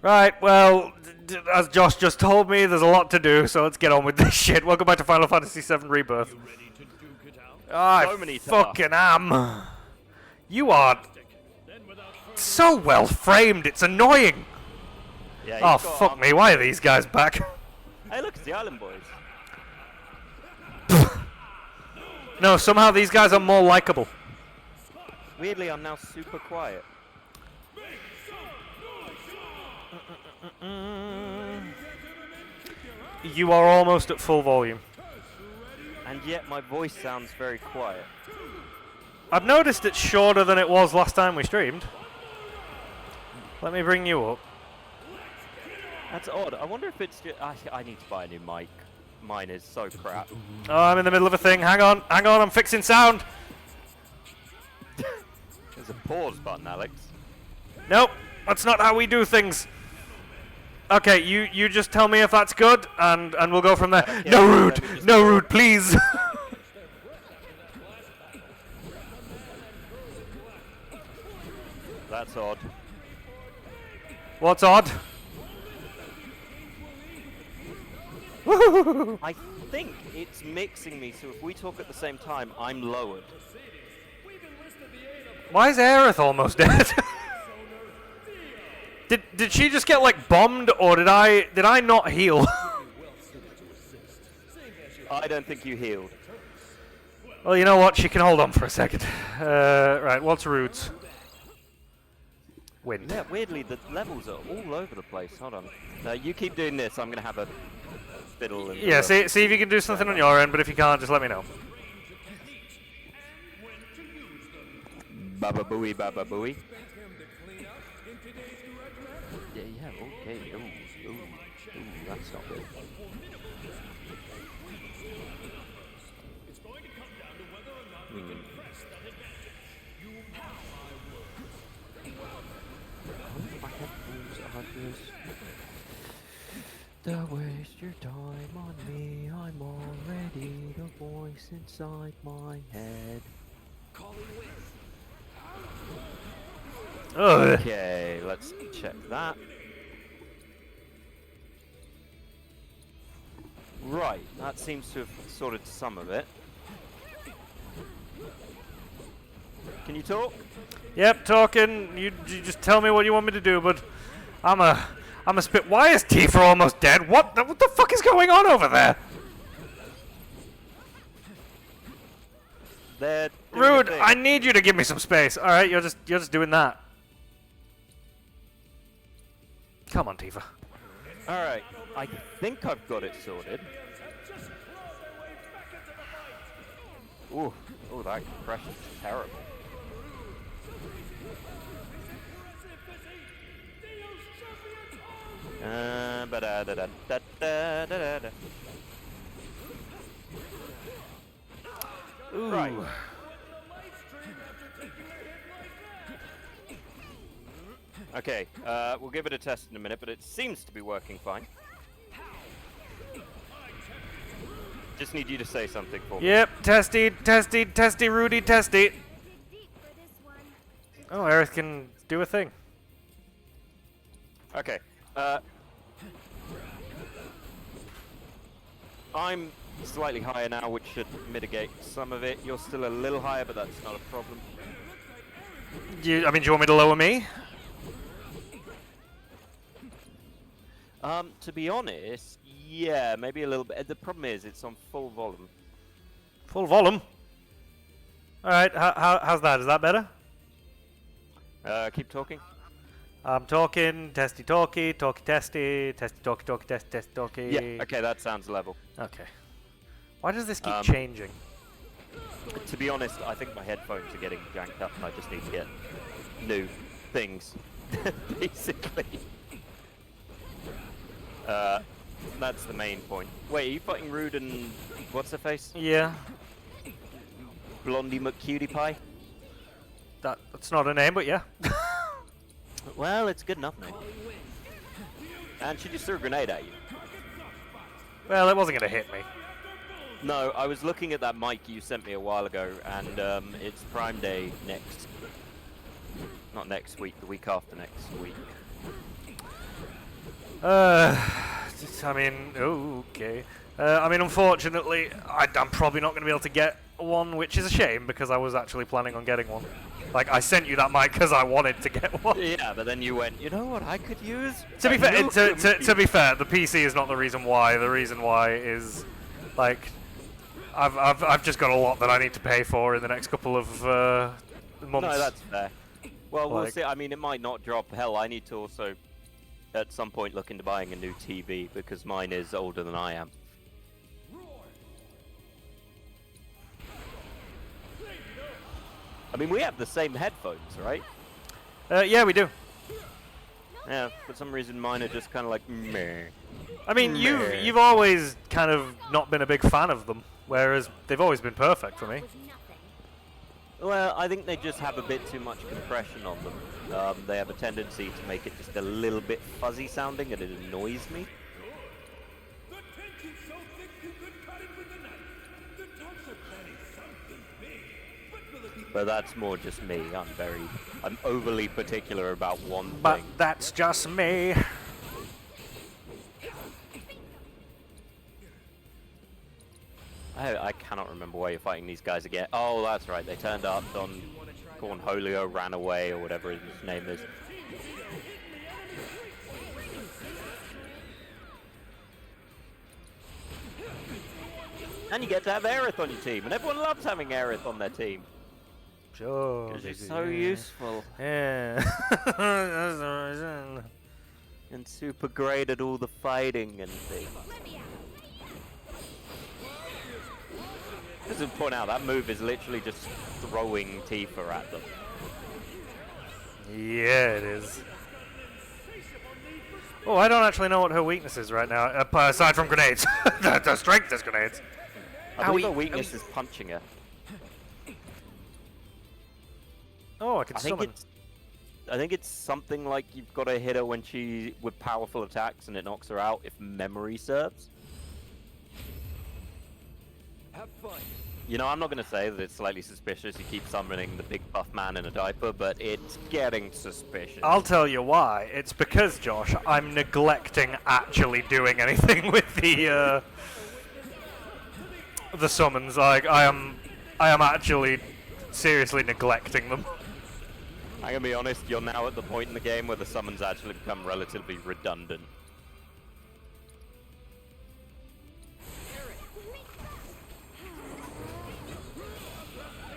Right, well, as Josh just told me, there's a lot to do, so let's get on with this shit. Welcome back to Final Fantasy VII Rebirth. I fucking am. You are so well framed, it's annoying. Yeah, oh, fuck me, why are these guys back? Hey, look, it's the Island Boys. No, somehow these guys are more likable. Weirdly, I'm now super quiet. You are almost at full volume. And yet my voice sounds very quiet. I've noticed it's shorter than it was last time we streamed. Let me bring you up. That's odd. I wonder if it's just... I need to buy a new mic. Mine is so crap. Oh, I'm in the middle of a thing. Hang on, I'm fixing sound. There's a pause button, Alex. Nope, that's not how we do things. Okay, you just tell me if that's good, and we'll go from there. Okay, no rude, no rude, please. That's odd. What's odd? I think it's mixing me, so if we talk at the same time, I'm lowered. Why is Aerith almost dead? Did she just get like bombed, or did I not heal? I don't think you healed. Well, you know what? She can hold on for a second. Right, what's roots? Wind. Yeah, weirdly, the levels are all over the place. Hold on. No, you keep doing this. I'm gonna have a fiddle. And yeah, see if you can do something on your end, but if you can't, just let me know. Baba booey, baba booey. Yeah, okay. Ooh, that's not good. Don't waste your time on me, I'm already the voice inside my head. Ugh. Okay, let's check that. Right, that seems to have sorted some of it. Can you talk? Yep, talking. You just tell me what you want me to do, but I'm a spit. Why is Tifa almost dead? What the fuck is going on over there? Rude, I need you to give me some space. All right, you're just doing that. Come on, Tifa. All right, I think I've got it sorted. Ooh, that compression's terrible. Right. Okay, we'll give it a test in a minute, but it seems to be working fine. Just need you to say something for me. Yep, testy, Rudy, testy. Oh, Aerith can do a thing. Okay. I'm slightly higher now, which should mitigate some of it. You're still a little higher, but that's not a problem. Do you want me to lower me? To be honest, yeah, maybe a little bit. The problem is it's on full volume. Full volume? Alright, how's that? Is that better? Keep talking. I'm talking, testy talky, talky testy, testy talky talky testy testy talky. Yeah, okay, that sounds level. Okay. Why does this keep changing? To be honest, I think my headphones are getting janked up and I just need to get new things, basically. That's the main point. Wait, are you fighting Rude and what's her face? Yeah. Blondie McCutie Pie? That's not a name, but yeah. Well, it's a good enough name. And she just threw a grenade at you. Well, it wasn't going to hit me. No, I was looking at that mic you sent me a while ago, and it's Prime Day next... Not next week, the week after next week. I mean, okay. I mean, unfortunately, I'm probably not going to be able to get one, which is a shame because I was actually planning on getting one. Like, I sent you that mic because I wanted to get one. Yeah, but then you went, you know what I could use? To be fair, to be fair, the PC is not the reason why. The reason why is, like, I've just got a lot that I need to pay for in the next couple of months. No, that's fair. Well, we'll Like- see. I mean, it might not drop. Hell, I need to also, at some point, look into buying a new TV because mine is older than I am. I mean, we have the same headphones, right? Yeah, we do. Yeah, for some reason mine are just kind of like meh. I mean, Meh. you've always kind of not been a big fan of them, whereas they've always been perfect for me. Well, I think they just have a bit too much compression on them. They have a tendency to make it just a little bit fuzzy sounding, and it annoys me. But that's more just me. I'm overly particular about one But thing. that's just me. I cannot remember why you're fighting these guys again. Oh, that's right. They turned up on Cornholio, ran away, or whatever his name is. And you get to have Aerith on your team, and everyone loves having Aerith on their team. Sure. Because it's so useful. Yeah. That's the reason. And super great at all the fighting and things. Just to point out, that move is literally just throwing Tifa at them. Yeah, it is. Oh, I don't actually know what her weakness is right now, aside from grenades. The strength is grenades. I believe her weakness is punching her. Oh, I can summon. I think it's something like you've got to hit her when with powerful attacks and it knocks her out, if memory serves. Have fun. You know, I'm not going to say that it's slightly suspicious you keep summoning the big buff man in a diaper, but it's getting suspicious. I'll tell you why. It's because, Josh, I'm neglecting actually doing anything with the summons. Like, I am actually seriously neglecting them. I'm going to be honest, you're now at the point in the game where the summons actually become relatively redundant.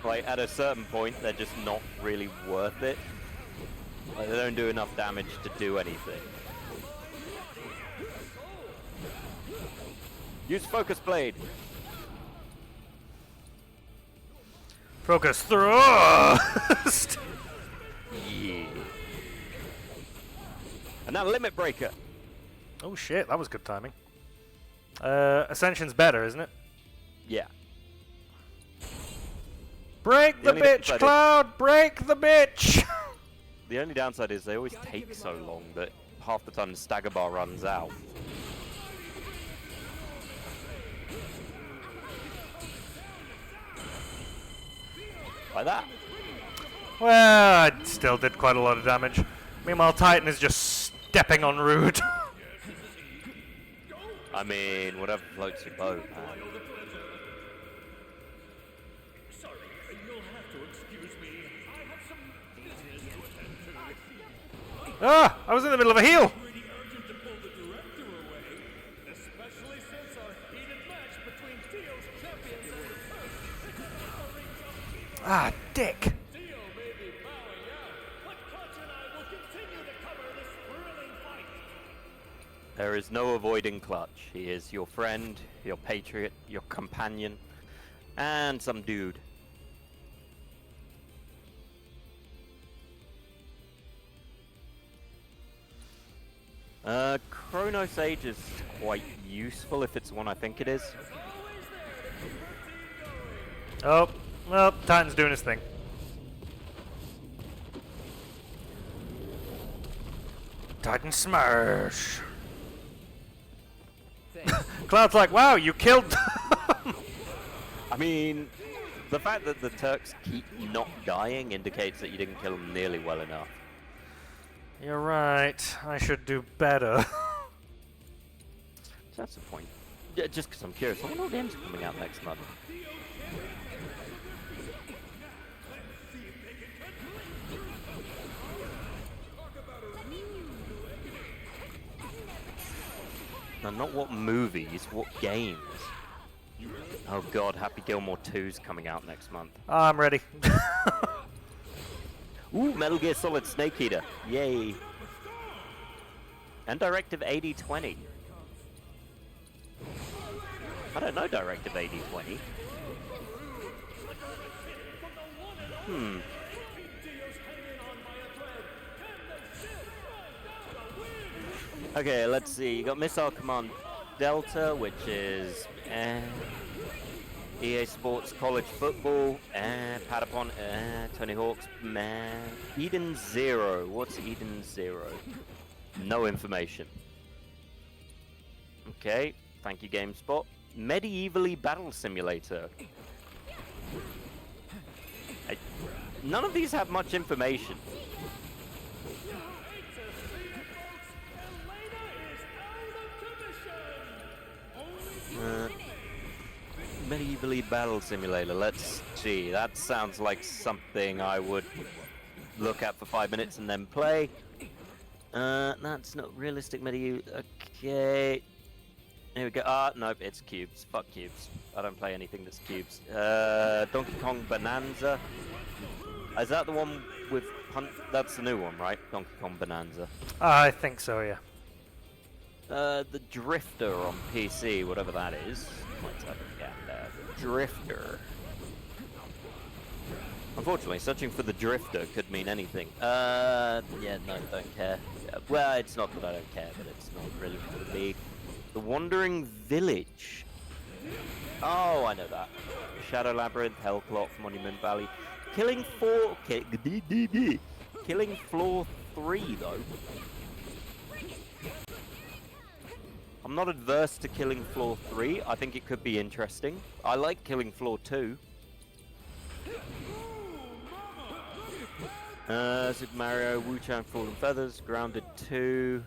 Like, at a certain point, they're just not really worth it. Like, they don't do enough damage to do anything. Use Focus Blade. Focus thrust! Yeah. And now Limit Breaker. Oh shit, that was good timing. Ascension's better, isn't it? Yeah. Break the only bitch, downside is- Cloud! Break the bitch! The only downside is they always take so long that half the time the stagger bar runs out. Like that. Well, I still did quite a lot of damage. Meanwhile, Titan is just stepping on Rude. I mean, whatever floats your boat, man. Ah! I was in the middle of a heal! Ah, dick! There is no avoiding Clutch. He is your friend, your patriot, your companion, and some dude. Chronos Age is quite useful if it's the one I think it is. Oh, well, Titan's doing his thing. Titan Smash! Cloud's like, wow, you killed them! I mean, the fact that the Turks keep not dying indicates that you didn't kill them nearly well enough. You're right, I should do better. That's the point. Yeah, just because I'm curious, I wonder what games are coming out next month. No, not what movies, what games. Oh god, Happy Gilmore 2's coming out next month. I'm ready. Ooh, Metal Gear Solid Snake Eater. Yay. And Directive 8020. I don't know Directive 8020. Okay, let's see. You got Missile Command Delta, which is EA Sports College Football, Patapon, Tony Hawk's, Eden Zero. What's Eden Zero? No information. Okay, thank you, GameSpot. Medievally Battle Simulator. None of these have much information. Medievally Battle Simulator, let's see. That sounds like something I would look at for 5 minutes and then play. That's not realistic medieval. Okay. Here we go. Nope, it's cubes. Fuck cubes. I don't play anything that's cubes. Donkey Kong Bonanza. Is that the one with that's the new one, right? Donkey Kong Bonanza. I think so, yeah. The Drifter on PC, whatever that is. Drifter. Unfortunately, searching for the Drifter could mean anything. Yeah, no, don't care. Yeah, well, it's not that I don't care, but it's not really for me. The Wandering Village. Oh, I know that. Shadow Labyrinth, Hellcloth, Monument Valley. Killing Floor 3, though. I'm not adverse to Killing Floor 3. I think it could be interesting. I like Killing Floor 2. Super Mario, Wu-Chan Fallen Feathers, Grounded 2.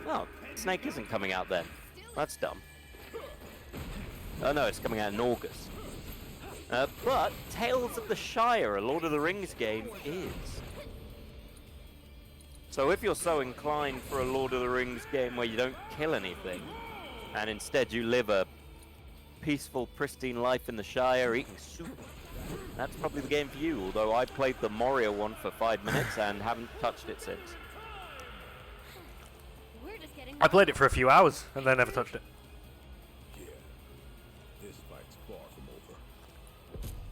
Oh, Snake isn't coming out then. That's dumb. Oh no, it's coming out in August. But Tales of the Shire, a Lord of the Rings game, is. So if you're so inclined for a Lord of the Rings game where you don't kill anything, and instead you live a peaceful, pristine life in the Shire eating soup, that's probably the game for you, although I played the Moria one for 5 minutes and haven't touched it since. I played it for a few hours and then never touched it. Yeah, this fight's far from over.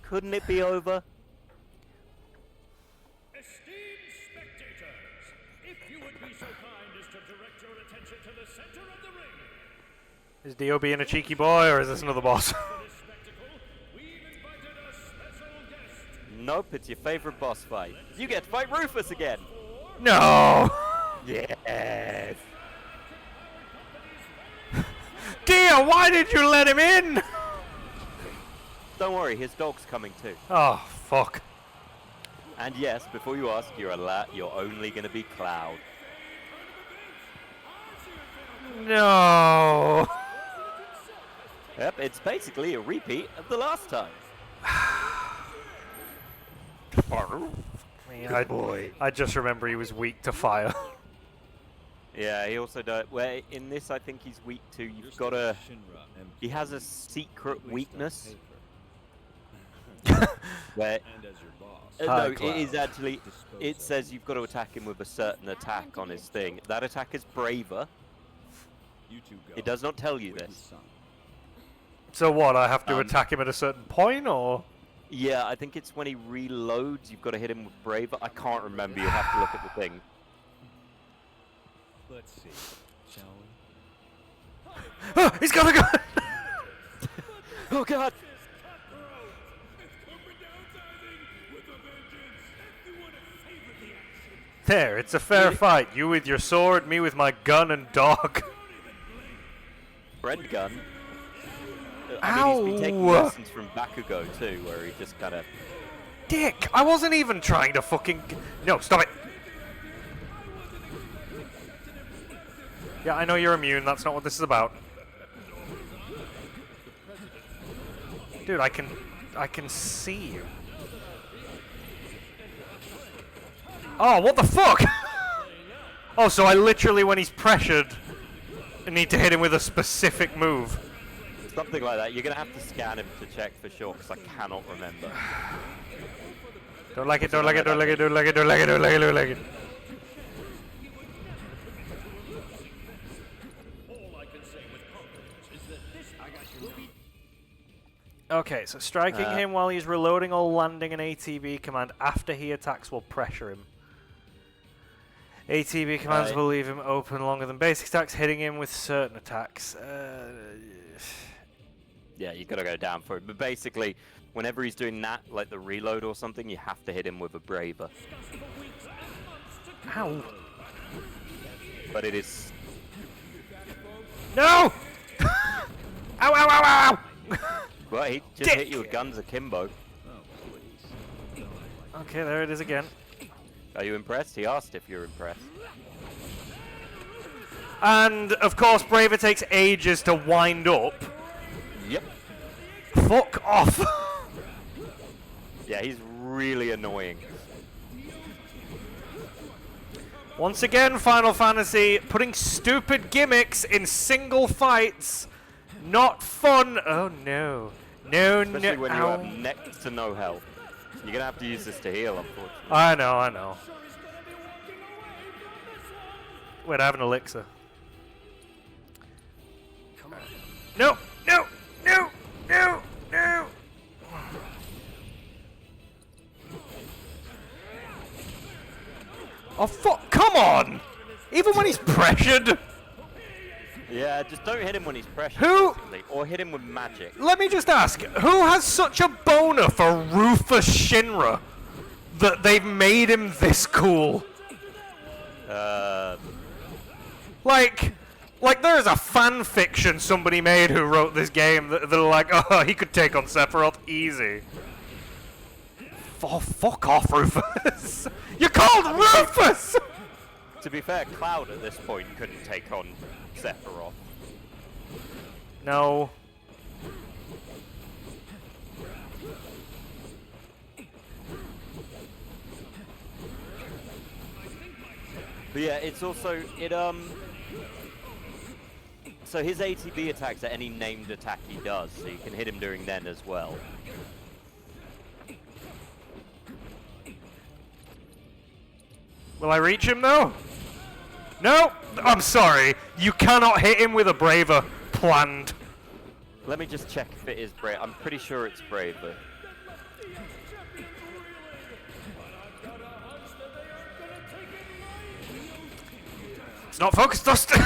Couldn't it be over? Esteemed spectators, if you would be so kind as to direct your attention to the center of the ring. Is Dio being a cheeky boy or is this another boss? For this spectacle, we've invited a special guest. Nope, it's your favorite boss fight. You get to fight Rufus again! No! Yes! Dio, why did you let him in? Don't worry, his dog's coming too. Oh, fuck. And yes, before you ask, you're only gonna be Cloud. No. Yep, it's basically a repeat of the last time. Good boy. I just remember he was weak to fire. Yeah, he also does. Well, in this, I think he's weak to. You've got to. He has a secret weakness. Where? No, it is actually. It says you've got to attack him with a certain attack on his thing. That attack is braver. It does not tell you this. So what? I have to attack him at a certain point, or? Yeah, I think it's when he reloads. You've got to hit him with braver. I can't remember. You have to look at the thing. Let's see, shall we? Oh, he's got a gun! Oh god! There, it's a fair fight. You with your sword, me with my gun and dog. Friend gun. Ow! I mean, he's been taking lessons from Bakugo too, where he just kind of. Dick, I wasn't even trying to fucking. No, stop it. Yeah, I know you're immune. That's not what this is about. Dude, I can see you. Oh, what the fuck? Oh, so I literally, when he's pressured, need to hit him with a specific move. Something like that. You're gonna have to scan him to check for sure, because I cannot remember. Don't like it, don't like it, don't like it, don't like it, don't like it, don't like it, don't like it. Okay, so striking him while he's reloading or landing an ATB command after he attacks will pressure him. ATB commands will leave him open longer than basic attacks, hitting him with certain attacks. Yeah, you gotta go down for it. But basically, whenever he's doing that, like the reload or something, you have to hit him with a braver. Ow. But it is... No! Ow, ow, ow, ow! Well, he just hit you with guns akimbo. Okay, there it is again. Are you impressed? He asked if you're impressed. And, of course, Braver takes ages to wind up. Yep. Fuck off! Yeah, he's really annoying. Once again, Final Fantasy putting stupid gimmicks in single fights. Not fun. Oh no. No, Especially no. when you have next to no health. You're gonna have to use this to heal, unfortunately. I know, I know. Wait, I have an elixir. No, no, no, no, no. Oh fuck! Come on! Even when he's pressured. Yeah, just don't hit him when he's pressured. Who? Or hit him with magic. Let me just ask, who has such a boner for Rufus Shinra that they've made him this cool? Like there is a fan fiction somebody made who wrote this game that are like, oh, he could take on Sephiroth easy. Oh, fuck off, Rufus. You're called Rufus! To be fair, Cloud at this point couldn't take on Sephiroth. No. But yeah, it's also, so his ATB attacks are any named attack he does, so you can hit him during then as well. Will I reach him though? No! I'm sorry. You cannot hit him with a Braver planned. Let me just check if it is Brave. I'm pretty sure it's Braver. It's not focused, Dustin!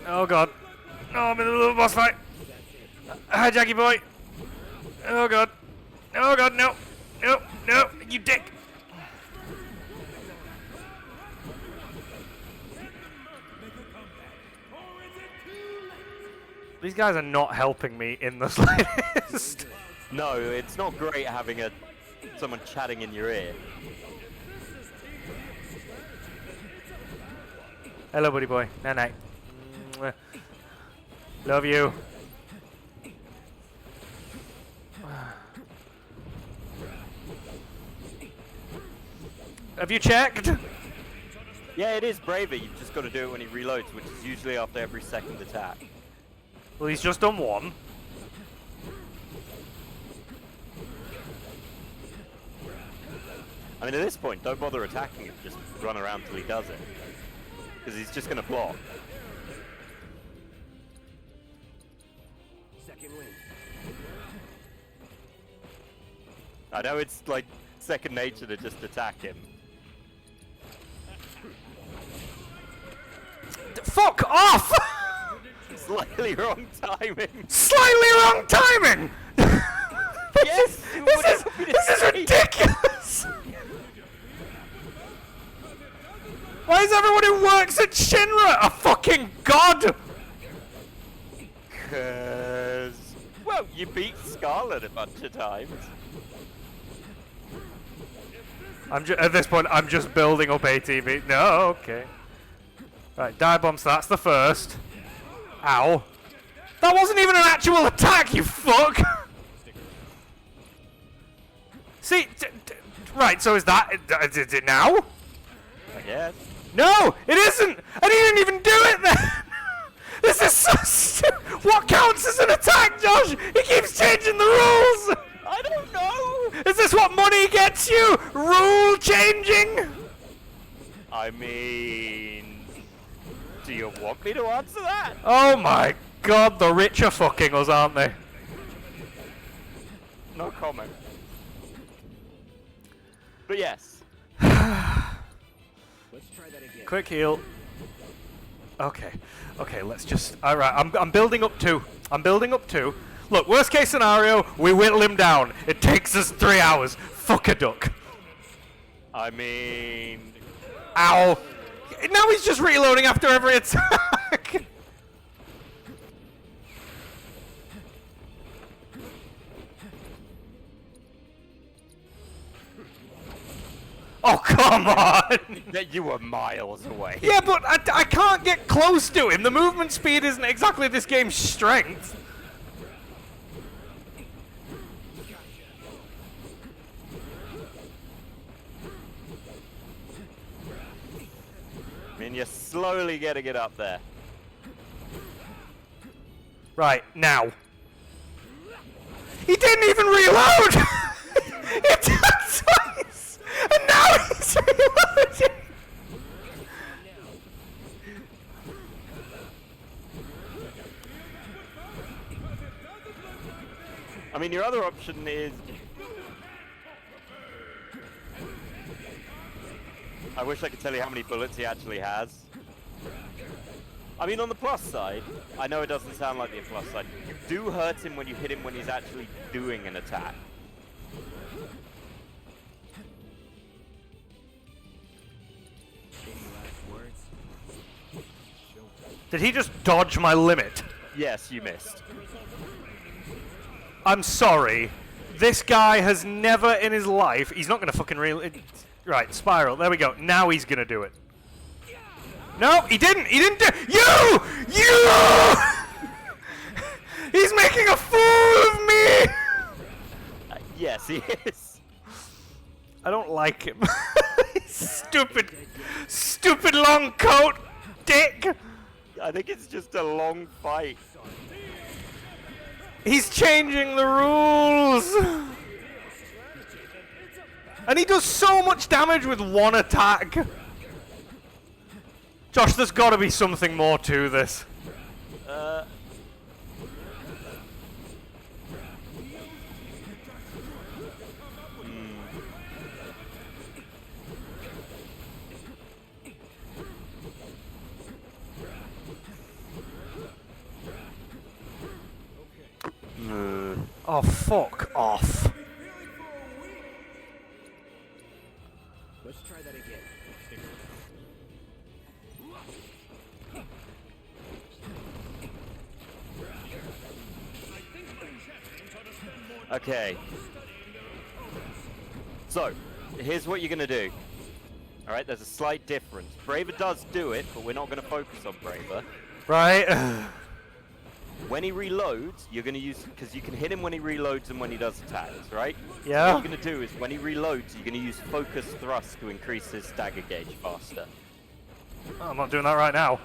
Oh god. Oh, I'm in a little boss fight. Hi, Jackie boy. Oh god. Oh god, no. No, no, you dick. These guys are not helping me in the slightest. No, it's not great having someone chatting in your ear. Hello, buddy boy. Night night. Love you. Have you checked? Yeah, it is Braver. You've just got to do it when he reloads, which is usually after every second attack. Well, he's just done one. I mean, at this point, don't bother attacking him. Just run around till he does it. Because he's just going to block. I know it's like second nature to just attack him. Fuck off! Slightly wrong timing. Slightly wrong timing! Yes! This is ridiculous! Why is everyone who works at Shinra a fucking god? Cause, well, you beat Scarlet a bunch of times. At this point, I'm just building up ATV. No, okay. Right, dive bombs. That's the first. Ow. That wasn't even an actual attack, you fuck! See, right, so is it now? I guess. No, it isn't! And he didn't even do it then! This is so stupid! What counts as an attack, Josh? He keeps changing the rules! I don't know! Is this what money gets you? Rule changing? I mean... Do you want me to answer that? Oh my god, the rich are fucking us, aren't they? No comment. But yes. Quick heal. Okay. Okay, let's just... Alright, I'm building up two. I'm building up two. Look, worst case scenario, we whittle him down. It takes us 3 hours. Fuck a duck. I mean... Ow. Now he's just reloading after every attack. Oh, come on! That you were miles away. Yeah, but I can't get close to him. The movement speed isn't exactly this game's strength. I mean, you're slowly getting it up there. Right, now. He didn't even reload! It took twice! And now he's reloading! I mean, your other option is... I wish I could tell you how many bullets he actually has. I mean, on the plus side, I know it doesn't sound like the plus side. You do hurt him when you hit him when he's actually doing an attack. Did he just dodge my limit? Yes, you missed. I'm sorry. This guy has never in his life... He's not going to fucking Right, spiral. There we go. Now he's going to do it. No, he didn't. He didn't do... You! He's making a fool of me! Yes, he is. I don't like him. Stupid long coat, dick! I think it's just a long fight. He's changing the rules! And he does so much damage with one attack! Josh, there's gotta be something more to this. Oh, fuck off. Let's try that again. Okay. So, here's what you're gonna do. Alright, there's a slight difference. Braver does do it, but we're not gonna focus on Braver. Right? When he reloads, you're gonna use, because you can hit him when he reloads and when he does attacks, right? Yeah. So what you're gonna do is when he reloads, you're gonna use focus thrust to increase his stagger gauge faster. Oh, I'm not doing that right now.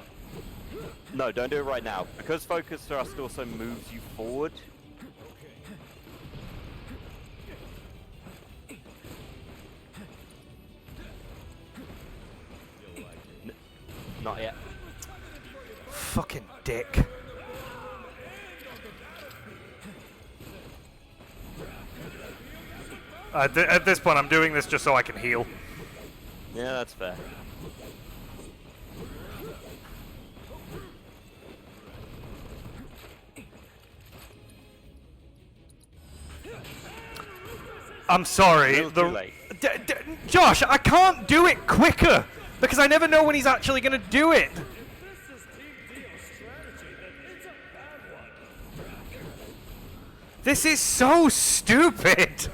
No, don't do it right now. Because focus thrust also moves you forward. Not yet. Fucking dick. At this point, I'm doing this just so I can heal. Yeah, that's fair. I'm sorry. Too late. Josh, I can't do it quicker. Because I never know when he's actually going to do it. If this is Team Dio's strategy, then it's a bad one. This is so stupid.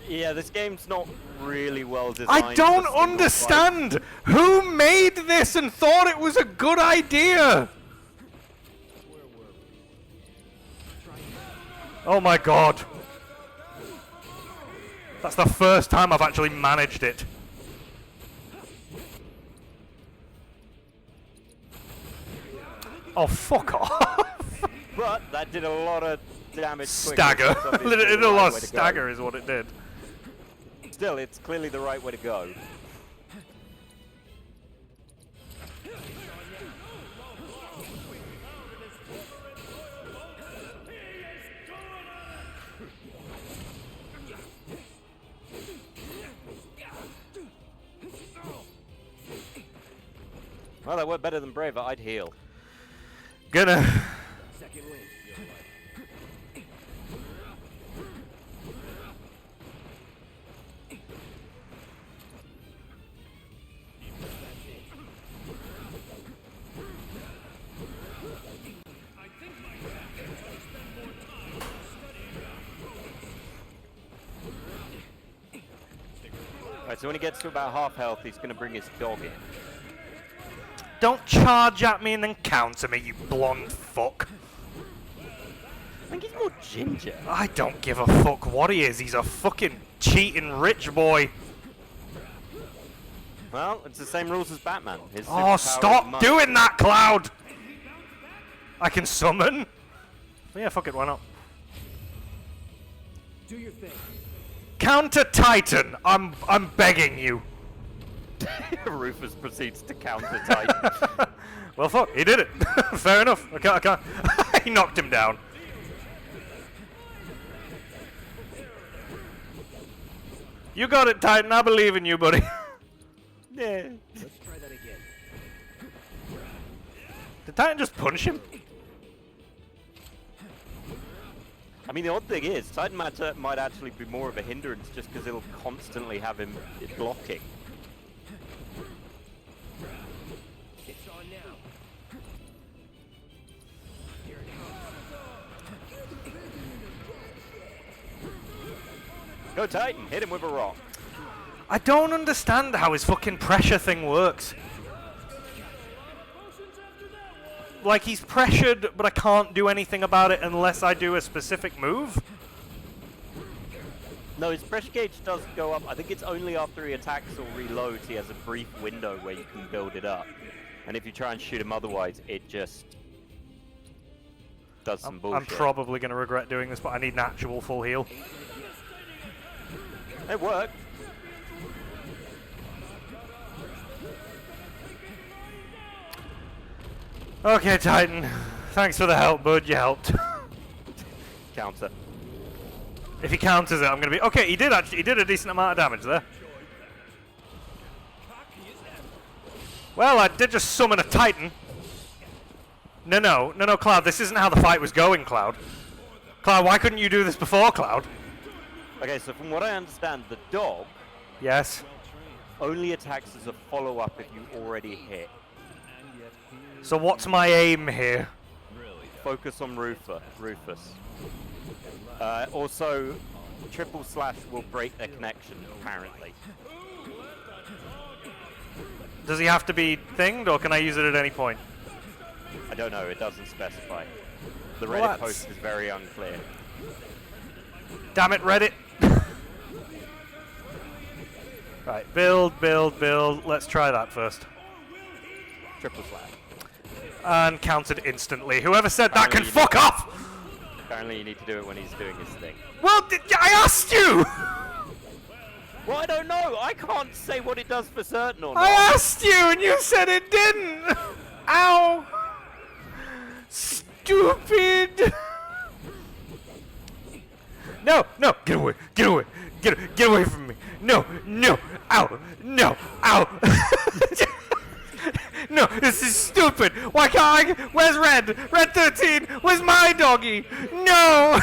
Yeah, this game's not really well designed. I don't for single understand who made this and thought it was a good idea. Oh my god. That's the first time I've actually managed it. Oh, fuck off. But that did a lot of damage. Stagger. quickly. It did a lot of stagger is what it did. Still, it's clearly the right way to go. Well, that worked better than Braver. I'd heal. Gonna. Right, so when he gets to about half health, he's going to bring his dog in. Don't charge at me and then counter me, you blonde fuck. I think he's more ginger. I don't give a fuck what he is. He's a fucking cheating rich boy. Well, it's the same rules as Batman. His Oh, superpower is stop money. doing that, Cloud! I can summon. Yeah, fuck it, why not? Do your thing. Counter Titan. I'm begging you. Rufus proceeds to counter Titan. Well, fuck, he did it. Fair enough. I can't. He knocked him down. You got it, Titan. I believe in you, buddy. Yeah. Let's try that again. Did Titan just punch him? I mean, the odd thing is, Titan might actually be more of a hindrance just because it'll constantly have him blocking. It's on now. Go Titan, hit him with a rock. I don't understand how his fucking pressure thing works. Like, he's pressured, but I can't do anything about it unless I do a specific move. No, his pressure gauge does go up. I think it's only after he attacks or reloads he has a brief window where you can build it up. And if you try and shoot him otherwise, it just does some bullshit. I'm probably going to regret doing this, but I need an actual full heal. It worked. Okay, Titan. Thanks for the help, bud. You helped. Counter. If he counters it, I'm going to be... Okay, he did a decent amount of damage there. Well, I did just summon a Titan. No, Cloud. This isn't how the fight was going, Cloud. Cloud, why couldn't you do this before, Cloud? Okay, so from what I understand, the dog Yes. only attacks as a follow-up if you already hit. So what's my aim here? Focus on Rufus. Also, triple slash will break their connection, apparently. Does he have to be thinged, or can I use it at any point? I don't know, it doesn't specify. The Well, Reddit that's- post is very unclear. Damn it, Reddit. Right, build. Let's try that first. Triple slash. And countered instantly. Whoever said that can Apparently you fuck off! Apparently you need to do it when he's doing his thing. Well, I asked you! Well, I don't know. I can't say what it does for certain or not. I asked you and you said it didn't! Ow! Stupid! No, get away, get away from me. No, ow, no, ow. No, this is stupid. Why can't I? Where's Red? Red 13, where's my doggy? No!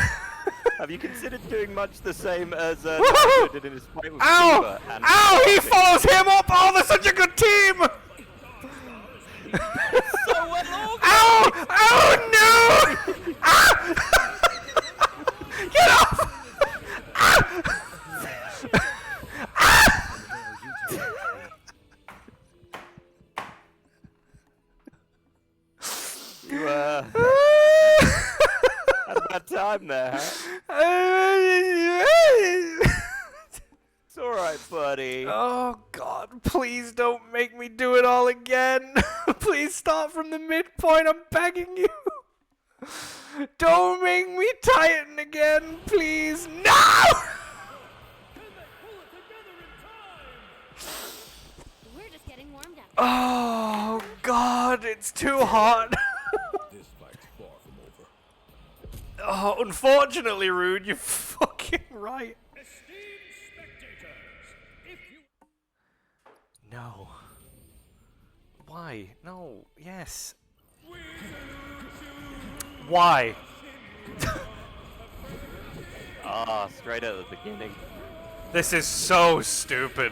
Have you considered doing much the same as Nehku did in his fight with Ow! Shiva and Ow! He follows him up! Oh, they're such a good team! so well Ow! Oh no! Ah! Get off! Ah! You had a bad time there, huh? It's alright, buddy. Oh god, please don't make me do it all again. Please start from the midpoint, I'm begging you. Don't make me tighten again, please. No! We're just getting warmed up. Oh god, it's too hot. This fight's far from over. Oh, unfortunately, Rude, you're fucking right. Esteemed spectators, if you No. Why? No. Yes. Why? Ah, straight at the beginning. This is so stupid.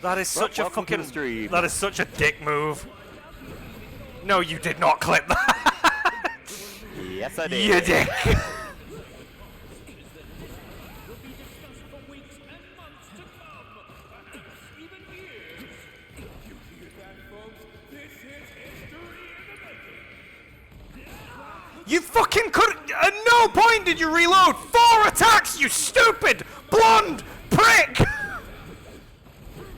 That is such a Welcome to the fucking. stream. That is such a dick move. No, you did not clip that. Yes, I did. You dick. will be discussed for weeks and months to come, perhaps even years. You hear that, folks? This is history in the making. You fucking could. At no point did you reload. 4 attacks, you stupid blonde prick.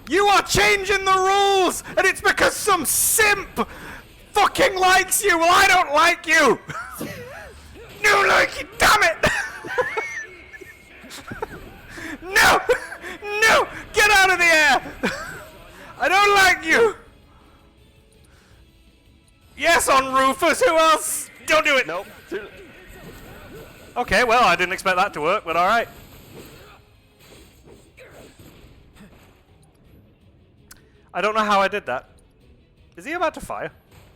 You are changing the rules, and it's because some simp fucking likes you. Well, I don't like you. No, like you, damn it. No, no, get out of the air. I don't like you. Yes, on Rufus. Who else? Don't do it. Nope. Okay, well, I didn't expect that to work, but all right. I don't know how I did that. Is he about to fire?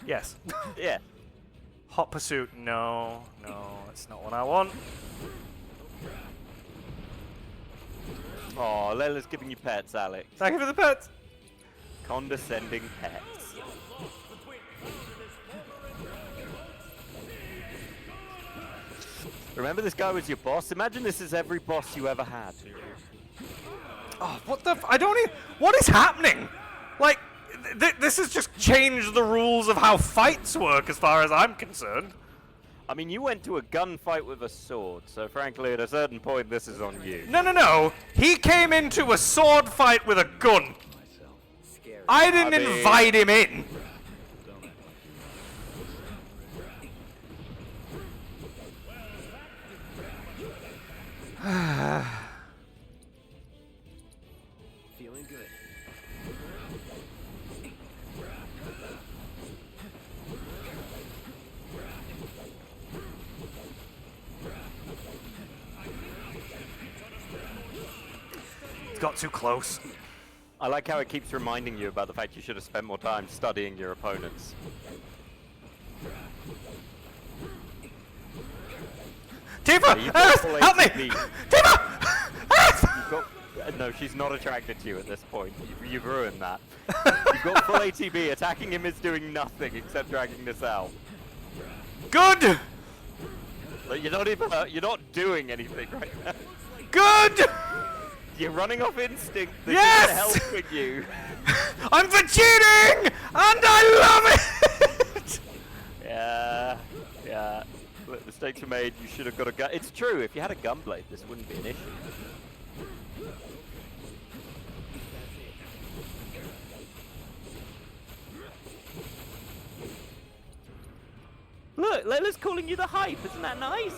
Yes. Yeah. Hot pursuit. No, no, that's not what I want. Oh, Layla's giving you pets, Alex. Thank you for the pets. Condescending pets. Remember this guy was your boss? Imagine this is every boss you ever had. Oh, what the? I don't even. What is happening? Like, this has just changed the rules of how fights work, as far as I'm concerned. I mean, you went to a gunfight with a sword, so frankly, at a certain point, this is on you. No, no, no. He came into a sword fight with a gun. I didn't invite him in. Feeling good. It's got too close. I like how it keeps reminding you about the fact you should have spent more time studying your opponents. Tifa! You've got full Help me! ATB. Tifa! You've got, no, she's not attracted to you at this point. You've ruined that. You've got full ATB. Attacking him is doing nothing except dragging this out. Good! Like, you're not even. You're not doing anything right now. Good! You're running off instinct. This Yes! isn't helping you. I'm for cheating! And I love it! Yeah. Yeah. Look, mistakes were made. You should have got a gun. It's true. If you had a gunblade, this wouldn't be an issue. Look, Layla's calling you the hype. Isn't that nice?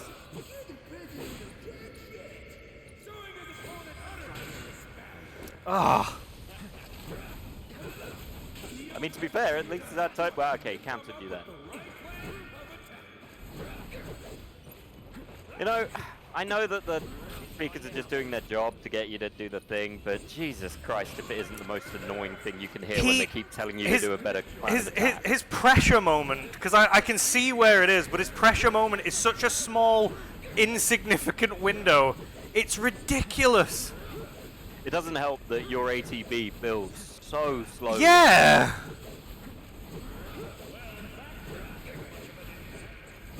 Ah. mean, to be fair, at least that type. Well, okay, countered you then. You know, I know that the speakers are just doing their job to get you to do the thing, but Jesus Christ, if it isn't the most annoying thing you can hear when they keep telling you to do a better plan of attack. His pressure moment, because I can see where it is, but his pressure moment is such a small, insignificant window. It's ridiculous. It doesn't help that your ATB builds so slowly. Yeah!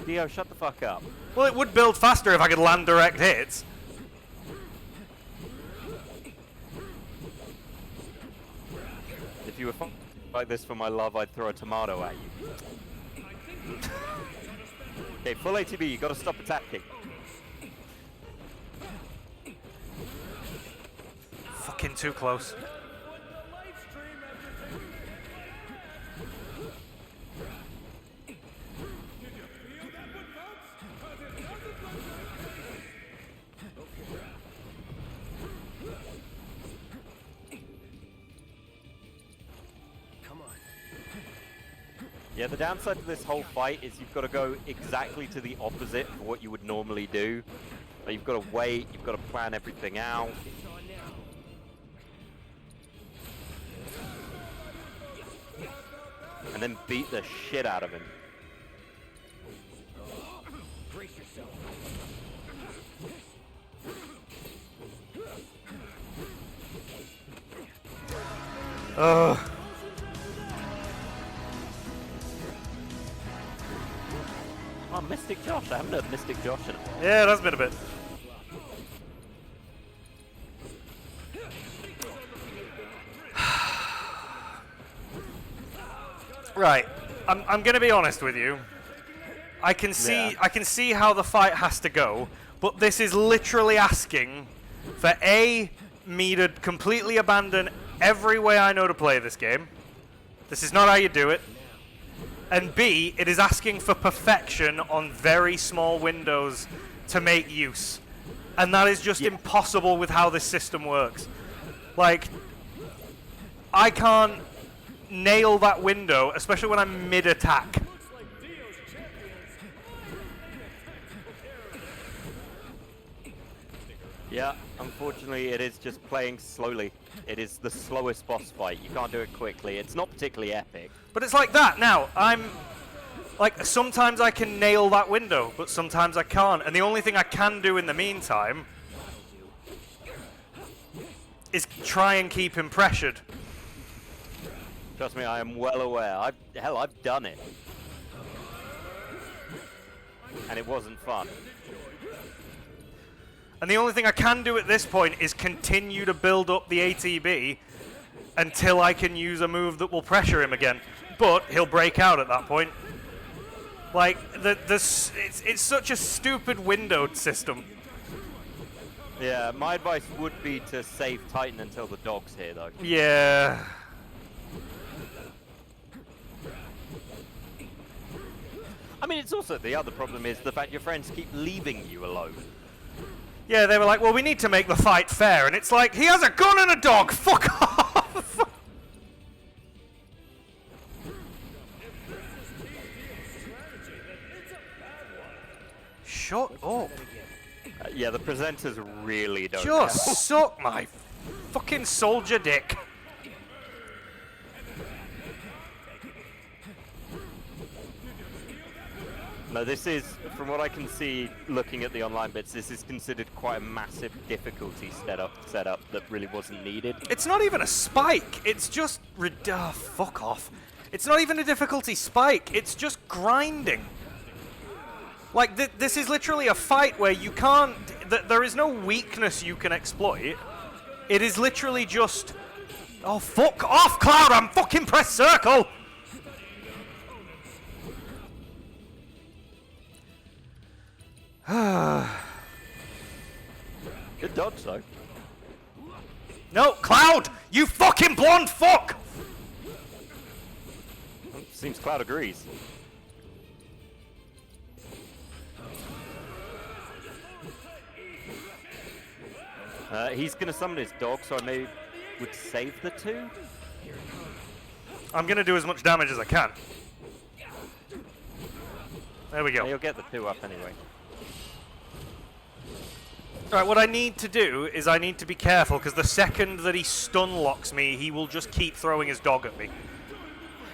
Dio, shut the fuck up. Well, it would build faster if I could land direct hits. If you were like this for my love, I'd throw a tomato at you. Okay, full ATB, you gotta stop attacking. Fucking too close. Yeah, the downside to this whole fight is you've got to go exactly to the opposite of what you would normally do. Like, you've got to wait, you've got to plan everything out. And then beat the shit out of him. Brace yourself. Oh, Mystic Josh. I haven't heard Mystic Josh in a while. Yeah, that's been a bit. Right, I'm gonna be honest with you. I can see how the fight has to go, but this is literally asking for me to completely abandon every way I know to play this game. This is not how you do it. And B, it is asking for perfection on very small windows to make use. And that is just impossible with how this system works. Like, I can't nail that window, especially when I'm mid-attack. Yeah, unfortunately it is just playing slowly. It is the slowest boss fight. You can't do it quickly. It's not particularly epic. But it's like that now. Like, sometimes I can nail that window, but sometimes I can't. And the only thing I can do in the meantime is try and keep him pressured. Trust me, I am well aware. I've done it. And it wasn't fun. And the only thing I can do at this point is continue to build up the ATB until I can use a move that will pressure him again. But he'll break out at that point. Like, it's such a stupid windowed system. Yeah, my advice would be to save Titan until the dog's here, though. Yeah. I mean, it's also the other problem is the fact your friends keep leaving you alone. Yeah, they were like, well, we need to make the fight fair. And it's like, he has a gun and a dog. Fuck off. Shut up. Yeah, the presenters really don't Just help. suck my fucking soldier dick. No, this is, from what I can see, looking at the online bits, this is considered quite a massive difficulty setup that really wasn't needed. It's not even a spike. It's just... fuck off. It's not even a difficulty spike. It's just grinding. Like, this is literally a fight where you can't... there is no weakness you can exploit. It is literally just... Oh, fuck off, Cloud! I'm fucking press circle! Good dodge, though. No, Cloud! You fucking blonde fuck! Seems Cloud agrees. He's gonna summon his dog, so I maybe would save the two. I'm gonna do as much damage as I can. There we go. You'll get the 2 up anyway. Alright, what I need to do is I need to be careful, because the second that he stun locks me, he will just keep throwing his dog at me.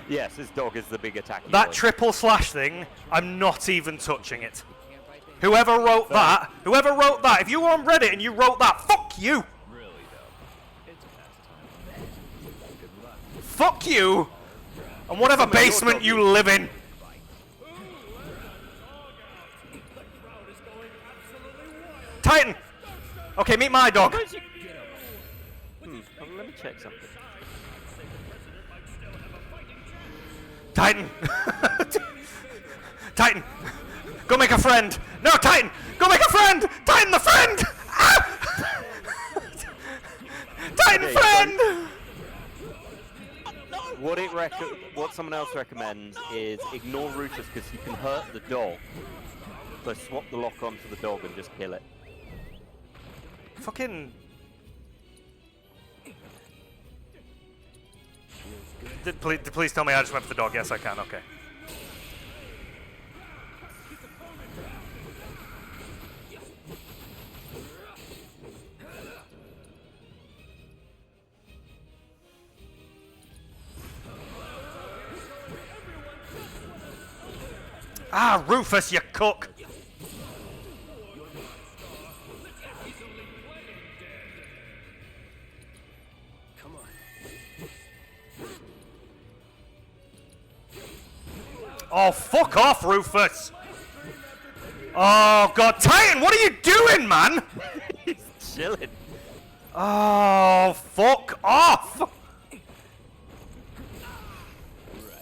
Yes, his dog is the big attack. That triple slash thing, I'm not even touching it. Whoever wrote that, if you were on Reddit and you wrote that, fuck you! Really, though. It's past time. Good luck. Fuck you! And whatever basement you live in. Titan! Okay, meet my dog. Let me check something. Titan! Titan! Go make a friend! No, Titan! Go make a friend! Titan the friend! Ah! Titan friend! What someone else recommends is ignore Rufus because he can hurt the dog. So swap the lock onto the dog and just kill it. Fucking... Please tell me I just went for the dog. Yes, I can. Okay. Ah, Rufus, you cook! Come on. Oh, fuck off, Rufus! Oh, God. Titan, what are you doing, man? He's chilling. Oh, fuck off!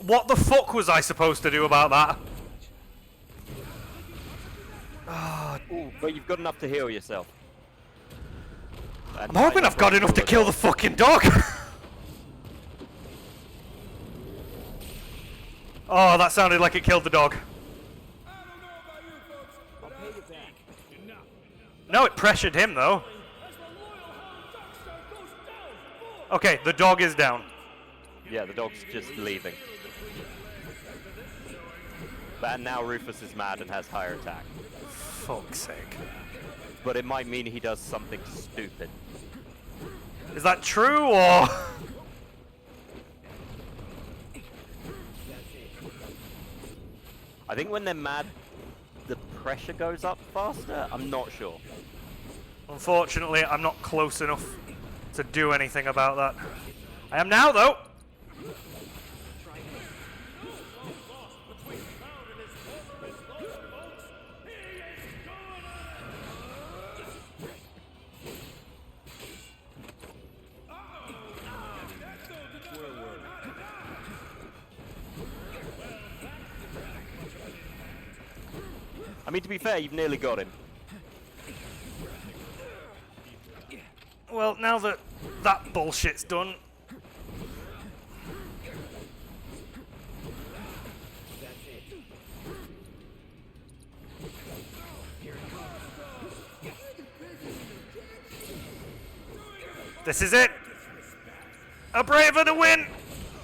What the fuck was I supposed to do about that? Ooh, but you've got enough to heal yourself. I'm hoping I've got enough to kill the fucking dog. Oh, that sounded like it killed the dog. I'll pay you back. No, it pressured him, though. Okay, the dog is down. Yeah, the dog's just leaving. But now Rufus is mad and has higher attack. Fuck's sake. But it might mean he does something stupid. Is that true, or...? I think when they're mad, the pressure goes up faster? I'm not sure. Unfortunately, I'm not close enough to do anything about that. I am now, though! I mean, to be fair, you've nearly got him. Well, now that that bullshit's done... This is it! A braver to win!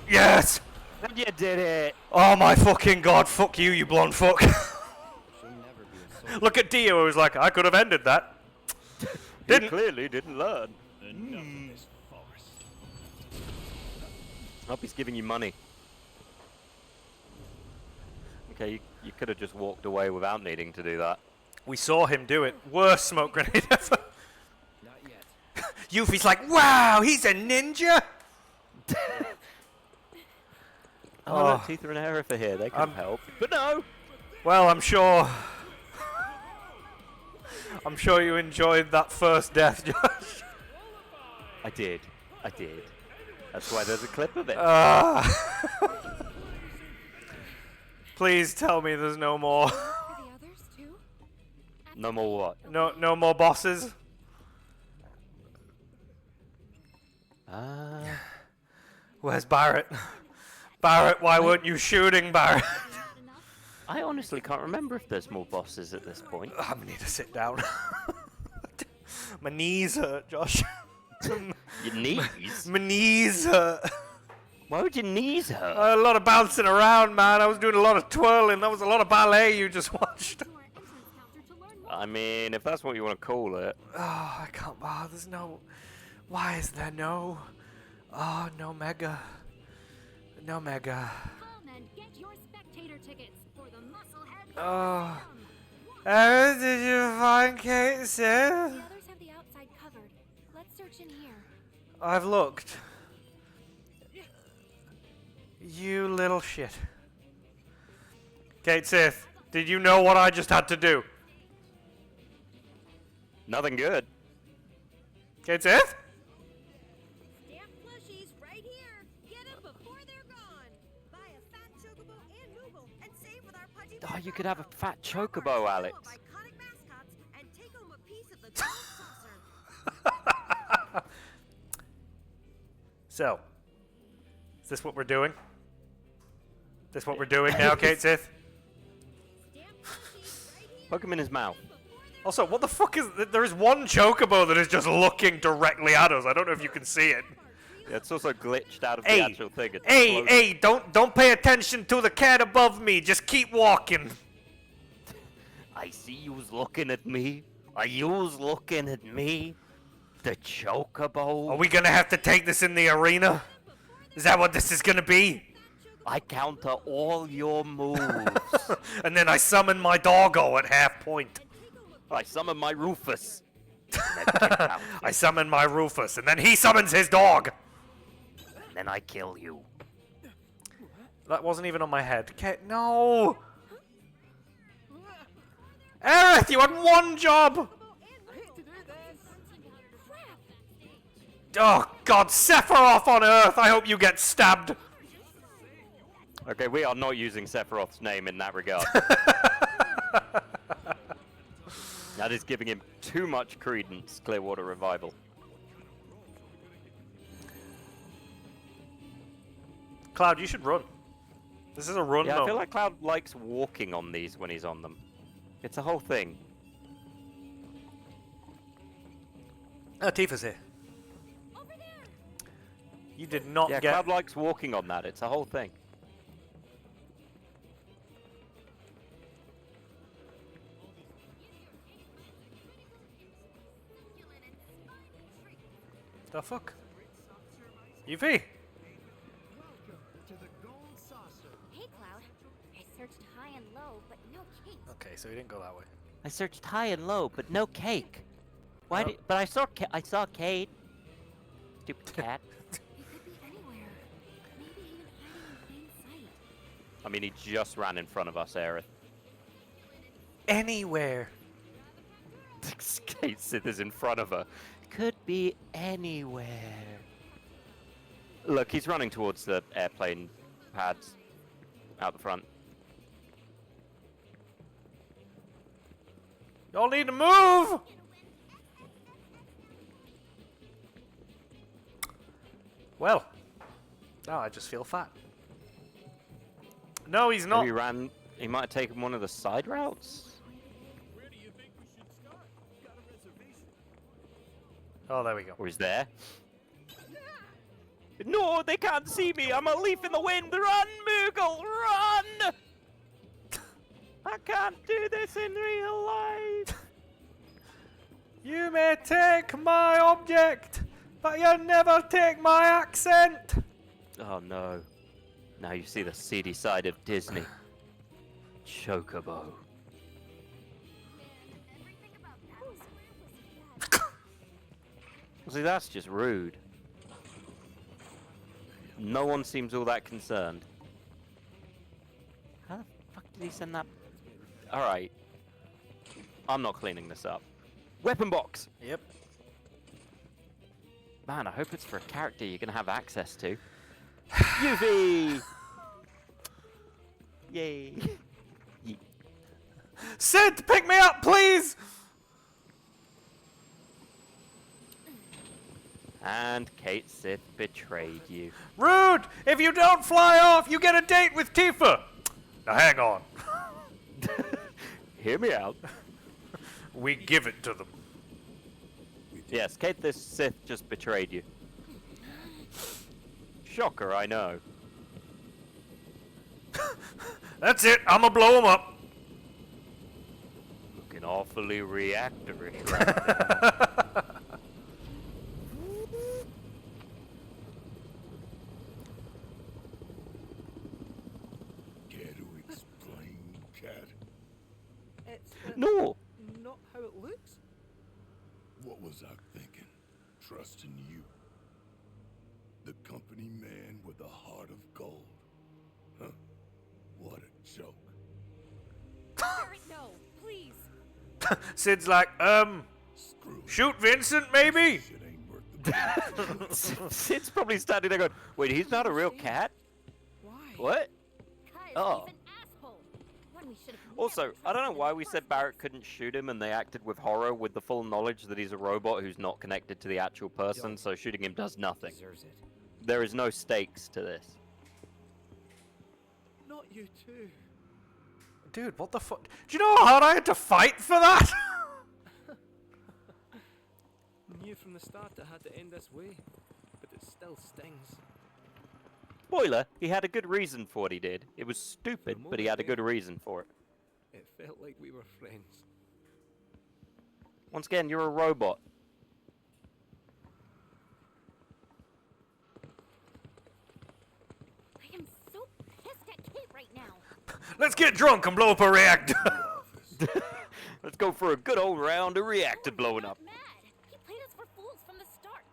Yes! And you did it! Oh my fucking god, fuck you, you blonde fuck. She'll never be a soul. Look at Dio, who was like, I could have ended that. He clearly didn't learn. Enough of this farce. I hope he's giving you money. Okay, you could have just walked away without needing to do that. We saw him do it. Worst smoke grenade ever. Not yet. Yuffie's like, wow, he's a ninja! Oh, look, Teeth are an error for here. They can help. But no! Well, I'm sure you enjoyed that first death, Josh. I did. That's why there's a clip of it. Please tell me there's no more. For the others, too? No more what? No more bosses. Where's Barrett? Barrett, why weren't you shooting, Barrett? I honestly can't remember if there's more bosses at this point. I need to sit down. My knees hurt, Josh. Your knees? My knees hurt. Why would your knees hurt? A lot of bouncing around, man. I was doing a lot of twirling. That was a lot of ballet you just watched. To our entrance counter to learn more. I mean, if that's what you want to call it. Oh, I can't. Oh, there's no. Why is there no? Oh, no mega. No mega. Come and get your spectator tickets for the Musclehead. Oh. Coliseum. Did you find Kate Sith? The others have the outside covered. Let's search in here. I've looked. You little shit. Kate Sith, did you know what I just had to do? Nothing good. Kate Sith? Stamp plushies right here. Get them before they're gone. Buy a fat chocobo and Moogle and save with our pudgy. Oh, you could have a fat chocobo, Alex. Iconic mascots and take home a piece of the gold saucer. So, is this what we're doing? This what we're doing now, Kate Sith? Stamp plushies right here. Poke him in his mouth. Before they're Also, what the fuck is... There is one chocobo that is just looking directly at us. I don't know if you can see it. Yeah, it's also glitched out of Hey, the actual thing. It's hey, exploded. hey, don't pay attention to the cat above me. Just keep walking. I see you's looking at me. Are you's looking at me? The chocobo. Are we gonna have to take this in the arena? Is that what this is gonna be? I counter all your moves. And then I summon my doggo at half point. I summon my Rufus. And then get out. I summon my Rufus, and then he summons his dog. And then I kill you. That wasn't even on my head. No! Aerith, you had one job! I hate to do this. Oh god, Sephiroth on Earth! I hope you get stabbed! Okay, we are not using Sephiroth's name in that regard. That is giving him too much credence, Clearwater Revival. Cloud, you should run. This is a run Yeah, I mode. feel like Cloud likes walking on these when he's on them. It's a whole thing. Oh, Tifa's here. Over there. You did not Yeah, get... Cloud likes walking on that. It's a whole thing. The fuck? UV! Welcome to the gold saucer. Hey, Cloud. I searched high and low, but no cake. Okay, so he didn't go that way. I searched high and low, but no cake. Why Oh. did? But I saw Kate. Stupid cat. It could be anywhere. Maybe even hiding in plain sight. I mean, he just ran in front of us, Aerith. Anywhere. Kate Sith is in front of her. Could be anywhere. Look, he's running towards the airplane pads out the front. Y'all need to move! Well, now I just feel fat. No, he's not. Maybe he ran. He might have taken one of the side routes. Where do you think we should start? Got a reservation? Oh, there we go. Or he's there. No, they can't see me. I'm a leaf in the wind. Run, Moogle, run! I can't do this in real life. You may take my object, but you'll never take my accent. Oh no. Now you see the seedy side of Disney. Chocobo. Everything about that was bad. See, that's just rude. No one seems all that concerned. How the fuck did he send that? Alright. I'm not cleaning this up. Weapon box! Yep. Man, I hope it's for a character you're gonna have access to. UV! Yay! Sid, pick me up, please! And Kate Sith betrayed you. Rude! If you don't fly off, you get a date with Tifa! Now hang on. Hear me out. We give it to them. Yes, Kate the Sith just betrayed you. Shocker, I know. That's it. I'ma blow him up. Looking awfully reactorish right now. Care to explain, cat? It's No! not how it looks. What was I thinking? Trusting you. The company man with a heart of gold. Huh? What a joke. Barrett, no, please. Sid's like, Screw it. shoot Vincent, maybe? Shit ain't worth the Sid's probably standing there going, wait, he's not a real cat? Why? What? Cause Oh. he's an asshole. One we should have Also, never I don't know trusted in why the we first said Barrett place. couldn't shoot him and they acted with horror with the full knowledge that he's a robot who's not connected to the actual person, so shooting him does nothing. Deserves it. There is no stakes to this. Not you too. Dude, what the fuck? Do you know how hard I had to fight for that? Knew from the start it had to end this way, but it still stings. Spoiler, he had a good reason for what he did. It was stupid, but he had a good reason for it. It felt like we were friends. Once again, you're a robot. I am so pissed at Kate right now. Let's get drunk and blow up a reactor. office. Let's go for a good old round of reactor blowing up. Mad. He played us for fools from the start.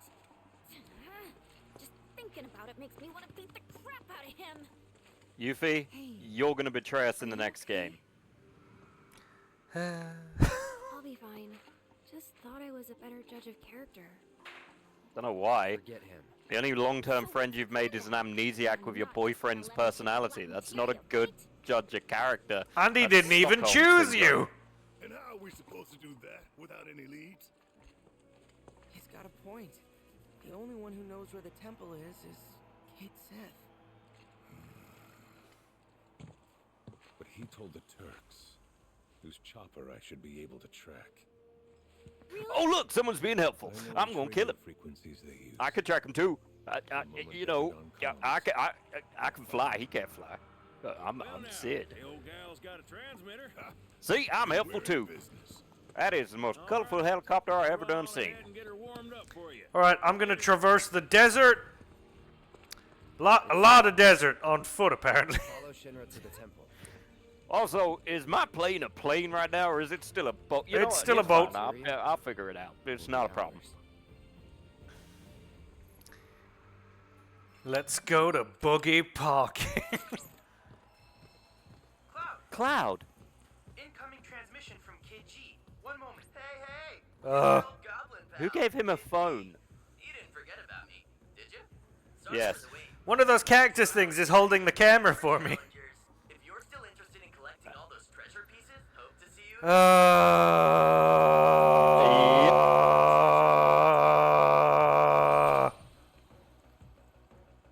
Just thinking about it makes me want to beat the crap out of him. Yuffie, you're gonna betray us in the next game. I'll be fine. Just thought I was a better judge of character. Don't know why. Forget him. The only long-term friend you've made is an amnesiac with your boyfriend's personality. That's not a good judge of character. And he That's didn't even Stockholm choose syndrome. you. And how are we supposed to do that without any leads? He's got a point. The only one who knows where the temple is Kate Seth. But he told the Turks, whose chopper I should be able to track. Really? Oh look, someone's being helpful. I know I'm which gonna kill radio him. Frequencies they use. I could track him too. moment You know, they get on I can fly. He can't fly. I'm Sid. The old gal's got a transmitter. See, I'm helpful We're in too. business. That is the most colorful helicopter I ever done seen. And get her warmed up for you. All right, I'm gonna traverse the desert. A lot of desert on foot, apparently. Follow Shinra to the temple. Also, is my plane a plane right now, or is it still a boat? You know It's what? still a boat. fine. I'll figure it out. It's not a problem. Let's go to Boogie Parking. Cloud, Cloud. incoming transmission from KG. One moment. Hey, hey. Uh. Old goblin Who pal. gave him a phone? You didn't forget about me, did you? Sorry Yes. for the wait. One of those cactus things is holding the camera for me. Challengers, if you're still interested in collecting all those treasure pieces, hope to see you.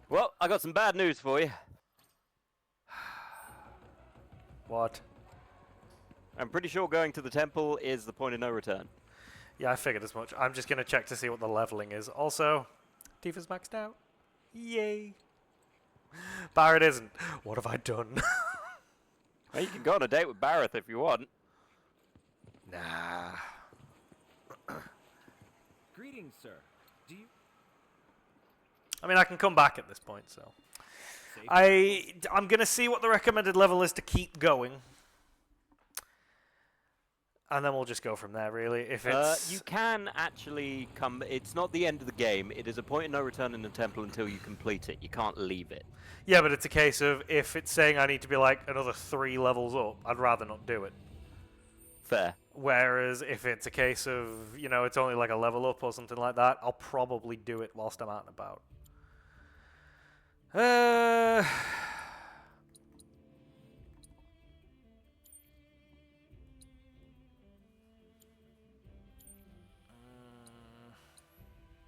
Well, I got some bad news for you. What? I'm pretty sure going to the temple is the point of no return. Yeah, I figured as much. I'm just gonna check to see what the leveling is. Also, Tifa's maxed out. Yay. Barrett isn't. What have I done? Well, you can go on a date with Barrett if you want. Nah. Greetings, sir. Do you I mean, I can come back at this point, so. I'm gonna see what the recommended level is to keep going. And then we'll just go from there, really. If it's... You can actually come. It's not the end of the game. It is a point of no return in the temple until you complete it. You can't leave it. Yeah, but it's a case of if it's saying I need to be like another 3 levels up, I'd rather not do it. Fair. Whereas if it's a case of, you know, it's only like a level up or something like that, I'll probably do it whilst I'm out and about.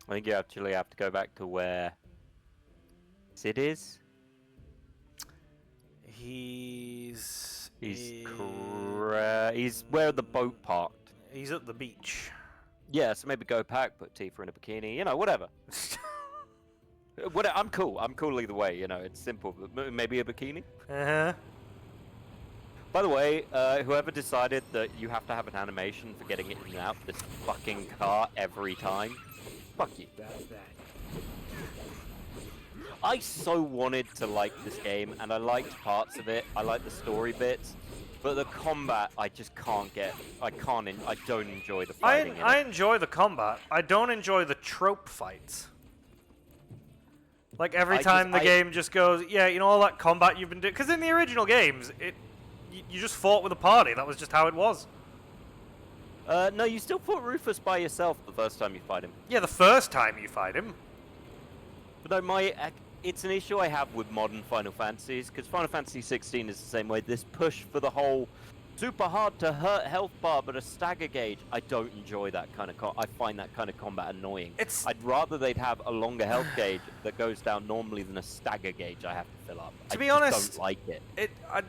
I think you actually have to go back to where Sid is. He's He's where the boat parked. He's at the beach. Yeah, so maybe go back, put Tifa in a bikini, you know, whatever. What? I'm cool. I'm cool either way. You know, it's simple. But maybe a bikini. Uh-huh. By the way, whoever decided that you have to have an animation for getting in and out of this fucking car every time, fuck you. That's that. I so wanted to like this game, and I liked parts of it. I liked the story bits, but the combat I just can't get. I don't enjoy the fighting. in I it. enjoy the combat. I don't enjoy the trope fights. Like every time the game just goes, yeah, you know all that combat you've been doing. Because in the original games, you just fought with a party. That was just how it was. No, you still fought Rufus by yourself the first time you fight him. Yeah, the first time you fight him. But no, it's an issue I have with modern Final Fantasies, because Final Fantasy 16 is the same way. This push for the whole super hard to hurt health bar, but a stagger gauge. I don't enjoy that kind of. I find that kind of combat annoying. I'd rather they'd have a longer health gauge that goes down normally than a stagger gauge I have to fill up. To be honest, don't like it.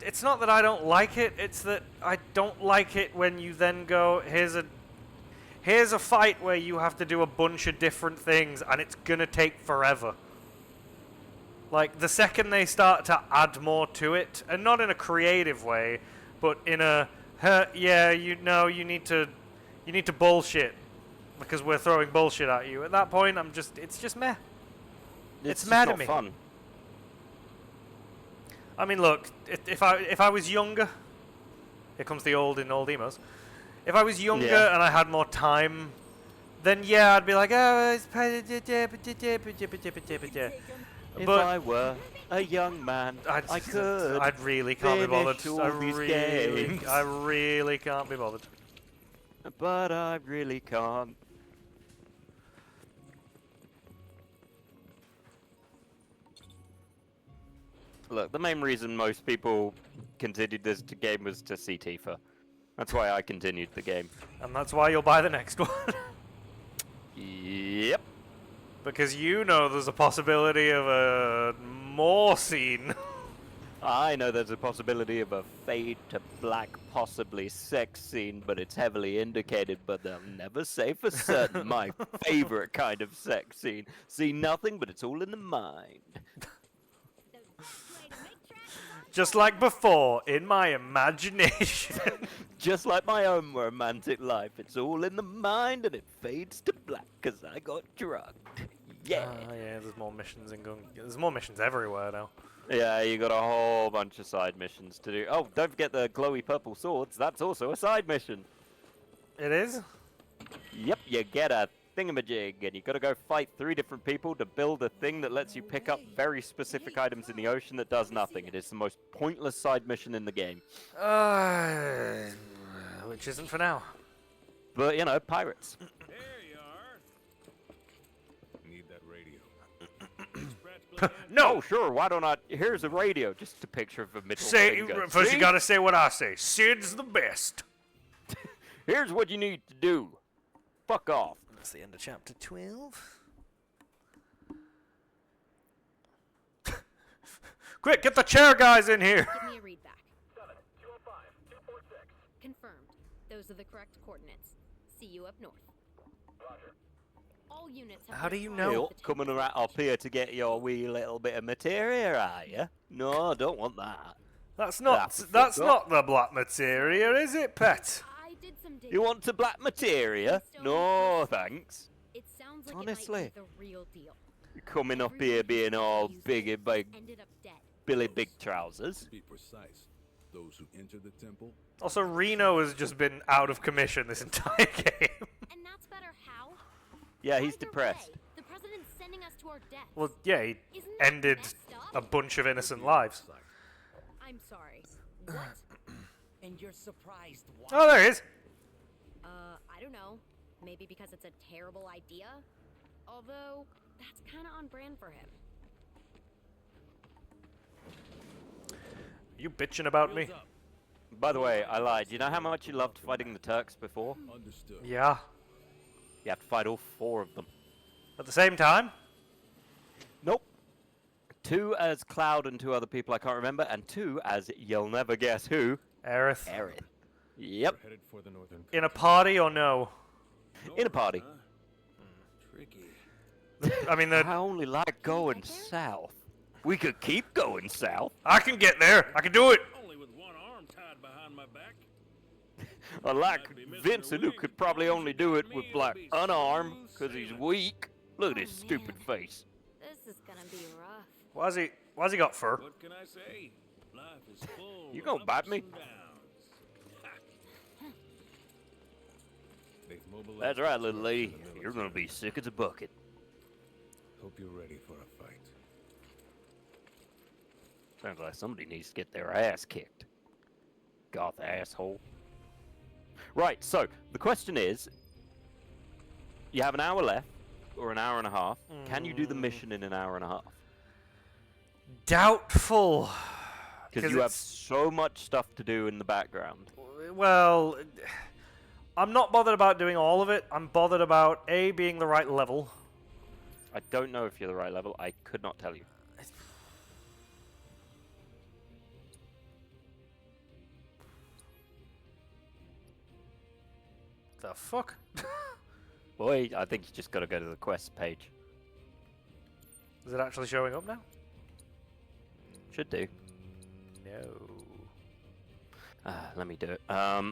It's not that I don't like it. It's that I don't like it when you then go, here's a fight where you have to do a bunch of different things, and it's gonna take forever. Like, the second they start to add more to it, and not in a creative way, but in a, yeah, you know, you need to bullshit, because we're throwing bullshit at you. At that point, it's just meh. It's meh to me. Fun. I mean, look, if I was younger, here comes the old in old emos. If I was younger and I had more time, then yeah, I'd be like, oh, it's If I were a young man, I could. I'd really can't be bothered. finish all these games. I really can't be bothered. But I really can't. Look, the main reason most people continued this game was to see Tifa. That's why I continued the game. And that's why you'll buy the next one. Yep. Because you know there's a possibility of a more scene. I know there's a possibility of a fade to black, possibly sex scene, but it's heavily indicated, but they'll never say for certain. My favorite kind of sex scene. See nothing, but it's all in the mind. Just like before, in my imagination. Just like my own romantic life, it's all in the mind and it fades to black because I got drugged. Yeah. Yeah, there's more missions in Gung. There's more missions everywhere now. Yeah, you got a whole bunch of side missions to do. Oh, don't forget the glowy purple swords. That's also a side mission. It is? Yep, you get a thingamajig, and you gotta go fight 3 different people to build a thing that lets you pick up very specific items in the ocean that does nothing. It is the most pointless side mission in the game. Which isn't for now. But, you know, pirates. There you are. Need that radio. No! Oh, sure, why don't I... Here's a radio, just a picture of a middle finger. First See? you gotta say what I say. Sid's the best. Here's what you need to do. Fuck off. That's the end of chapter 12. Quick, get the chair guys in here! Give me a read back. 205-246. Confirmed. Those are the correct coordinates. See you up north. Roger. All units have How do been you advised know? of the Coming around up here to get your wee little bit of materia, are you? No, I don't want that. That's not the black materia, is it, pet? I did some digging. You want to black materia? No, thanks. It sounds like Honestly. it might be the real deal. You're coming up here being all big and big, Ended up dead. Billy Big Trousers. To be precise, those who enter the temple. Also, Reno has just been out of commission this entire game. And that's better how? Yeah, he's Either depressed. way, the president's sending us to our deaths. Well, yeah, he Isn't that ended messed up? a bunch of innocent lives. I'm sorry. What? And you're surprised why? Oh, there he is. I don't know. Maybe because it's a terrible idea? Although, that's kind of on brand for him. You bitching about me? By the way, I lied. You know how much you loved fighting the Turks before? Understood. Yeah. You have to fight all 4 of them. At the same time? Nope. 2 as Cloud and 2 other people I can't remember, and 2 as you'll never guess who. Aerith. Aerith. Yep. We're headed for the northern. In a party or no? In a party. Tricky. I mean, I only like going south. We could keep going south. I can get there. I can do it. Only with one arm tied behind my back. Unlike Vincent, who could probably only do it with like an arm because he's weak. Look at his stupid face. This is gonna be rough. Why's he got fur? What can I say? Life is full. You gonna bite me? That's right, little lady. You're gonna be sick as a bucket. Hope you're ready for a fight. Sounds like somebody needs to get their ass kicked. Goth asshole. Right, so the question is, you have an hour left, or an hour and a half. Can you do the mission in an hour and a half? Doubtful. Because you have so much stuff to do in the background. Well, I'm not bothered about doing all of it. I'm bothered about A, being the right level. I don't know if you're the right level. I could not tell you. The fuck? Boy, I think you just got to go to the quest page. Is it actually showing up now? Should do. No. Let me do it. Yeah,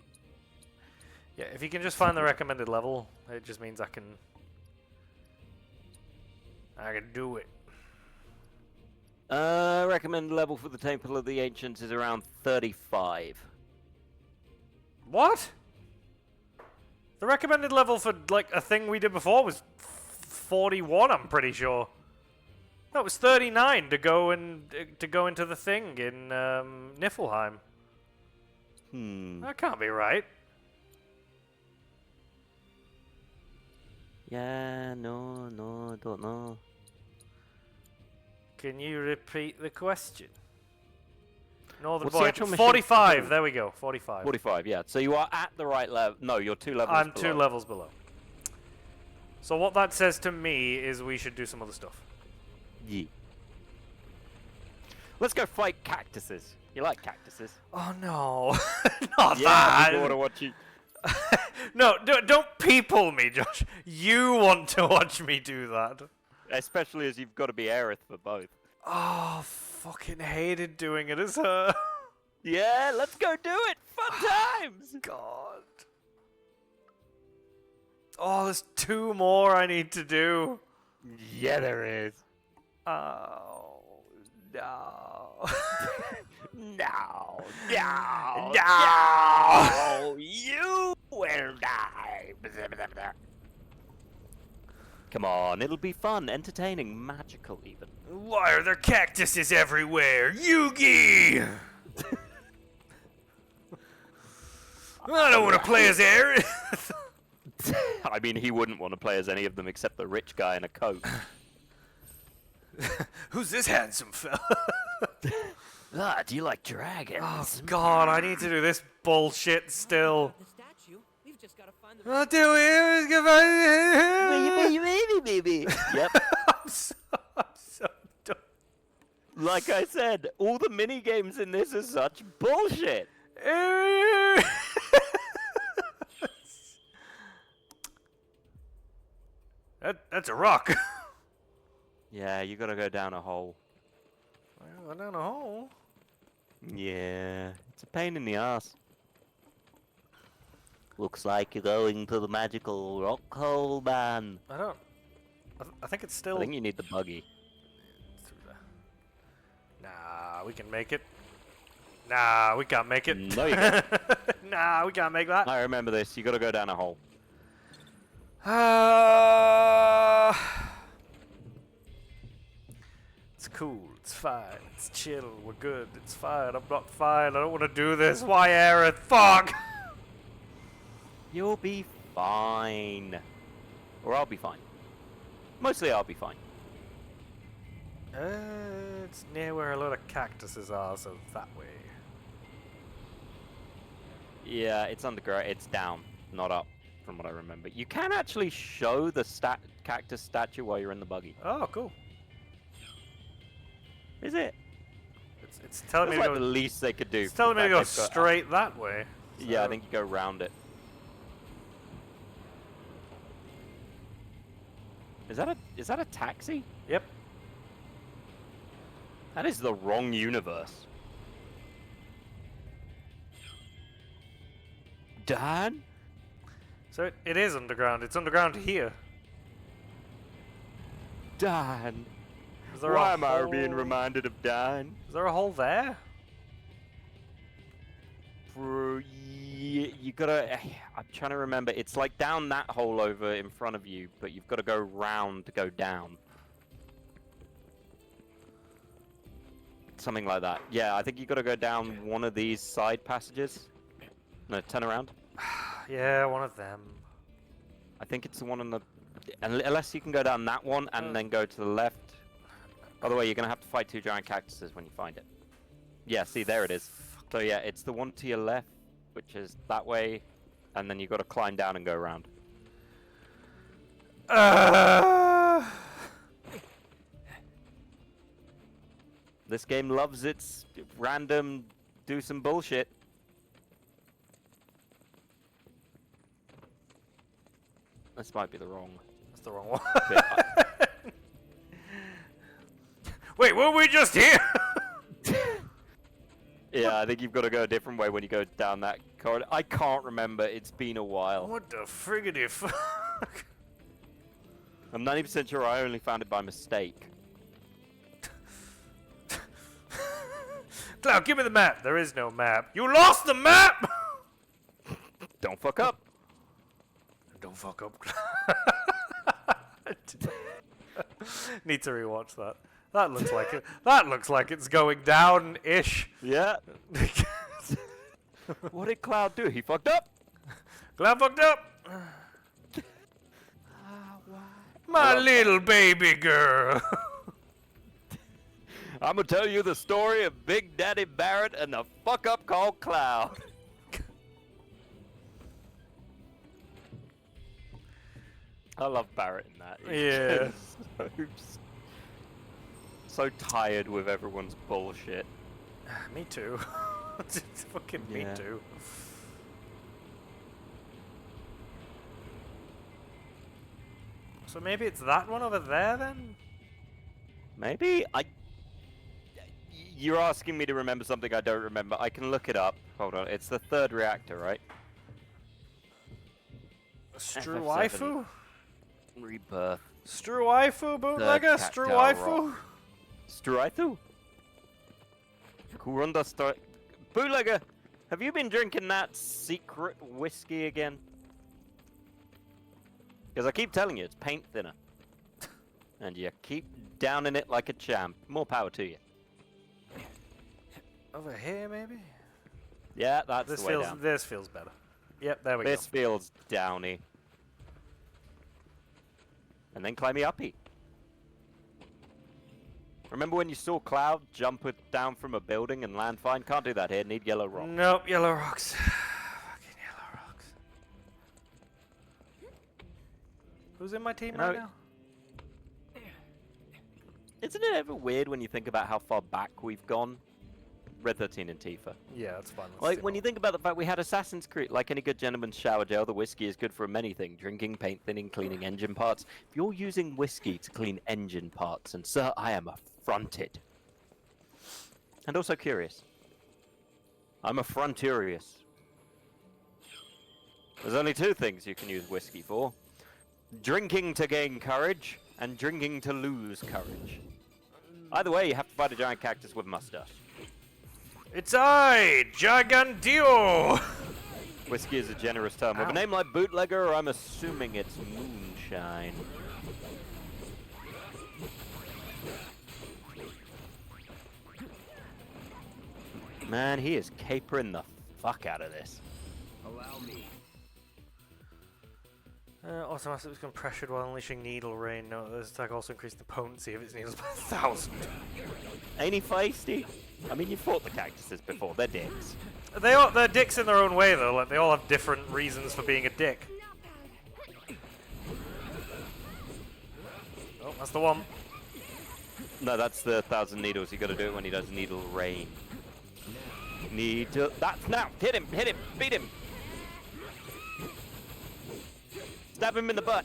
if you can just find the recommended level, it just means I can do it. Recommended level for the Temple of the Ancients is around 35. What? The recommended level for like a thing we did before was 41, I'm pretty sure. No, it was 39 to go into the thing in Niflheim. That can't be right. Yeah, no, I don't know. Can you repeat the question? Northern What's the Voyage. actual mission? 45. There we go. 45. 45, yeah. So you are at the right level. No, you're 2 levels I'm below. 2 levels below. So what that says to me is we should do some other stuff. Yeah. Let's go fight cactuses. You like cactuses? Oh no, not Yeah, that. people want to watch you. No, don't people me, Josh. You want to watch me do that. Especially as you've got to be Aerith for both. Oh, fucking hated doing it as her. Yeah, let's go do it. Fun times. God. Oh, there's 2 more I need to do. Yeah, there is. Oh, no. No. You will die. Come on, it'll be fun, entertaining, magical even. Why are there cactuses everywhere? Yugi! I don't want to play as Aerith. I mean, he wouldn't want to play as any of them except the rich guy in a coat. Who's this handsome fella? Do you like dragons? Oh God, I need to do this bullshit still. The statue. We've just got to find the. What do we? Baby. Yep. I'm so done. Like I said, all the mini games in this are such bullshit. That's a rock. Yeah, you gotta go down a hole. Well, down a hole. Yeah, it's a pain in the ass. Looks like you're going to the magical rock hole, man. I don't. I think it's still. I think you need the buggy. Nah, we can make it. Nah, we can't make it. No, you can't. Nah, we can't make that. I remember this. You gotta go down a hole. It's cool. It's fine. It's chill. We're good. It's fine. I'm not fine. I don't want to do this. Why, Aerith? Fuck! You'll be fine. Or I'll be fine. Mostly I'll be fine. It's near where a lot of cactuses are, so that way. Yeah, it's underground. It's down, not up, from what I remember. You can actually show the cactus statue while you're in the buggy. Oh, cool. Is it? It's telling me That's to like go. the least they could do. It's telling me to go straight that way. Yeah, I so- think you go round it. Is that a taxi? Yep. That is the wrong universe. Dan? So it is underground. It's underground here. Dan. Is there Why a am I being hole- reminded of Dan? Is there a hole there? Bro, you gotta. I'm trying to remember. It's like down that hole over in front of you, but you've got to go round to go down. Something like that. Yeah, I think you got to go down one of these side passages. No, turn around. Yeah, one of them. I think it's the one on the. Unless you can go down that one and then go to the left. By the way, you're gonna have to fight 2 giant cactuses when you find it. Yeah, see, there it is. So yeah, it's the one to your left, which is that way, and then you got to climb down and go around. This game loves its random do some bullshit. This might be the wrong. That's the wrong one. bit. Wait, were we just here? Yeah, I think you've got to go a different way when you go down that corridor. I can't remember. It's been a while. What the friggity fuck? I'm 90% sure I only found it by mistake. Cloud, give me the map. There is no map. You lost the map! Don't fuck up. Don't fuck up. Need to rewatch that. That looks like it. That looks like it's going down-ish. Yeah. What did Cloud do? He fucked up. Cloud fucked up. My little baby girl. I'm gonna tell you the story of Big Daddy Barrett and the fuck up called Cloud. I love Barrett in that. He's Yeah. so tired with everyone's bullshit. Me too. It's fucking me Yeah. too. So maybe it's that one over there then? Maybe you're asking me to remember something I don't remember. I can look it up. Hold on. It's the 3rd reactor, right? Stru FF7. waifu? Rebirth. Stru waifu bootlegger? Stru tactile waifu? Struithu? Kurunda start. Bootlegger, have you been drinking that secret whiskey again? Because I keep telling you, it's paint thinner. And you keep downing it like a champ. More power to you. Over here maybe? Yeah, that's This the way feels down. this feels better. Yep, there we This go. feels downy. And then climb me uppy. Remember when you saw Cloud jump down from a building and land fine? Can't do that here. Need yellow rock. Nope, yellow rocks. Fucking yellow rocks. Who's in my team You know, right now? Isn't it ever weird when you think about how far back we've gone? Red 13 and Tifa. Yeah, that's fine. Let's Like, do when it. you think about the fact we had Assassin's Creed, like any good gentleman's shower gel, the whiskey is good for many things. Drinking, paint thinning, cleaning engine parts. If you're using whiskey to clean engine parts, and sir, I am affronted. And also curious. I'm affronturious. There's only 2 things you can use whiskey for. Drinking to gain courage, and drinking to lose courage. Either way, you have to fight a giant cactus with a mustache. It's I, Gigantio! Whiskey is a generous term. With Ow. a name like Bootlegger, I'm assuming it's moonshine. Man, he is capering the fuck out of this. Allow me. Automatically becomes pressured while unleashing needle rain. No, this attack also increases the potency of its needles by 1,000. Ain't he feisty? I mean, you fought the cactuses before. They're dicks. They're dicks in their own way, though. Like, they all have different reasons for being a dick. Oh, that's the one. No, that's the 1,000 needles. You gotta do it when he does needle rain. That's now! Hit him! Hit him! Beat him! Stab him in the butt!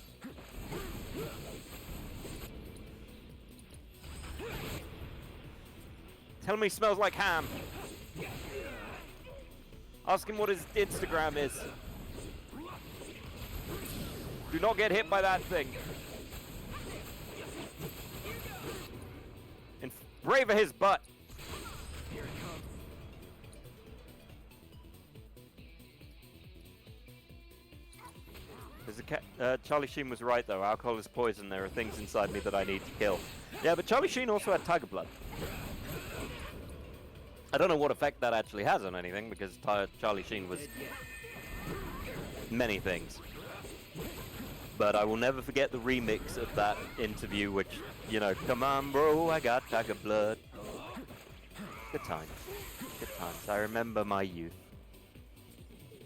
Tell him he smells like ham. Ask him what his Instagram is. Do not get hit by that thing. And braver his butt. There's a Charlie Sheen was right though. Alcohol is poison. There are things inside me that I need to kill. Yeah, but Charlie Sheen also had tiger blood. I don't know what effect that actually has on anything because Charlie Sheen was many things. But I will never forget the remix of that interview, which, you know, come on, bro, I got tiger blood. Good times. Good times. I remember my youth.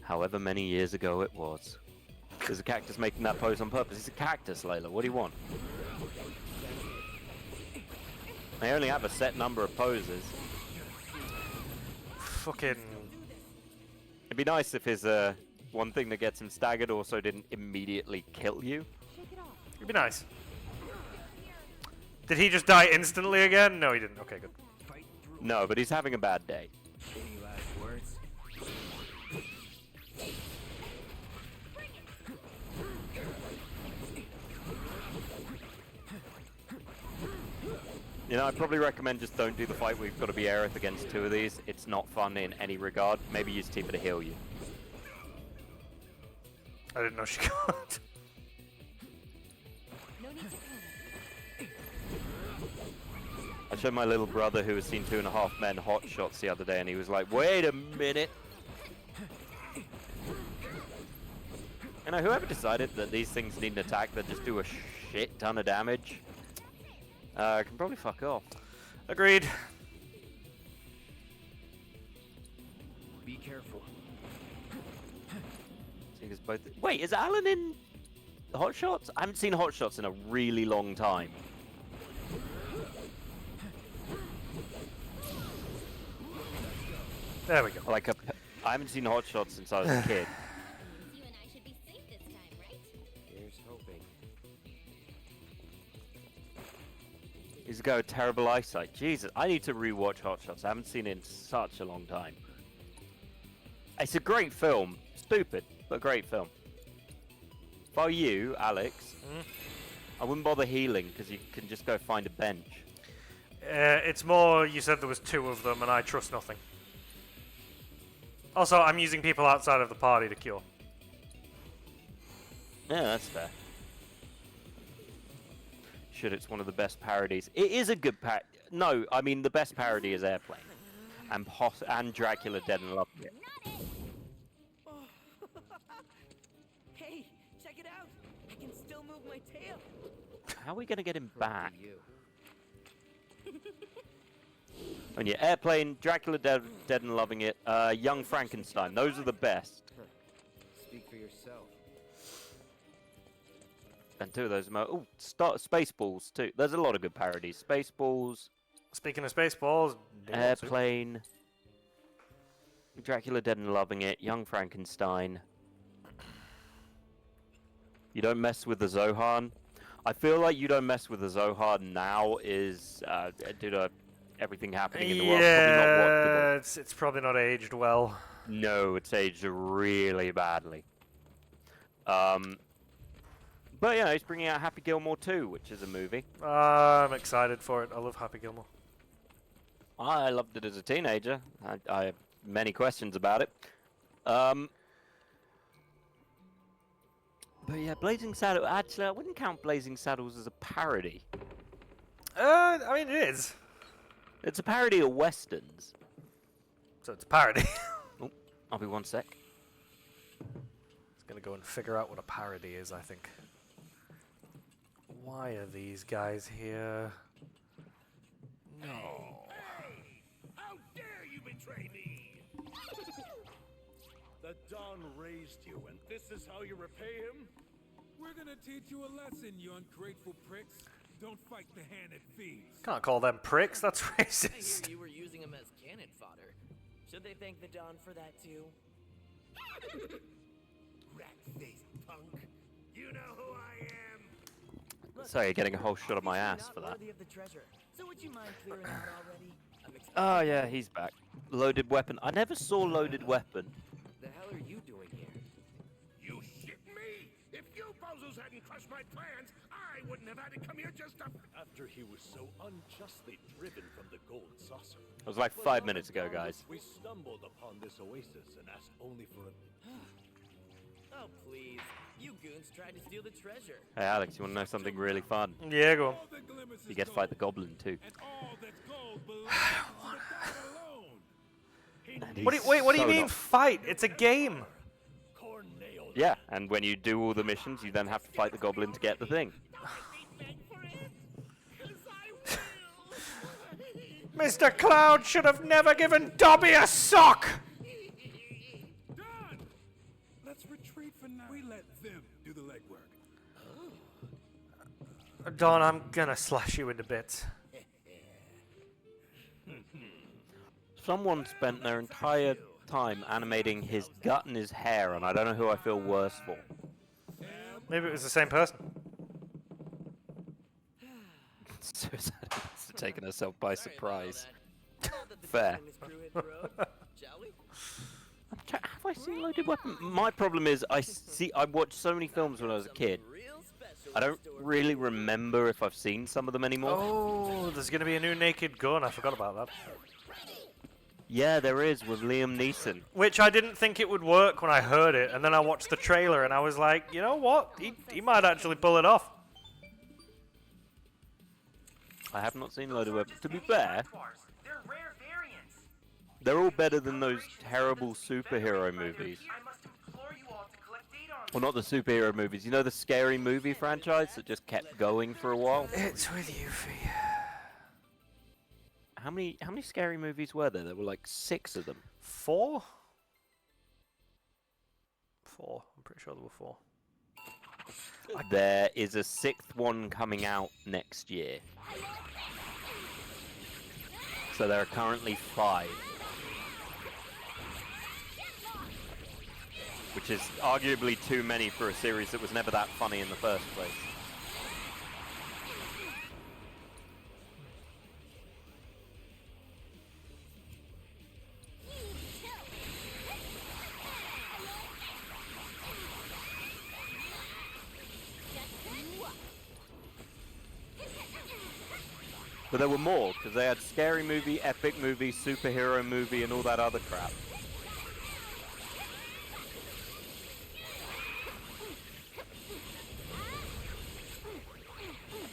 However many years ago it was. There's a cactus making that pose on purpose. It's a cactus, Layla. What do you want? They only have a set number of poses. Fucking... It'd be nice if his one thing that gets him staggered also didn't immediately kill you. It'd be nice. Did he just die instantly again? No, he didn't. Okay, good. No, but he's having a bad day. Any last words? You know, I'd probably recommend just don't do the fight where you've got to be Aerith against two of these. It's not fun in any regard. Maybe use Tifa to heal you. I didn't know she could. No need to panic. I showed my little brother who has seen 2.5 Men hot shots the other day, and he was like, wait a minute. You know, whoever decided that these things need an attack that just do a shit ton of damage, can probably fuck off. Agreed. Be careful. Both. Wait, is Alan in Hot Shots? I haven't seen Hot Shots in a really long time. There we go. Like I haven't seen Hot Shots since I was a kid. You and I should be safe this time, right? Here's hoping. He's a guy with terrible eyesight. Jesus, I need to rewatch Hot Shots. I haven't seen it in such a long time. It's a great film. Stupid, but great film. If I were you, Alex, I wouldn't bother healing because you can just go find a bench. It's more, you said there was 2 of them and I trust nothing. Also, I'm using people outside of the party to cure. Yeah, that's fair. Shit, it's one of the best parodies. It is a good No, I mean the best parody is Airplane. And Dracula Dead and Loving It. Hey, check it out. I can still move my tail. How are we going to get him back? You. And yeah, Airplane, Dracula Dead and Loving It, Young Frankenstein. Those are the best. Speak for yourself. And 2 of those are Spaceballs too. There's a lot of good parodies. Spaceballs. Speaking of Spaceballs, Airplane, Dracula Dead and Loving It, Young Frankenstein. You don't mess with the Zohan. I feel like you don't mess with the Zohan now is due to everything happening in the world. Yeah, it's probably not aged well. No, it's aged really badly. But yeah, he's bringing out Happy Gilmore 2, which is a movie. I'm excited for it. I love Happy Gilmore. I loved it as a teenager. I have many questions about it. But yeah, Blazing Saddles. Actually, I wouldn't count Blazing Saddles as a parody. I mean, it is. It's a parody of westerns. So it's a parody. Oh, I'll be 1 sec. It's gonna go and figure out what a parody is, I think. Why are these guys here? No. Hey! How dare you betray me! The Don raised you, and this is how you repay him? We're gonna teach you a lesson, you ungrateful pricks. Don't fight the hand that feeds. Can't call them pricks, that's I racist. hear you were using him as cannon fodder. Should they thank the Don for that too? Rat-faced punk. You know who I am. Sorry, you're getting a whole shot of my ass Not for that. worthy of the treasure. So would you mind clearing out already? I'm Oh yeah, he's back. Loaded weapon. I never saw loaded weapon. The hell are you doing here? You shit me! If you bozos hadn't crushed my plans, I wouldn't have had to come here just to... After he was so unjustly driven from the gold saucer. It was like 5 minutes ago, guys. We stumbled upon this oasis and asked only for a... Oh, please. You goons tried to steal the treasure. Hey Alex, you want to know something really fun? Yeah, go on. You get to fight the goblin too. And all that's gold belongs to the god alone. And What do you so mean not- fight? It's a game. Corneo. Yeah, and when you do all the missions, you then have to fight the goblin to get the thing. Mr. Cloud should have never given Dobby a sock! Done! Let's retreat for now. We let them do the legwork. Don, I'm gonna slash you into bits. Someone spent their entire time animating his gut and his hair, and I don't know who I feel worse for. Maybe it was the same person. Suicide has taken herself by surprise. Now that the Fair. Miss Crew hit the road, shall we? Have I seen Loaded Weapon? My problem is I watched so many films when I was a kid. Real special I don't really remember if I've seen some of them anymore. Oh, there's gonna be a new Naked Gun. I forgot about that. Yeah, there is with Liam Neeson. Which I didn't think it would work when I heard it, and then I watched the trailer and I was like, you know what? He might actually pull it off. I have not seen Loaded Weapon. To be fair, They're rare variants. they're all better than those terrible superhero movies. I must implore you all to collect data on Well, not the superhero movies. You know the scary movie franchise that just kept going for a while? It's with you, Fee. How many scary movies were there? There were like 6 of them. 4? 4. I'm pretty sure there were 4. There is a 6th one coming out next year. So there are currently 5. Which is arguably too many for a series that was never that funny in the first place. But there were more, because they had scary movie, epic movie, superhero movie, and all that other crap.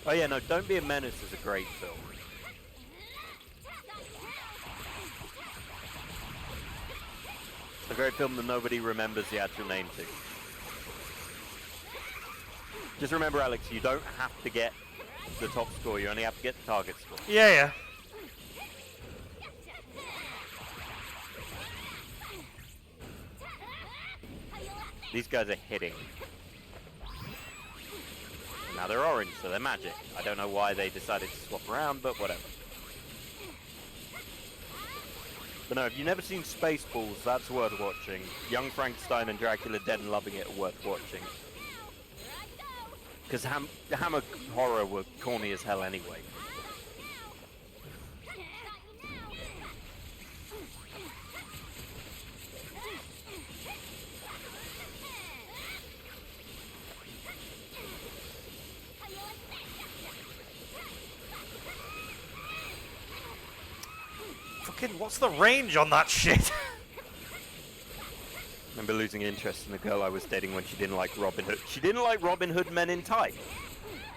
Oh yeah, no, Don't Be a Menace is a great film. A great film that nobody remembers the actual name to. Just remember, Alex, you don't have to get the top score, you only have to get the target score. Yeah. These guys are hitting. Now they're orange, so they're magic. I don't know why they decided to swap around, but whatever. But no, if you've never seen Spaceballs, that's worth watching. Young Frankenstein and Dracula Dead and Loving It are worth watching. Because Hammer horror were corny as hell anyway. Fucking, what's the range on that shit? I remember losing interest in the girl I was dating when she didn't like Robin Hood. She didn't like Robin Hood Men in Tights.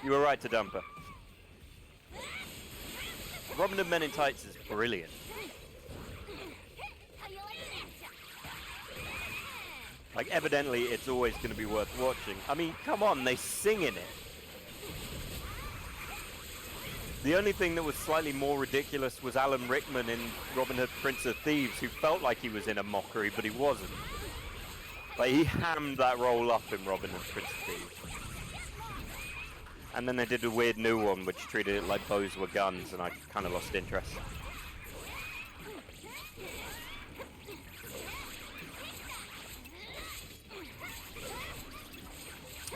You were right to dump her. Robin Hood Men in Tights is brilliant. Like, evidently, it's always going to be worth watching. I mean, come on, they sing in it. The only thing that was slightly more ridiculous was Alan Rickman in Robin Hood Prince of Thieves, who felt like he was in a mockery, but he wasn't. Like, he hammed that role up in Robin Hood Prince of Thieves. And then they did a weird new one, which treated it like bows were guns, and I kind of lost interest.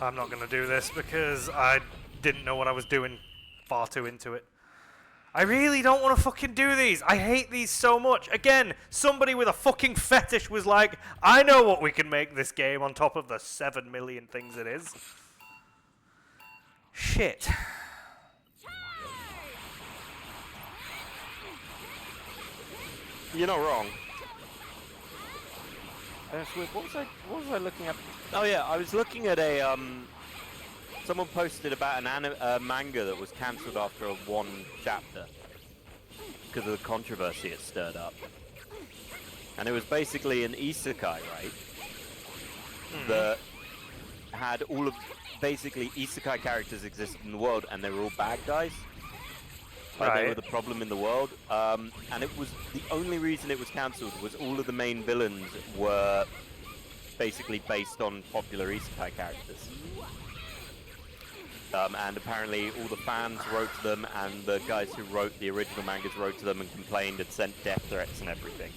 I'm not going to do this because I didn't know what I was doing far too into it. I really don't want to fucking do these. I hate these so much. Again, somebody with a fucking fetish was like, I know what we can make this game on top of the 7 million things it is. Shit. You're not wrong. What was I looking at? Oh yeah, I was looking at a someone posted about a manga that was cancelled after one chapter because of the controversy it stirred up. And it was basically an isekai, right? That had all of basically isekai characters existed in the world, and they were all bad guys. Like they were the problem in the world, and it was the only reason it was cancelled was all of the main villains were basically based on popular isekai characters. And apparently all the fans wrote to them, and the guys who wrote the original mangas wrote to them and complained and sent death threats and everything.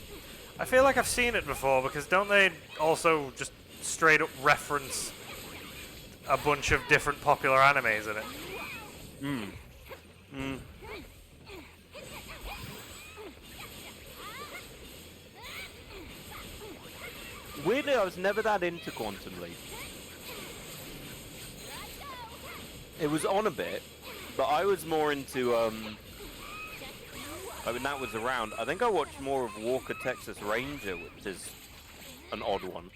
I feel like I've seen it before, because don't they also just straight up reference a bunch of different popular animes in it? Weirdly, I was never that into Quantum Leap. It was on a bit, but I was more into, when that was around, I think I watched more of Walker Texas Ranger, which is an odd one.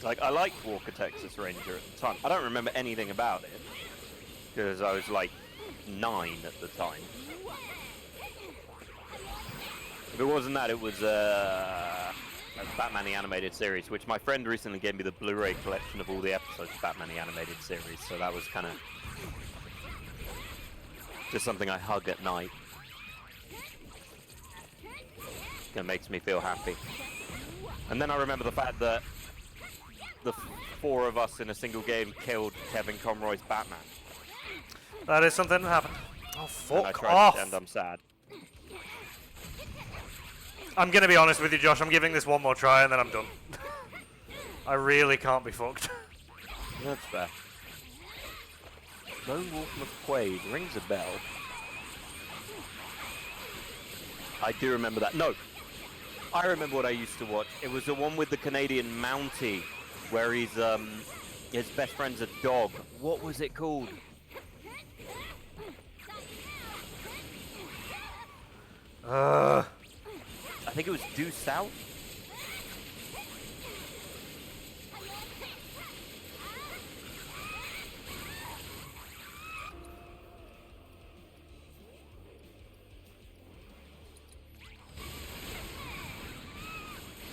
Like, I liked Walker Texas Ranger at the time. I don't remember anything about it, because I was like 9 at the time. If it wasn't that, it was a Batman the Animated Series, which my friend recently gave me the Blu-ray collection of all the episodes of Batman the Animated Series, so that was kind of just something I hug at night. It makes me feel happy. And then I remember the fact that the 4 of us in a single game killed Kevin Conroy's Batman. That is something that happened. Oh, fuck and I tried off! To, and I'm sad. I'm gonna be honest with you, Josh. I'm giving this one more try and then I'm done. I really can't be fucked. That's fair. Lone Wolf McQuaid rings a bell. I do remember that. No! I remember what I used to watch. It was the one with the Canadian Mountie, where he's, his best friend's a dog. What was it called? I think it was Due South.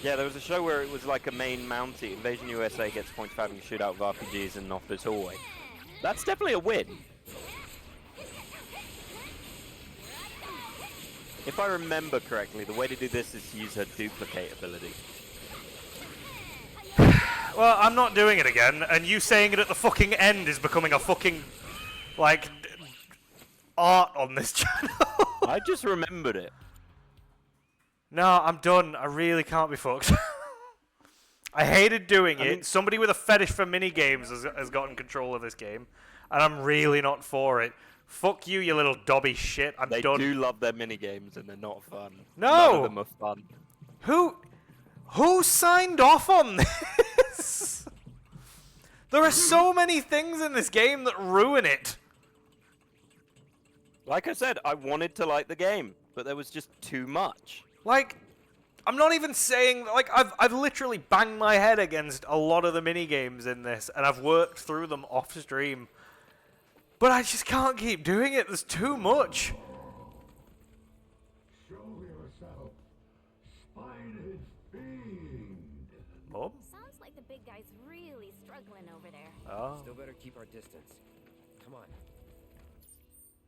Yeah, there was a show where it was like a main Mountie. Invasion USA gets points for having a shootout with RPGs in Office Hallway. That's definitely a win. If I remember correctly, the way to do this is to use her duplicate ability. Well, I'm not doing it again, and you saying it at the fucking end is becoming a fucking, like, art on this channel. I just remembered it. No, I'm done. I really can't be fucked. I hated doing it. Somebody with a fetish for minigames has gotten control of this game, and I'm really not for it. Fuck you, you little dobby shit. I'm done. They do love their minigames, and they're not fun. No! None of them are fun. Who signed off on this? There are so many things in this game that ruin it. Like I said, I wanted to like the game, but there was just too much. Like, I'm not even saying, like, I've literally banged my head against a lot of the minigames in this, and I've worked through them off stream. But I just can't keep doing it. There's too much. Show yourself, spined fiend. Mom? Sounds like the big guy's really struggling over there. Oh. Still better keep our distance. Come on.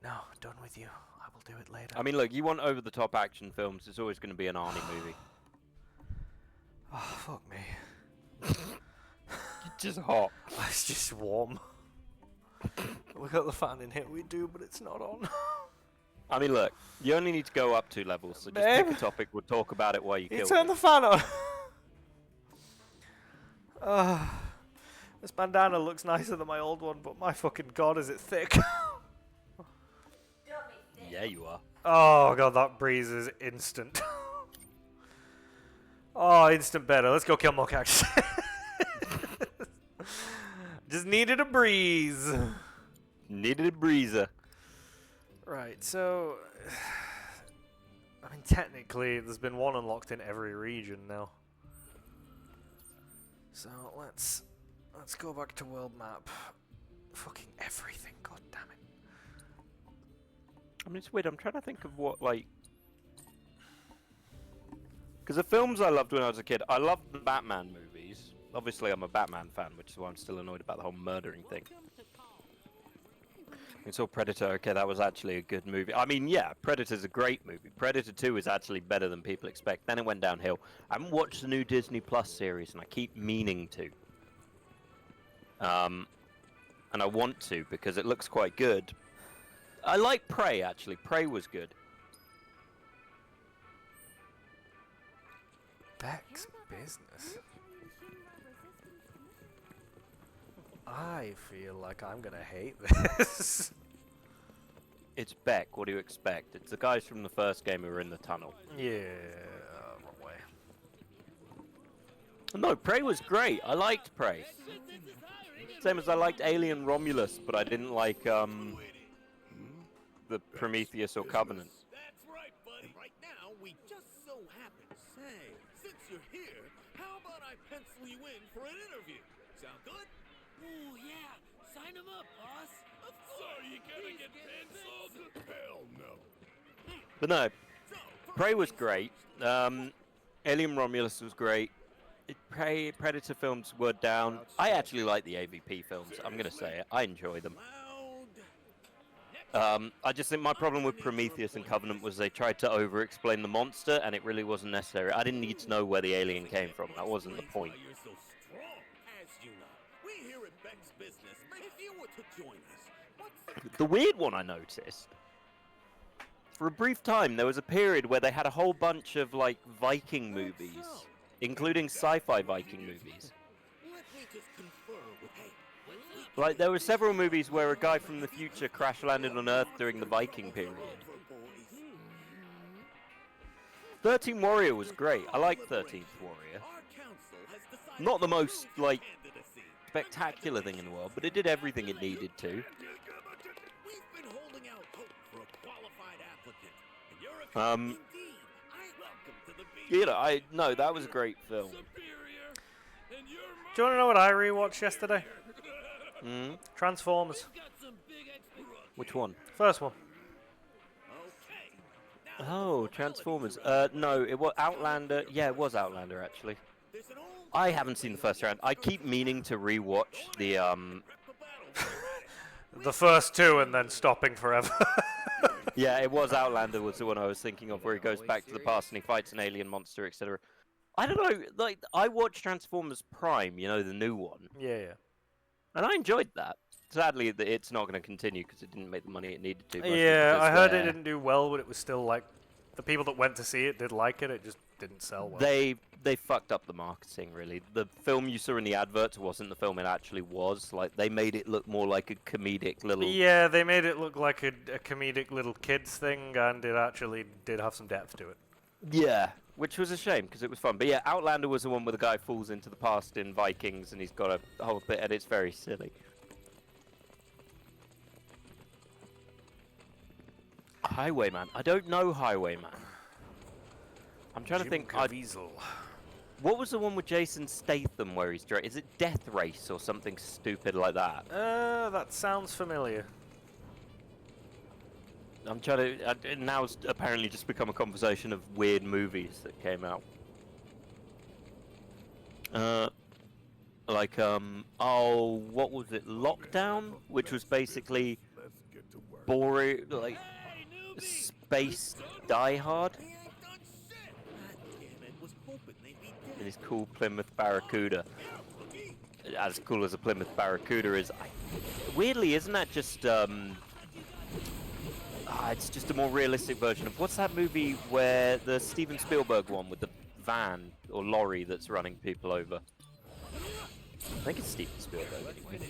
No, done with you. I will do it later. I mean, look, you want over-the-top action films, it's always going to be an Arnie movie. Oh, fuck me. It's just hot. It's just warm. Look at the fan in here. We do, but it's not on. I mean, look, you only need to go up 2 levels, so just pick a topic, we'll talk about it while you kill Turn the fan on. This bandana looks nicer than my old one, but my fucking god, is it thick? Yeah, you are. Oh god, that breeze is instant. Oh, instant better. Let's go kill more cactus. Just needed a breeze. Needed a breezer. Right, so... I mean, technically, there's been one unlocked in every region now. So, let's go back to world map. Fucking everything, god damn it. I mean, it's weird. I'm trying to think of what, like... Because the films I loved when I was a kid, I loved the Batman movies. Obviously, I'm a Batman fan, which is why I'm still annoyed about the whole murdering thing. I saw Predator. Okay, that was actually a good movie. I mean, yeah, Predator's a great movie. Predator 2 is actually better than people expect. Then it went downhill. I haven't watched the new Disney Plus series, and I keep meaning to. And I want to, because it looks quite good. I like Prey, actually. Prey was good. Beck's business. I feel like I'm gonna hate this. It's Beck. What do you expect? It's the guys from the first game who were in the tunnel. Yeah, wrong way. No, Prey was great. I liked Prey. Same as I liked Alien Romulus, but I didn't like the Prometheus or Covenant. That's right, bud. Right now, we just so happen. Say, since you're here, how about I pencil you in for an interview? Sound good? Ooh, yeah. Sign him up, boss. Of course. So you gonna get penciled? Hell no. But no, Prey was great. Alien Romulus was great. Predator films were down. I actually like the AVP films. I'm gonna say it. I enjoy them. I just think my problem with Prometheus and Covenant was they tried to over-explain the monster, and it really wasn't necessary. I didn't need to know where the alien came from. That wasn't the point. You're so strong, as you know. We here at Beck's Business, if you were to join us, what's The weird one I noticed, for a brief time, there was a period where they had a whole bunch of, like, Viking movies, including sci-fi Viking movies. Let me just confer with, hey, Like, there were several movies where a guy from the future crash-landed on Earth during the Viking period. 13th Warrior was great. I liked 13th Warrior. Not the most, like, spectacular thing in the world, but it did everything it needed to. we've been holding out hope for a qualified applicant, and you're a indeed. Welcome to the No, that was a great film. Do you want to know what I rewatched yesterday? Transformers. Which one? First one. Oh, Transformers. No, it was Outlander. Yeah, it was Outlander, actually. I haven't seen the first round. I keep meaning to rewatch the, The first two and then stopping forever. Yeah, it was Outlander was the one I was thinking of, where he goes back to the past and he fights an alien monster, etc. I don't know, like, I watched Transformers Prime, you know, the new one. Yeah. And I enjoyed that. Sadly, it's not going to continue because it didn't make the money it needed to. Yeah, I heard it didn't do well, but it was still, like, the people that went to see it did like it, it just didn't sell well. They fucked up the marketing, really. The film you saw in the adverts wasn't the film it actually was. Like, they made it look more like a comedic little... Yeah, they made it look like a comedic little kids thing, and it actually did have some depth to it. Yeah, which was a shame, because it was fun. But yeah, Outlander was the one where the guy falls into the past in Vikings, and he's got a whole bit, and it's very silly. Highwayman. I don't know Highwayman. I'm trying to think. What was the one with Jason Statham where he's is it Death Race or something stupid like that? That sounds familiar. I'm trying to. Now it's apparently just become a conversation of weird movies that came out. Oh, what was it? Lockdown, which was basically boring, like space Die Hard. In his cool Plymouth Barracuda. As cool as a Plymouth Barracuda is. Weirdly, isn't that just it's just a more realistic version of what's that movie where the Steven Spielberg one with the van or lorry that's running people over? I think it's Steven Spielberg anyway.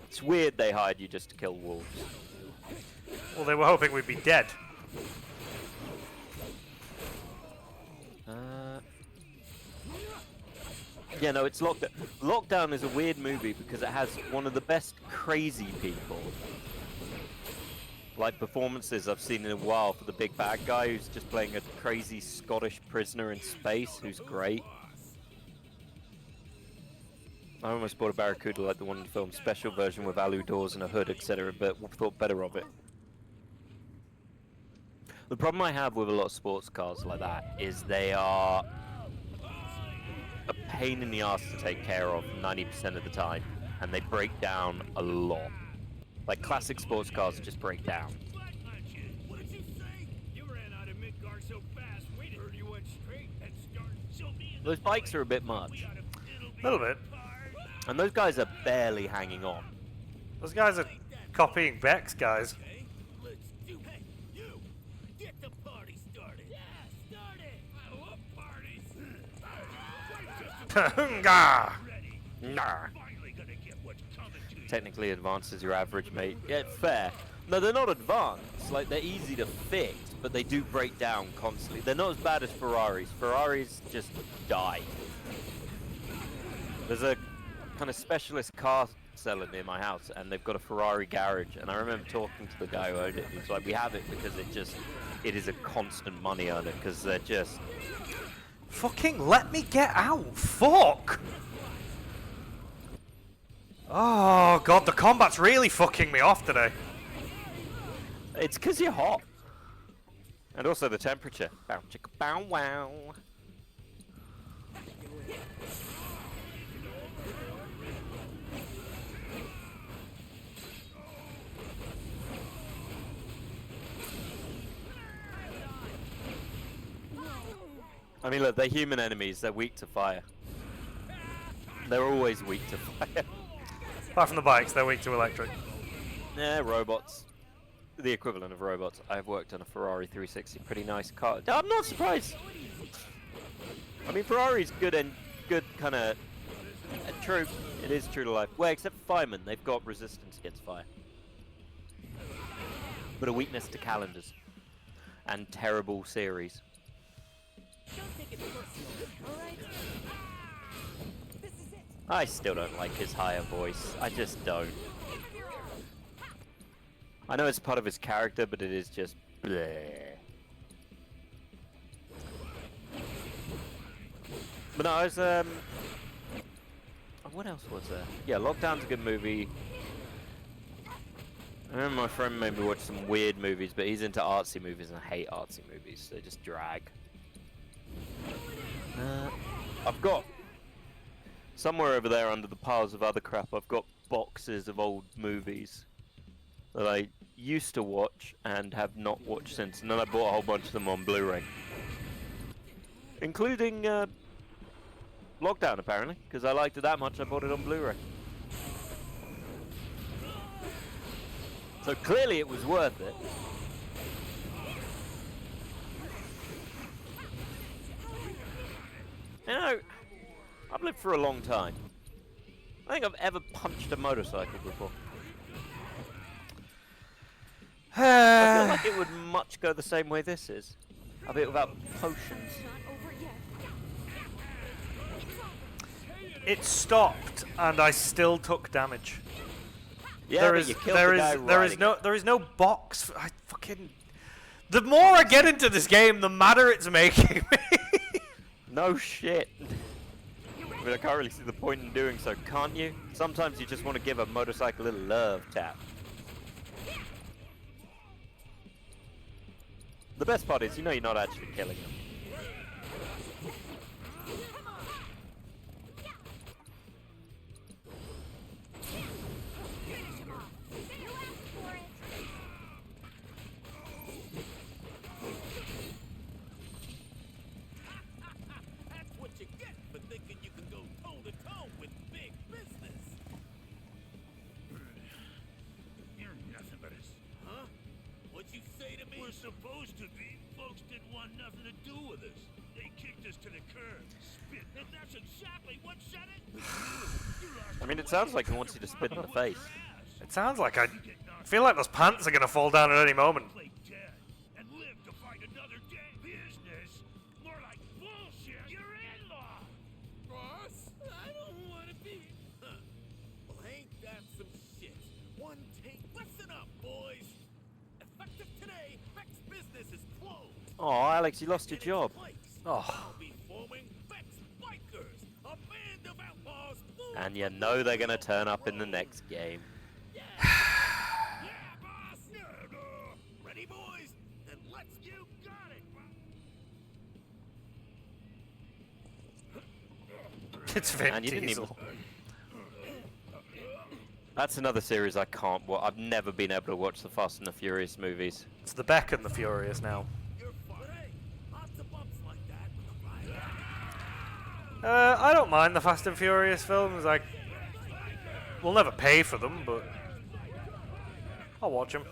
It's weird they hired you just to kill wolves. Well, they were hoping we'd be dead. Yeah, no, it's Lockdown. Lockdown is a weird movie because it has one of the best crazy people, like, performances I've seen in a while for the big bad guy who's just playing a crazy Scottish prisoner in space who's great. I almost bought a Barracuda like the one in the film, special version with alu doors and a hood, etc., but thought better of it. The problem I have with a lot of sports cars like that is they are a pain in the ass to take care of 90% of the time, and they break down a lot. Like, classic sports cars just break down. What did you say? You ran out of Midgar so fast, we heard you went straight and started. Show me. Those bikes are a bit much. A little bit. And those guys are barely hanging on. Those guys are copying Beck's guys. Okay, let's do. Hey, you! Get the party started. Yeah, start it. I love parties. Gah! Nah. Finally gonna get what's coming to you. Technically advanced as your average, mate. Yeah, fair. No, they're not advanced. Like, they're easy to fix, but they do break down constantly. They're not as bad as Ferraris. Ferraris just die. There's a kind of specialist car seller near my house, and they've got a Ferrari garage, and I remember talking to the guy who owned it. He was like, we have it because it is a constant money earner, because they're just... Fucking let me get out! Fuck! Oh god, the combat's really fucking me off today. It's because you're hot. And also the temperature. Bow chicka bow wow. I mean, look, they're human enemies. They're weak to fire. They're always weak to fire. Apart from the bikes, they're weak to electric. Yeah, robots. The equivalent of robots. I've worked on a Ferrari 360. Pretty nice car. I'm not surprised. I mean, Ferrari's good and good kind of... true. It is true to life. Well, except for firemen. They've got resistance against fire. But a weakness to calendars. And terrible series. Don't take it personal, alright? This is it. I still don't like his higher voice. I just don't. I know it's part of his character, but it is just bleh. But no, I was what else was there? Yeah, Lockdown's a good movie. I remember my friend made me watch some weird movies, but he's into artsy movies, and I hate artsy movies. They just drag. I've got somewhere over there under the piles of other crap, I've got boxes of old movies that I used to watch and have not watched since, and then I bought a whole bunch of them on Blu-ray, including Lockdown, apparently, because I liked it that much I bought it on Blu-ray. So clearly it was worth it. You know, I've lived for a long time. I think I've ever punched a motorcycle before. I feel like it would much go the same way this is. A bit without potions. It stopped, and I still took damage. Yeah, there but is you killed there the guy is there is riding no it. there is no box. I fucking. The more I get into this game, the madder it's making me. No shit. I mean, I can't really see the point in doing so, can't you? Sometimes you just want to give a motorcycle a little love tap. The best part is, you know you're not actually killing them. That's what you get for thinking you can go toe-to-toe with big business. You're nothing but a... Huh? What'd you say to me? We're supposed to be. Folks didn't want nothing to do And that's exactly what said it. I mean, it sounds like he wants you to spit in the face. It sounds like I feel like those pants are gonna fall down at any moment. Play dead and live to fight another day. Business, more like bullshit. Your in-law. Boss, I don't want to be. Huh. Well, ain't that some shit? One take. Listen up, boys. Effective today, Beck's business is closed. Oh, Alex, you lost your job. Oh. I'll be forming Beck's Bikers, a band of outlaws. And you know they're gonna turn up in the next game. Yeah, boss. Ready, boys? Then let's. You got it. It's Vin And you didn't Diesel. even... That's another series I can't watch. I've never been able to watch the Fast and the Furious movies. It's the Beck and the Furious now. You're fine. Hey, lots of bumps like that with a riot. I don't mind the Fast and Furious films. Like, we'll never pay for them, but I'll watch them.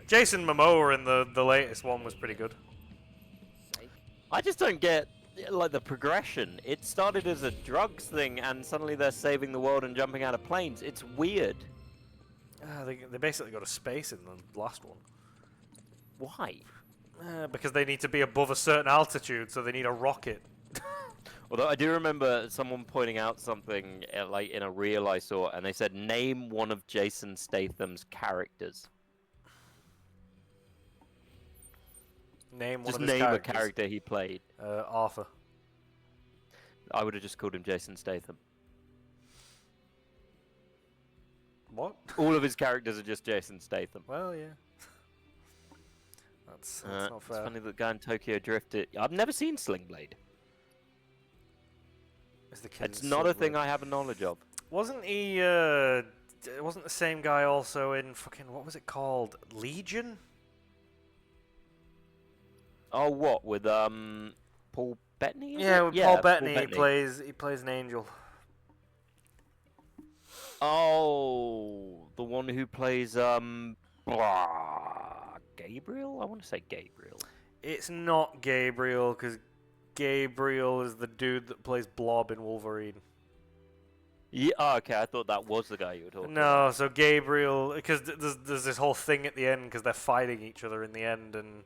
Jason Momoa in the latest one was pretty good. I just don't get like the progression. It started as a drugs thing, and suddenly they're saving the world and jumping out of planes. It's weird. They basically go to space in the last one. Why? Because they need to be above a certain altitude, so they need a rocket. Although I do remember someone pointing out something like in a reel I saw, and they said, name one of Jason Statham's characters. Name one Just of his name characters. a character he played. Arthur. I would have just called him Jason Statham. What? All of his characters are just Jason Statham. Well, yeah. That's not It's fair. funny that the guy in Tokyo drifted. I've never seen Sling Blade. Is the kid It's in not a Silver? thing I have a knowledge of. Wasn't he? Wasn't the same guy also in fucking what was it called? Legion? Oh, what with Paul Bettany? Yeah, with Yeah, Paul Bettany. He Bettany. plays an angel. Oh, the one who plays Gabriel. I want to say Gabriel. It's not Gabriel because Gabriel is the dude that plays Blob in Wolverine. Yeah. Oh, okay, I thought that was the guy you were talking No, so Gabriel, because there's this whole thing at the end because they're fighting each other in the end, and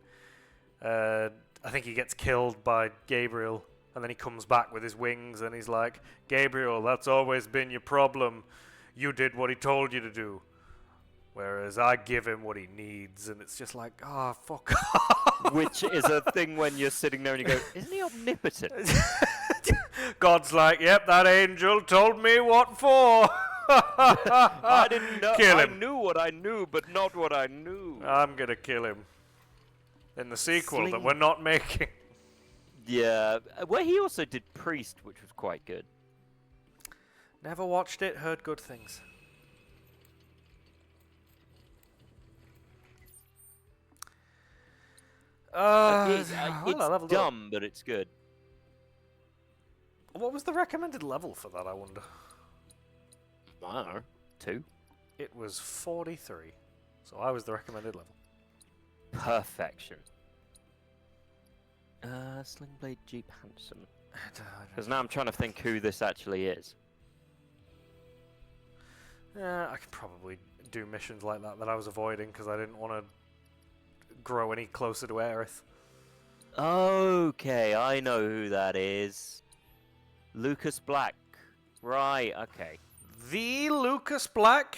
I think he gets killed by Gabriel, and then he comes back with his wings, and he's like, Gabriel, that's always been your problem. You did what he told you to do, whereas I give him what he needs, and it's just like, oh, fuck off. Which is a thing when you're sitting there and you go, isn't he omnipotent? God's like, yep, that angel told me what for. I didn't know. Kill I him. knew what I knew, but not what I knew. I'm gonna kill him. In the sequel that Sling- we're not making. Yeah, well, he also did Priest, which was quite good. Never watched it, heard good things. It's well, I leveled up. dumb, but it's good. What was the recommended level for that, I wonder? I don't know. 2. It was 43. So I was the recommended level. Perfection. Slingblade Jeep Hansen. Because now I'm trying to think who this actually is. I could probably do missions like that I was avoiding because I didn't want to grow any closer to Aerith. Okay, I know who that is. Lucas Black. Right, okay. The Lucas Black?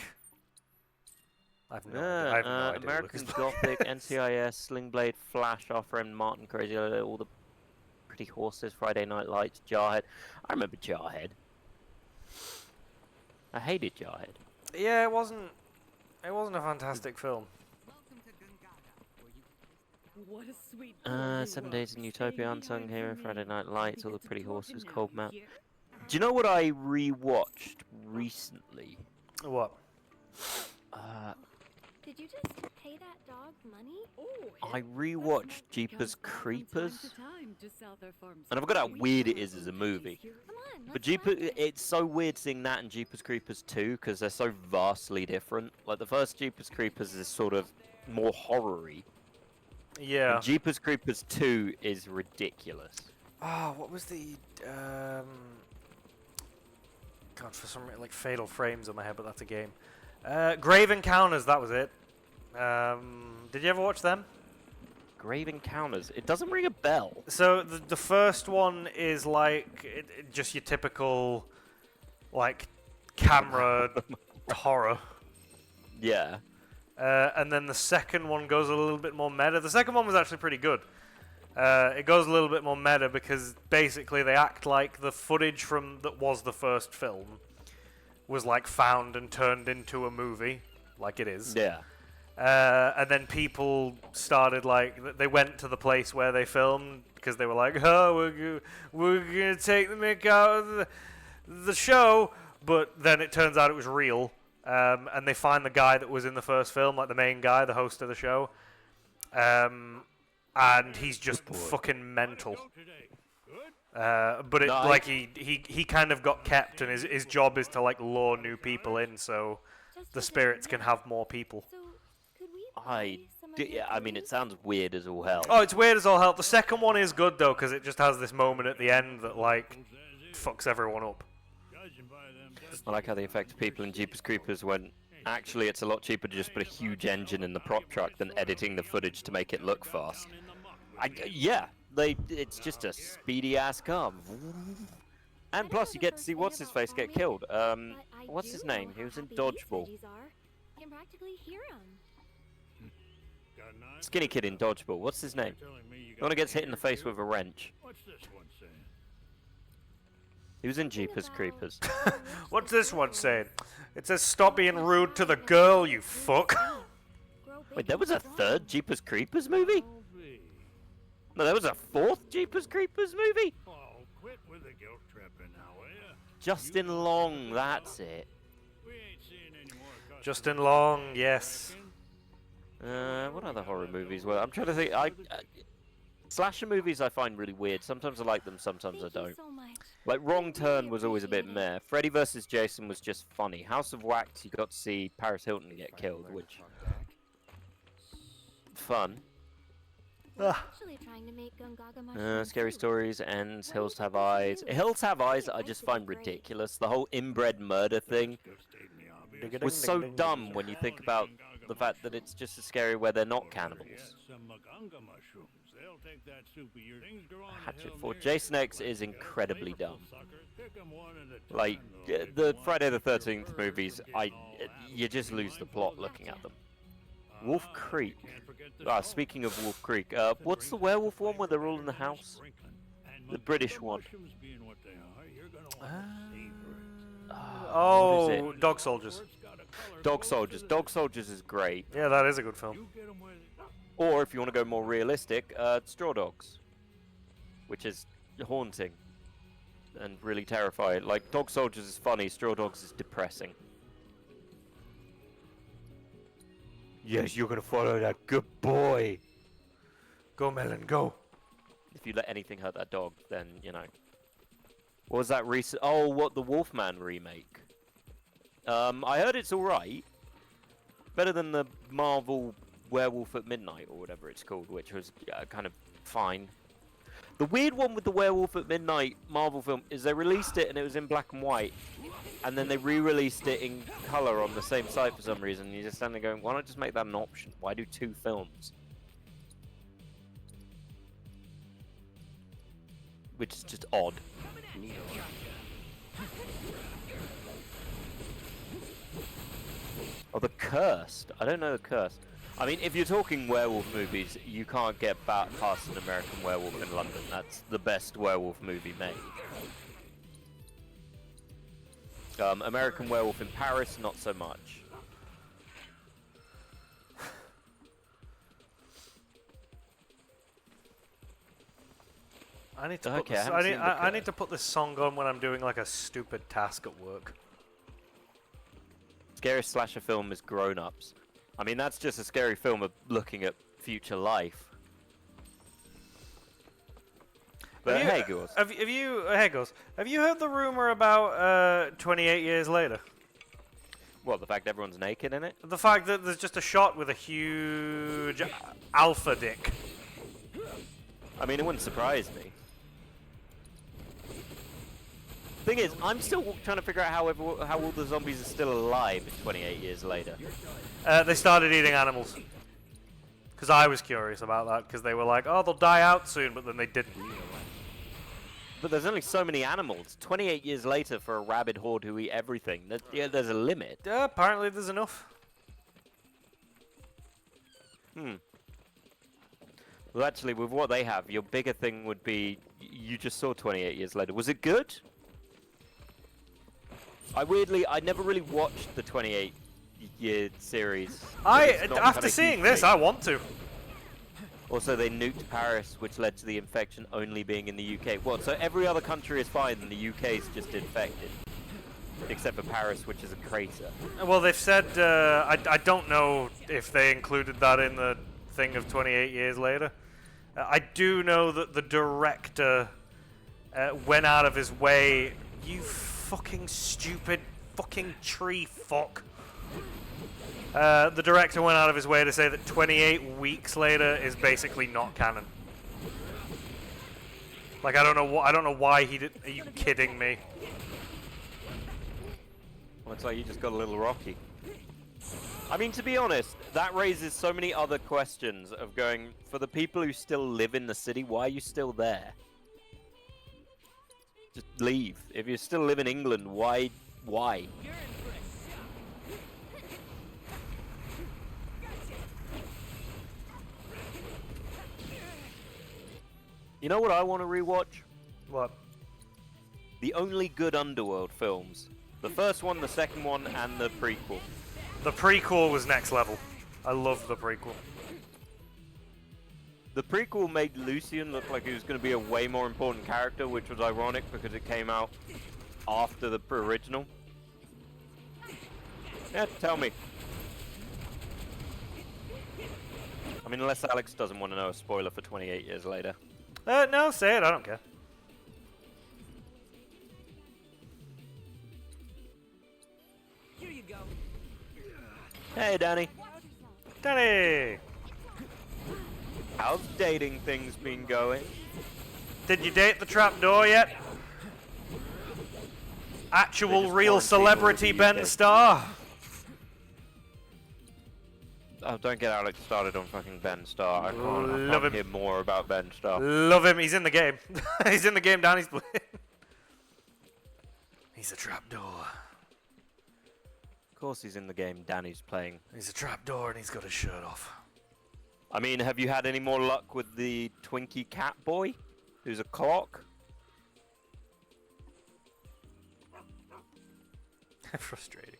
I have no idea who American Lucas Black Gothic, is. NCIS, Slingblade, Flash, Off-Friend, Martin, Crazy, all the Pretty Horses, Friday Night Lights, Jarhead. I remember Jarhead. I hated Jarhead. Yeah, it wasn't a fantastic film. What a sweet 7 Days in Utopia, Unsung Hero, Friday Night Lights, all the Pretty Horses, Cold Map. Do you know what I rewatched recently? What? Did you just pay that dog money? I rewatched Jeepers Creepers, and I forgot how weird it is as a movie. Come on, But let's watch it. it's so weird seeing that and Jeepers Creepers 2 because they're so vastly different. Like the first Jeepers Creepers is sort of more horror-y. Yeah. And Jeepers Creepers 2 is ridiculous. Oh, what was the God, for some like Fatal Frames on my head, but that's a game. Grave Encounters, that was it. Did you ever watch them? Grave Encounters. It doesn't ring a bell. So the first one is like just your typical like camera horror. Yeah. And then the second one goes a little bit more meta. The second one was actually pretty good. It goes a little bit more meta because basically they act like the footage from that was the first film was like found and turned into a movie, like it is. Yeah. And then people started like they went to the place where they filmed because they were like, oh, we're gonna take the mick out of the show, but then it turns out it was real. And they find the guy that was in the first film, like the main guy, the host of the show, and he's just fucking mental. But it like he kind of got kept, and his job is to like lure new people in, so the spirits can have more people. I mean, it sounds weird as all hell. Oh, it's weird as all hell. The second one is good though, because it just has this moment at the end that like fucks everyone up. I like how they affect people in Jeepers Creepers when actually it's a lot cheaper to just put a huge engine in the prop truck than editing the footage to make it look fast. It's just a speedy ass car. And plus you get to see what's his face get killed. What's his name? He was in Dodgeball. Skinny kid in Dodgeball. What's his name? The one who gets hit in the face with a wrench. He was in Jeepers Creepers. What's this one saying? It says, stop being rude to the girl, you fuck. Wait, there was a third Jeepers Creepers movie? No, there was a fourth Jeepers Creepers movie? Oh, quit with the guilt tripping now, will ya? Justin Long, that's it. We ain't seeing any more Justin Long, yes. What other horror movies were? I'm trying to think. Slasher movies I find really weird. Sometimes I like them, sometimes I don't. Like Wrong Turn was always a bit meh. Freddy vs. Jason was just funny. House of Wax, you got to see Paris Hilton get killed, which fun. Scary Stories, Ends, Hills Have Eyes. Hills Have Eyes I just find ridiculous. The whole inbred murder thing was so dumb when you think about the fact that it's just as scary where they're not cannibals. Hatchet 4. Jason X is incredibly dumb. Like, the Friday the 13th movies, you just lose the plot looking at them. Wolf Creek. Speaking of Wolf Creek, what's the werewolf one where they're all in the house? The British one. Oh, Dog Soldiers. Dog Soldiers. Dog Soldiers is great. Yeah, that is a good film. Or if you want to go more realistic, Straw Dogs, which is haunting and really terrifying. Like, Dog Soldiers is funny, Straw Dogs is depressing. Yes, you're gonna follow that good boy. Go, Melon, go. If you let anything hurt that dog, then, you know. What was that recent? Oh, what, the Wolfman remake? I heard it's alright. Better than the Marvel Werewolf at Midnight, or whatever it's called, which was kind of fine. The weird one with the Werewolf at Midnight Marvel film is they released it and it was in black and white, and then they re-released it in color on the same site for some reason. You're just standing there going, why not just make that an option? Why do 2 films? Which is just odd. Oh, The Cursed. I don't know The Cursed. I mean, if you're talking werewolf movies, you can't get past An American Werewolf in London. That's the best werewolf movie made. American Werewolf in Paris, not so much. I need to put this, I need to put this song on when I'm doing like a stupid task at work. Scariest slasher film is Grown Ups. I mean, that's just a scary film of looking at future life. But hey, girls. Have you heard the rumor about 28 years later? What, the fact everyone's naked in it? The fact that there's just a shot with a huge alpha dick. I mean, it wouldn't surprise me. Thing is, I'm still trying to figure out how all the zombies are still alive 28 years later. They started eating animals. Because I was curious about that, because they were like, oh, they'll die out soon, but then they didn't. But there's only so many animals. 28 years later for a rabid horde who eat everything. There's a limit. Apparently there's enough. Well, actually, with what they have, your bigger thing would be, you just saw 28 years later. Was it good? I never really watched the 28-year series. After seeing this, I want to. Also, they nuked Paris, which led to the infection only being in the UK. What, so every other country is fine and the UK is just infected? Except for Paris, which is a crater. Well, they've said, I don't know if they included that in the thing of 28 years later. I do know that the director went out of his way. You fucking stupid fucking tree fuck. The director went out of his way to say that 28 weeks later is basically not canon. Like, I don't know why he did. Are you kidding me? Well, it's like you just got a little rocky. I mean, to be honest, that raises so many other questions of going, for the people who still live in the city, why are you still there? Just leave. If you still live in England, why? You know what I want to rewatch? What? The only good Underworld films. The first one, the second one, and the prequel. The prequel was next level. I love the prequel. The prequel made Lucian look like he was going to be a way more important character, which was ironic because it came out after the original. Yeah, tell me. I mean, unless Alex doesn't want to know a spoiler for 28 years later. No, say it. I don't care. Here you go. Hey, Danny. Danny! How's dating things been going? Did you date the trapdoor yet? Actual real celebrity Ben Starr. Oh, don't get Alex started on fucking Ben Starr. I can't hear more about Ben Starr. Love him. He's in the game. He's in the game Danny's playing. He's a trapdoor. Of course he's in the game Danny's playing. He's a trapdoor and he's got his shirt off. I mean, have you had any more luck with the Twinkie cat boy? Who's a clock? Frustrating.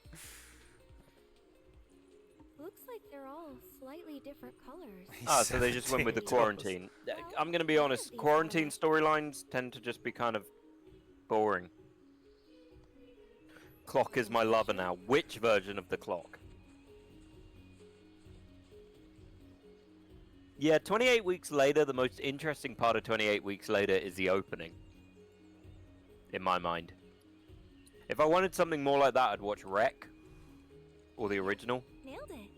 Looks like they're all slightly different colors. Ah, so they just went with the quarantine. I'm gonna be honest, quarantine storylines tend to just be kind of boring. Clock is my lover now. Which version of the clock? Yeah, 28 weeks later, the most interesting part of 28 weeks later is the opening. In my mind. If I wanted something more like that, I'd watch Wreck. Or the original. Nailed it.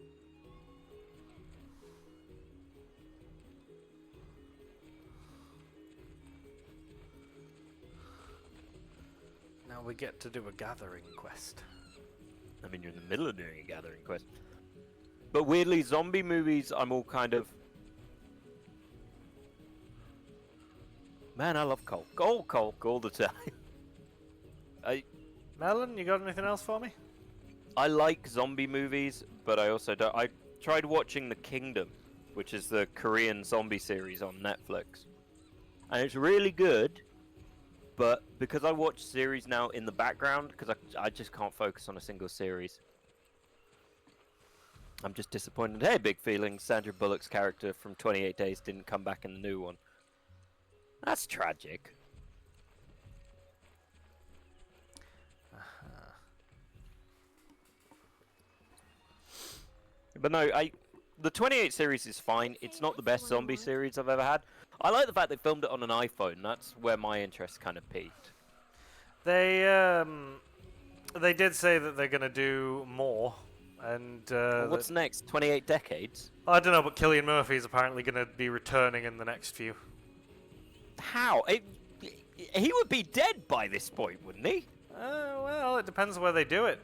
Now we get to do a gathering quest. I mean, you're in the middle of doing a gathering quest. But weirdly, zombie movies, I'm all kind of... Man, I love Coke. Coke all the time. Melon, you got anything else for me? I like zombie movies, but I also don't... I tried watching The Kingdom, which is the Korean zombie series on Netflix. And it's really good, but because I watch series now in the background, because I just can't focus on a single series. I'm just disappointed. Hey, big feelings. Sandra Bullock's character from 28 Days didn't come back in the new one. That's tragic. But no, the 28 series is fine. It's not the best zombie series I've ever had. I like the fact they filmed it on an iPhone. That's where my interest kind of peaked. They did say that they're gonna do more, and Well, what's next? 28 decades? I don't know, but Cillian Murphy is apparently gonna be returning in the next few. How? he would be dead by this point, wouldn't he? Well, it depends where they do it.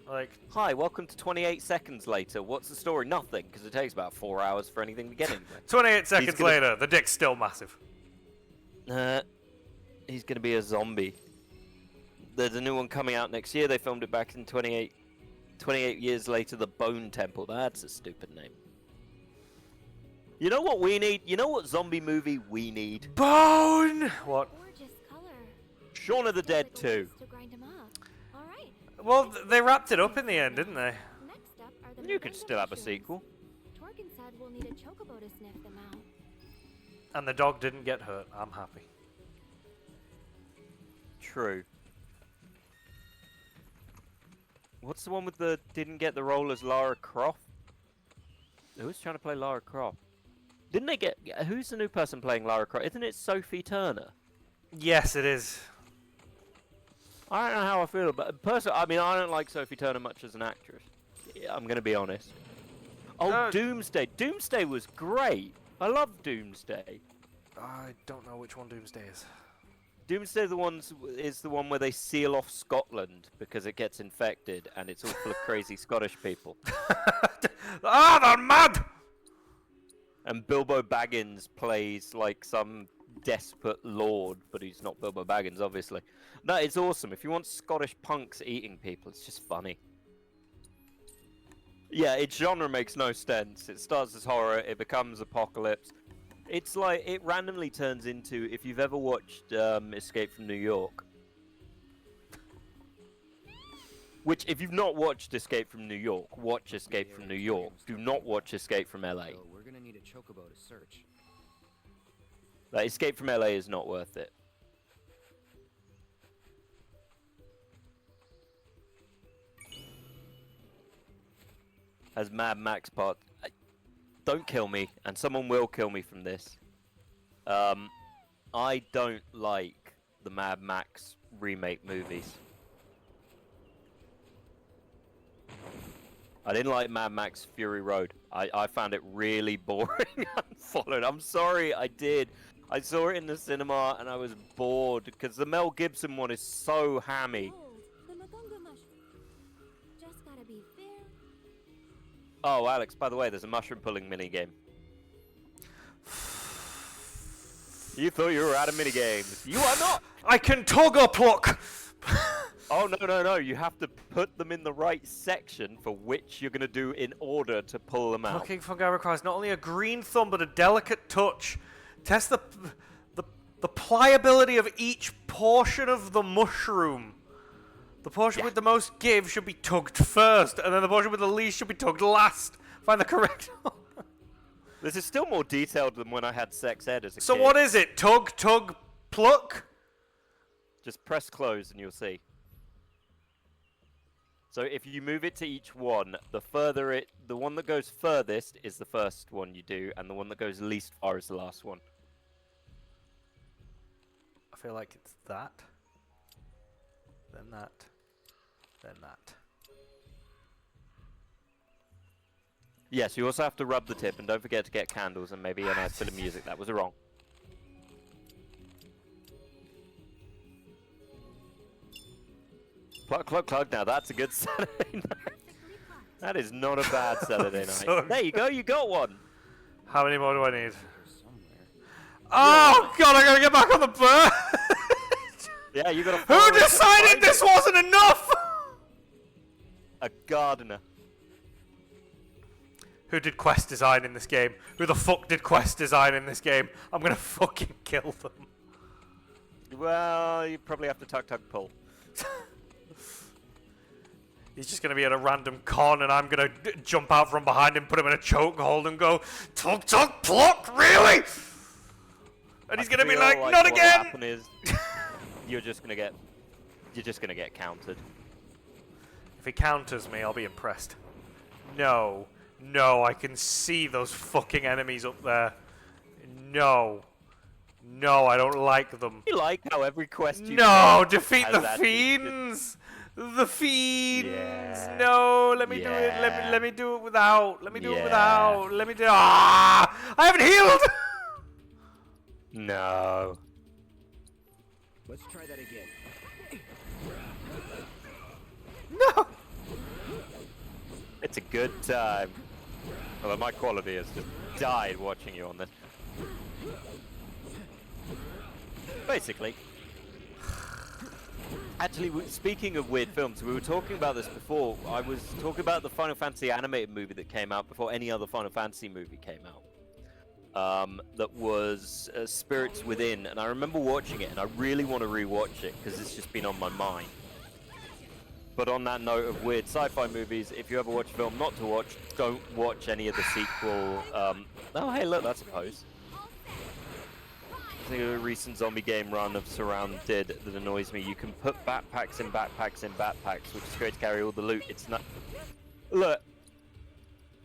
Like, Hi, welcome to 28 seconds later. What's the story? Nothing, because it takes about 4 hours for anything to get in there. 28 seconds later, the dick's still massive. He's gonna be a zombie. There's a new one coming out next year. They filmed it back in 28 years later. The Bone Temple. That's a stupid name. You know what we need? You know what zombie movie we need? Bone! What? Gorgeous color. Shaun of the Dead 2. To grind 'em up. All right. Well, they wrapped it up in the end, didn't they? Next up are the You could moringa still have a mushrooms. sequel. Torkin said we'll need a chocobo to sniff them out. And the dog didn't get hurt. I'm happy. True. What's the one with the didn't get the role as Lara Croft? Who's trying to play Lara Croft? Didn't they get... Who's the new person playing Lara Croft? Isn't it Sophie Turner? Yes, it is. I don't know how I feel about it. Personally, I mean, I don't like Sophie Turner much as an actress. Yeah, I'm going to be honest. Oh, Doomsday. Doomsday was great. I love Doomsday. I don't know which one Doomsday is. Doomsday is the one where they seal off Scotland because it gets infected and it's all full of crazy Scottish people. Ah, they're mad! And Bilbo Baggins plays like some despot lord, but he's not Bilbo Baggins, obviously. No, it's awesome. If you want Scottish punks eating people, it's just funny. Yeah, its genre makes no sense. It starts as horror, it becomes apocalypse. It's like, it randomly turns into, if you've ever watched Escape from New York. Which, if you've not watched Escape from New York, watch Escape from New York. Do not watch Escape from LA. So we're gonna need a chocobo to search. Like, Escape from LA is not worth it. As Mad Max part... Don't kill me, and someone will kill me from this. I don't like the Mad Max remake movies. I didn't like Mad Max Fury Road. I found it really boring and followed. I'm sorry, I did. I saw it in the cinema and I was bored because the Mel Gibson one is so hammy. The moringa mushroom. Just gotta be fair. Oh, Alex, by the way, there's a mushroom pulling minigame. You thought you were out of minigames. You are not! I can tug or pluck! Oh, no. You have to put them in the right section for which you're going to do in order to pull them out. Plucking fungi requires not only a green thumb, but a delicate touch. Test the pliability of each portion of the mushroom. The portion with the most give should be tugged first, and then the portion with the least should be tugged last. Find the correct one. This is still more detailed than when I had sex ed as a kid. So what is it? Tug, pluck? Just press close and you'll see. So if you move it to each one, the one that goes furthest is the first one you do, and the one that goes least far is the last one. I feel like it's that. Then that. Then that. Yes, you also have to rub the tip, and don't forget to get candles and maybe a nice bit of music. That was wrong. Plug. Now that's a good Saturday night. That is not a bad Saturday night. So there you go, you got one. How many more do I need? Oh god, I gotta get back on the bird! Yeah, you gotta. Who decided this wasn't enough? A gardener. Who did quest design in this game? Who the fuck did quest design in this game? I'm gonna fucking kill them. Well, you probably have to tug pull. He's just gonna be at a random con, and I'm gonna jump out from behind him, put him in a chokehold, and go tug pluck, really? And he's gonna be like, not again. What'll happen is you're just gonna get countered. If he counters me, I'll be impressed. No, I can see those fucking enemies up there. No, I don't like them. You like how every quest you defeat the fiends. The fiends. Yeah. No, let me do it. Let me do it without. Let me do it without. Let me do. I haven't healed. No. Let's try that again. No! It's a good time. Although my quality has just died watching you on this. Basically. Actually, speaking of weird films, we were talking about this before. I was talking about the Final Fantasy animated movie that came out before any other Final Fantasy movie came out. That was Spirits Within, and I remember watching it, and I really want to rewatch it because it's just been on my mind. But on that note of weird sci-fi movies, if you ever watch a film not to watch, don't watch any of the sequel. Oh, hey, look, that's a pose. I think a recent zombie game run of Surround did that annoys me. You can put backpacks in backpacks in backpacks, which is great to carry all the loot. It's not. Look,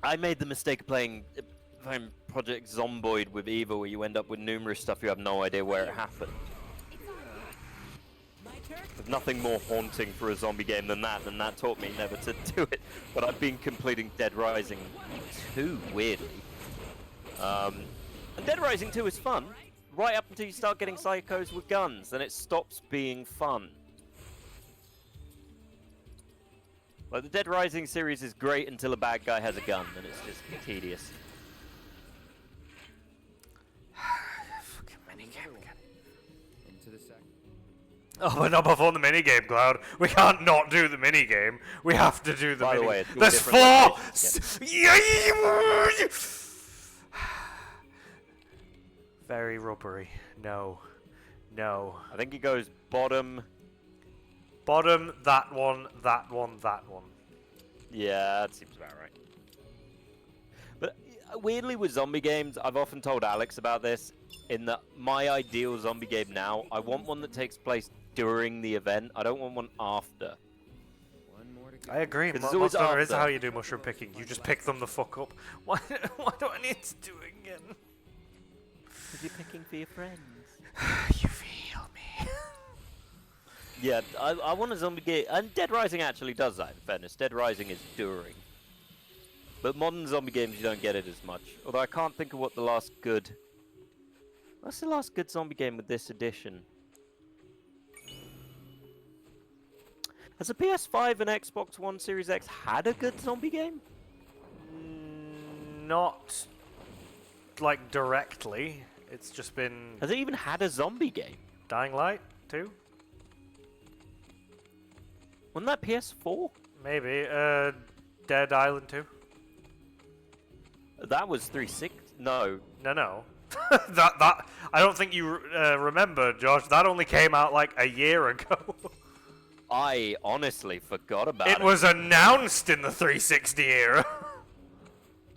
I made the mistake of playing Project Zomboid with Eva, where you end up with numerous stuff you have no idea where it happened. There's nothing more haunting for a zombie game than that taught me never to do it. But I've been completing Dead Rising 2, weirdly. And Dead Rising 2 is fun, right up until you start getting psychos with guns, then it stops being fun. Like, the Dead Rising series is great until a bad guy has a gun, and it's just tedious. Fucking minigame again. Into the sack. Oh, but not before the minigame, Cloud. We can't not do the minigame. We have to do the By the minigame. way, it's all There's different 4! Very rubbery. No. No. I think it goes bottom. Bottom, that one, that one, that one. Yeah, that seems about right. But weirdly with zombie games, I've often told Alex about this, in that my ideal zombie game now, I want one that takes place during the event. I don't want one after. One more to go. I agree. It's always Monster is after. how you do mushroom picking. You just pick them the fuck up. Why do I need to do it again? Because you're picking for your friends. You feel me. Yeah, I want a zombie game, and Dead Rising actually does that, in fairness. Dead Rising is during. But modern zombie games, you don't get it as much. Although I can't think of what the last good... What's the last good zombie game with this edition? Has the PS5 and Xbox One Series X had a good zombie game? Not, like, directly. It's just been... Has it even had a zombie game? Dying Light 2? Wasn't that PS4? Maybe. Dead Island 2? That was 360. No. No. that I don't think you remember, Josh. That only came out like a year ago. I honestly forgot about it. It was announced in the 360 era.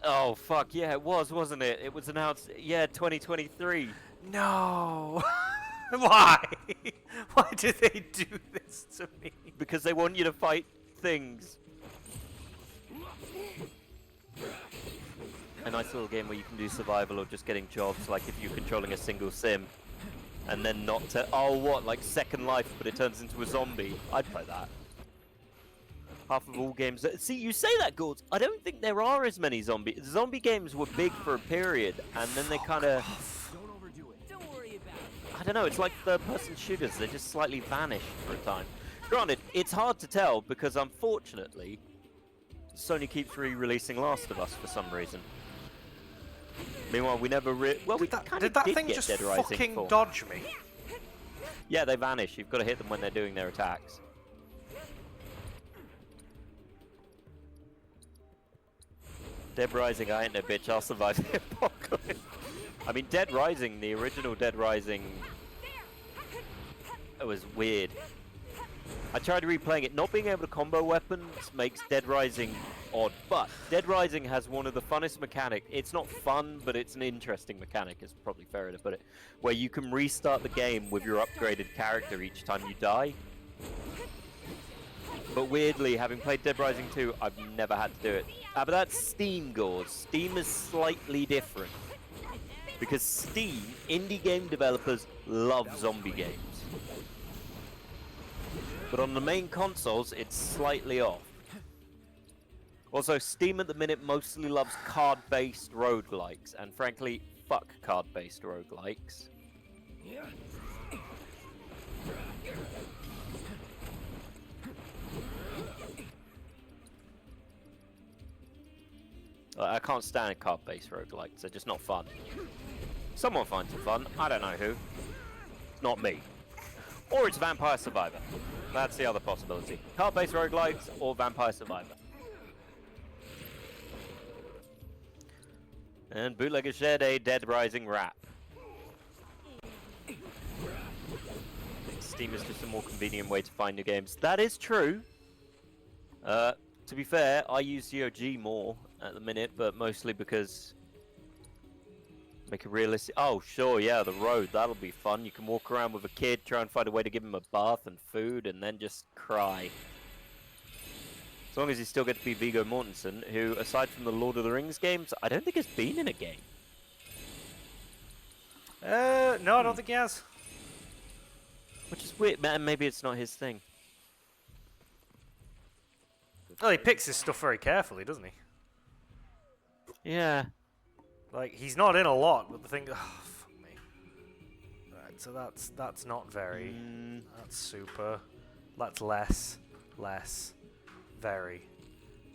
Oh, fuck. Yeah, it was, wasn't it? It was announced, yeah, 2023. No. Why? Why do they do this to me? Because they want you to fight things. A nice little game where you can do survival or just getting jobs, like if you're controlling a single sim. And then not to... Oh, what? Like Second Life, but it turns into a zombie. I'd play that. Half of all games... See, you say that, Gords. I don't think there are as many zombie... Zombie games were big for a period, and then they kind of... Don't overdo it. Don't worry about it. I don't know, it's like third-person shooters. They just slightly vanished for a time. Granted, it's hard to tell, because unfortunately, Sony keeps re-releasing Last of Us for some reason. Meanwhile, we never well, we did that thing just Dead Rising fucking 4. dodge me? Yeah, they vanish. You've got to hit them when they're doing their attacks. Dead Rising, I ain't no bitch. I'll survive the apocalypse. I mean, Dead Rising, the original Dead Rising, it was weird. I tried replaying it. Not being able to combo weapons makes Dead Rising odd, but Dead Rising has one of the funnest mechanics. It's not fun, but it's an interesting mechanic, is probably fairer to put it, where you can restart the game with your upgraded character each time you die. But weirdly, having played Dead Rising 2, I've never had to do it. But that's Steam, Gauze. Steam is slightly different. Because Steam, indie game developers, love zombie games. But on the main consoles, it's slightly off. Also, Steam at the minute mostly loves card-based roguelikes, and frankly, fuck card-based roguelikes. I can't stand card-based roguelikes. They're just not fun. Someone finds it fun. I don't know who. It's not me. Or it's Vampire Survivor. That's the other possibility. Card-based roguelikes or Vampire Survivor. And Bootlegger shared a Dead Rising rap. Steam is just a more convenient way to find new games. That is true. To be fair, I use GOG more at the minute, but mostly because make it realistic. Oh, sure, yeah, the road, that'll be fun. You can walk around with a kid, try and find a way to give him a bath and food, and then just cry. As long as you still get to be Viggo Mortensen, who, aside from the Lord of the Rings games, I don't think has been in a game. No, I don't think he has. Which is weird, man. Maybe it's not his thing. Well, he picks his stuff very carefully, doesn't he? Yeah. Like, he's not in a lot, but the thing... Oh, fuck me. Right, so that's not very. That's super. That's less. Less. Very.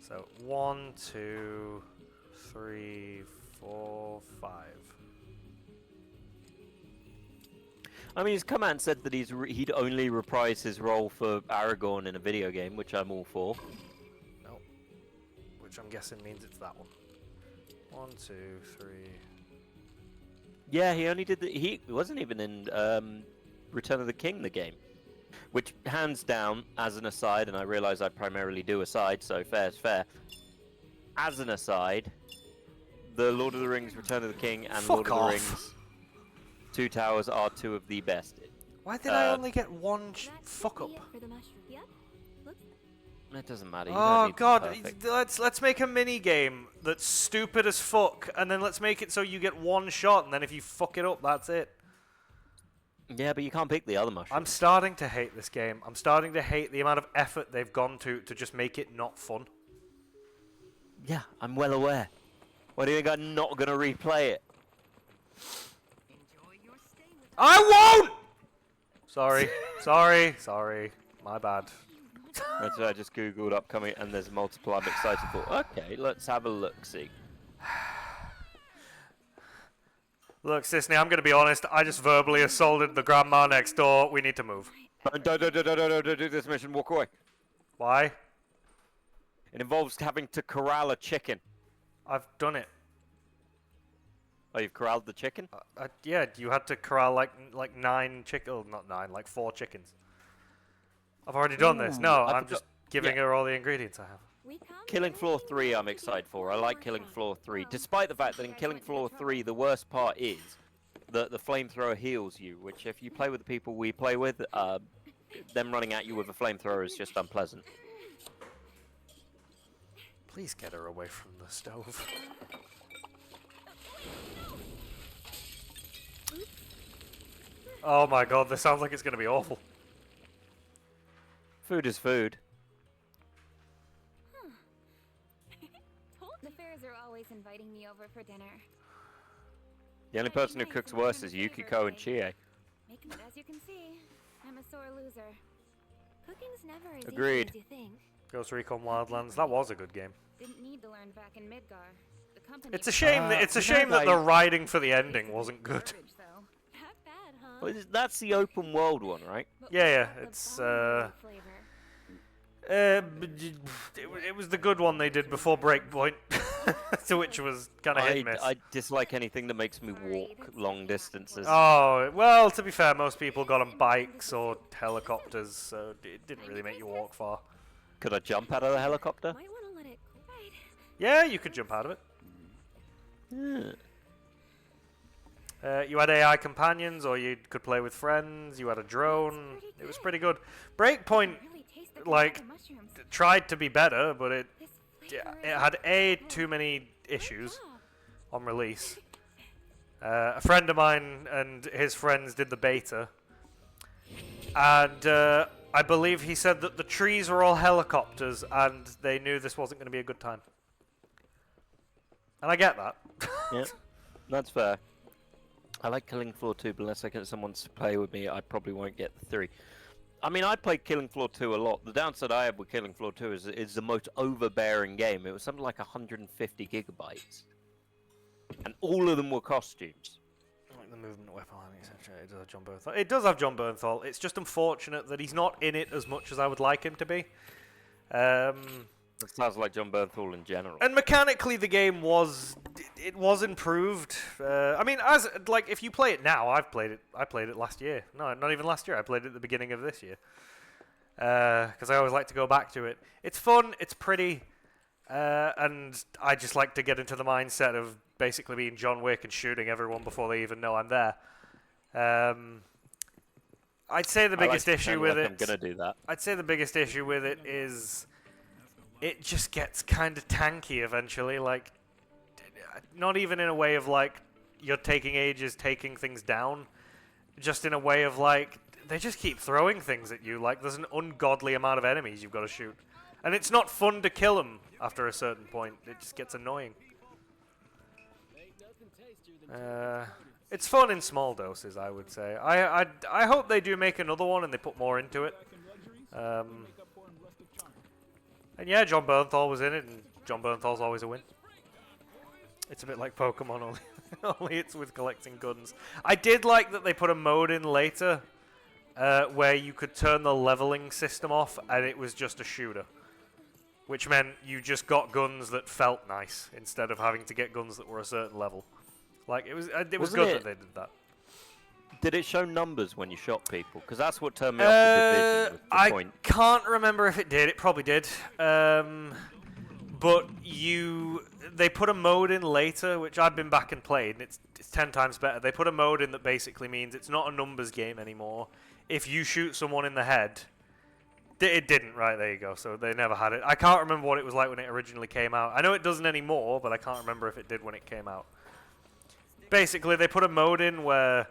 So, 1, 2, 3, 4, 5. I mean, his command said that he'd only reprise his role for Aragorn in a video game, which I'm all for. No. Which I'm guessing means it's that one. 1, 2, 3. Yeah, he only did he wasn't even in Return of the King, the game. Which, hands down, as an aside, and I realise I primarily do aside, so fair is fair. As an aside, the Lord of the Rings, Return of the King, and Fuck Lord of the Rings Two Towers are two of the best. Why did I only get one fuck up? It doesn't matter. You Oh don't need god, to be perfect. let's make a mini game that's stupid as fuck, and then let's make it so you get one shot, and then if you fuck it up, that's it. Yeah, but you can't pick the other mushroom. I'm starting to hate this game. I'm starting to hate the amount of effort they've gone to just make it not fun. Yeah, I'm well aware. Why do you think I'm not gonna replay it? I won't! Sorry. Sorry. My bad. That's what I just googled upcoming, and there's multiple I'm excited for. Okay, let's have a look-see. Look, Sisney, I'm going to be honest. I just verbally assaulted the grandma next door. We need to move. Don't do this mission. Walk away. Why? It involves having to corral a chicken. I've done it. Oh, you've corralled the chicken? Yeah, you had to corral like 9 chickens. Oh, not 9, like 4 chickens. I've already done this. No, I'm just giving her all the ingredients I have. Killing Floor 3 I'm excited for. I like Killing Floor 3. Despite the fact that in Killing Floor 3, the worst part is that the flamethrower heals you, which if you play with the people we play with, them running at you with a flamethrower is just unpleasant. Please get her away from the stove. Oh my god, this sounds like it's going to be awful. Food is food. The fairs are always inviting me over for dinner. The only person who cooks worse is Yukiko and Chie. But as you can see, I'm a sore loser. Cooking's never as Agreed. easy as you think. Ghost Recon Wildlands, that was a good game. Didn't need to learn back in Midgar. The company It's a shame that the writing for the ending wasn't good. Not bad, huh? Well, that's the open world one, right? Yeah, it's it was the good one they did before Breakpoint, to which was kind of hit and miss. I dislike anything that makes me walk long distances. Oh, well, to be fair, most people got on bikes or helicopters, so it didn't really make you walk far. Could I jump out of the helicopter? Might want to let it ride. Yeah, you could jump out of it. Yeah. You had AI companions, or you could play with friends. You had a drone. It was pretty good. Breakpoint, like, tried to be better, but it had too many issues on release. A friend of mine and his friends did the beta, and I believe he said that the trees were all helicopters, and they knew this wasn't going to be a good time. And I get that. Yeah, that's fair. I like Killing Floor 2, but unless I get someone to play with me, I probably won't get the 3. I mean, I played Killing Floor 2 a lot. The downside I had with Killing Floor 2 is the most overbearing game. It was something like 150 gigabytes. And all of them were costumes. Like the movement, weapon, etc. It does have John Bernthal. It does have John Bernthal. It's just unfortunate that he's not in it as much as I would like him to be. It sounds like John Bernthal in general. And mechanically, the game was improved. I mean, as like if you play it now, I played it last year. No, not even last year. I played it at the beginning of this year. Because I always like to go back to it. It's fun. It's pretty. And I just like to get into the mindset of basically being John Wick and shooting everyone before they even know I'm there. I'd say the biggest issue with it. I'm gonna do that. I'd say the biggest issue with it is it just gets kind of tanky eventually. Like, not even in a way of like you're taking ages taking things down, just in a way of like they just keep throwing things at you. Like there's an ungodly amount of enemies you've got to shoot, and it's not fun to kill them after a certain point. It just gets annoying. It's fun in small doses, I would say. I hope they do make another one and they put more into it. And yeah, John Bernthal was in it, and John Bernthal's always a win. It's a bit like Pokemon, only it's with collecting guns. I did like that they put a mode in later where you could turn the leveling system off and it was just a shooter. Which meant you just got guns that felt nice instead of having to get guns that were a certain level. Like, it was good that they did that. Did it show numbers when you shot people? Because that's what turned me off the Division. I can't remember if it did. It probably did. But they put a mode in later, which I've been back and played, and it's 10 times better. They put a mode in that basically means it's not a numbers game anymore. If you shoot someone in the head, it didn't. Right, there you go. So they never had it. I can't remember what it was like when it originally came out. I know it doesn't anymore, but I can't remember if it did when it came out. Basically, they put a mode in where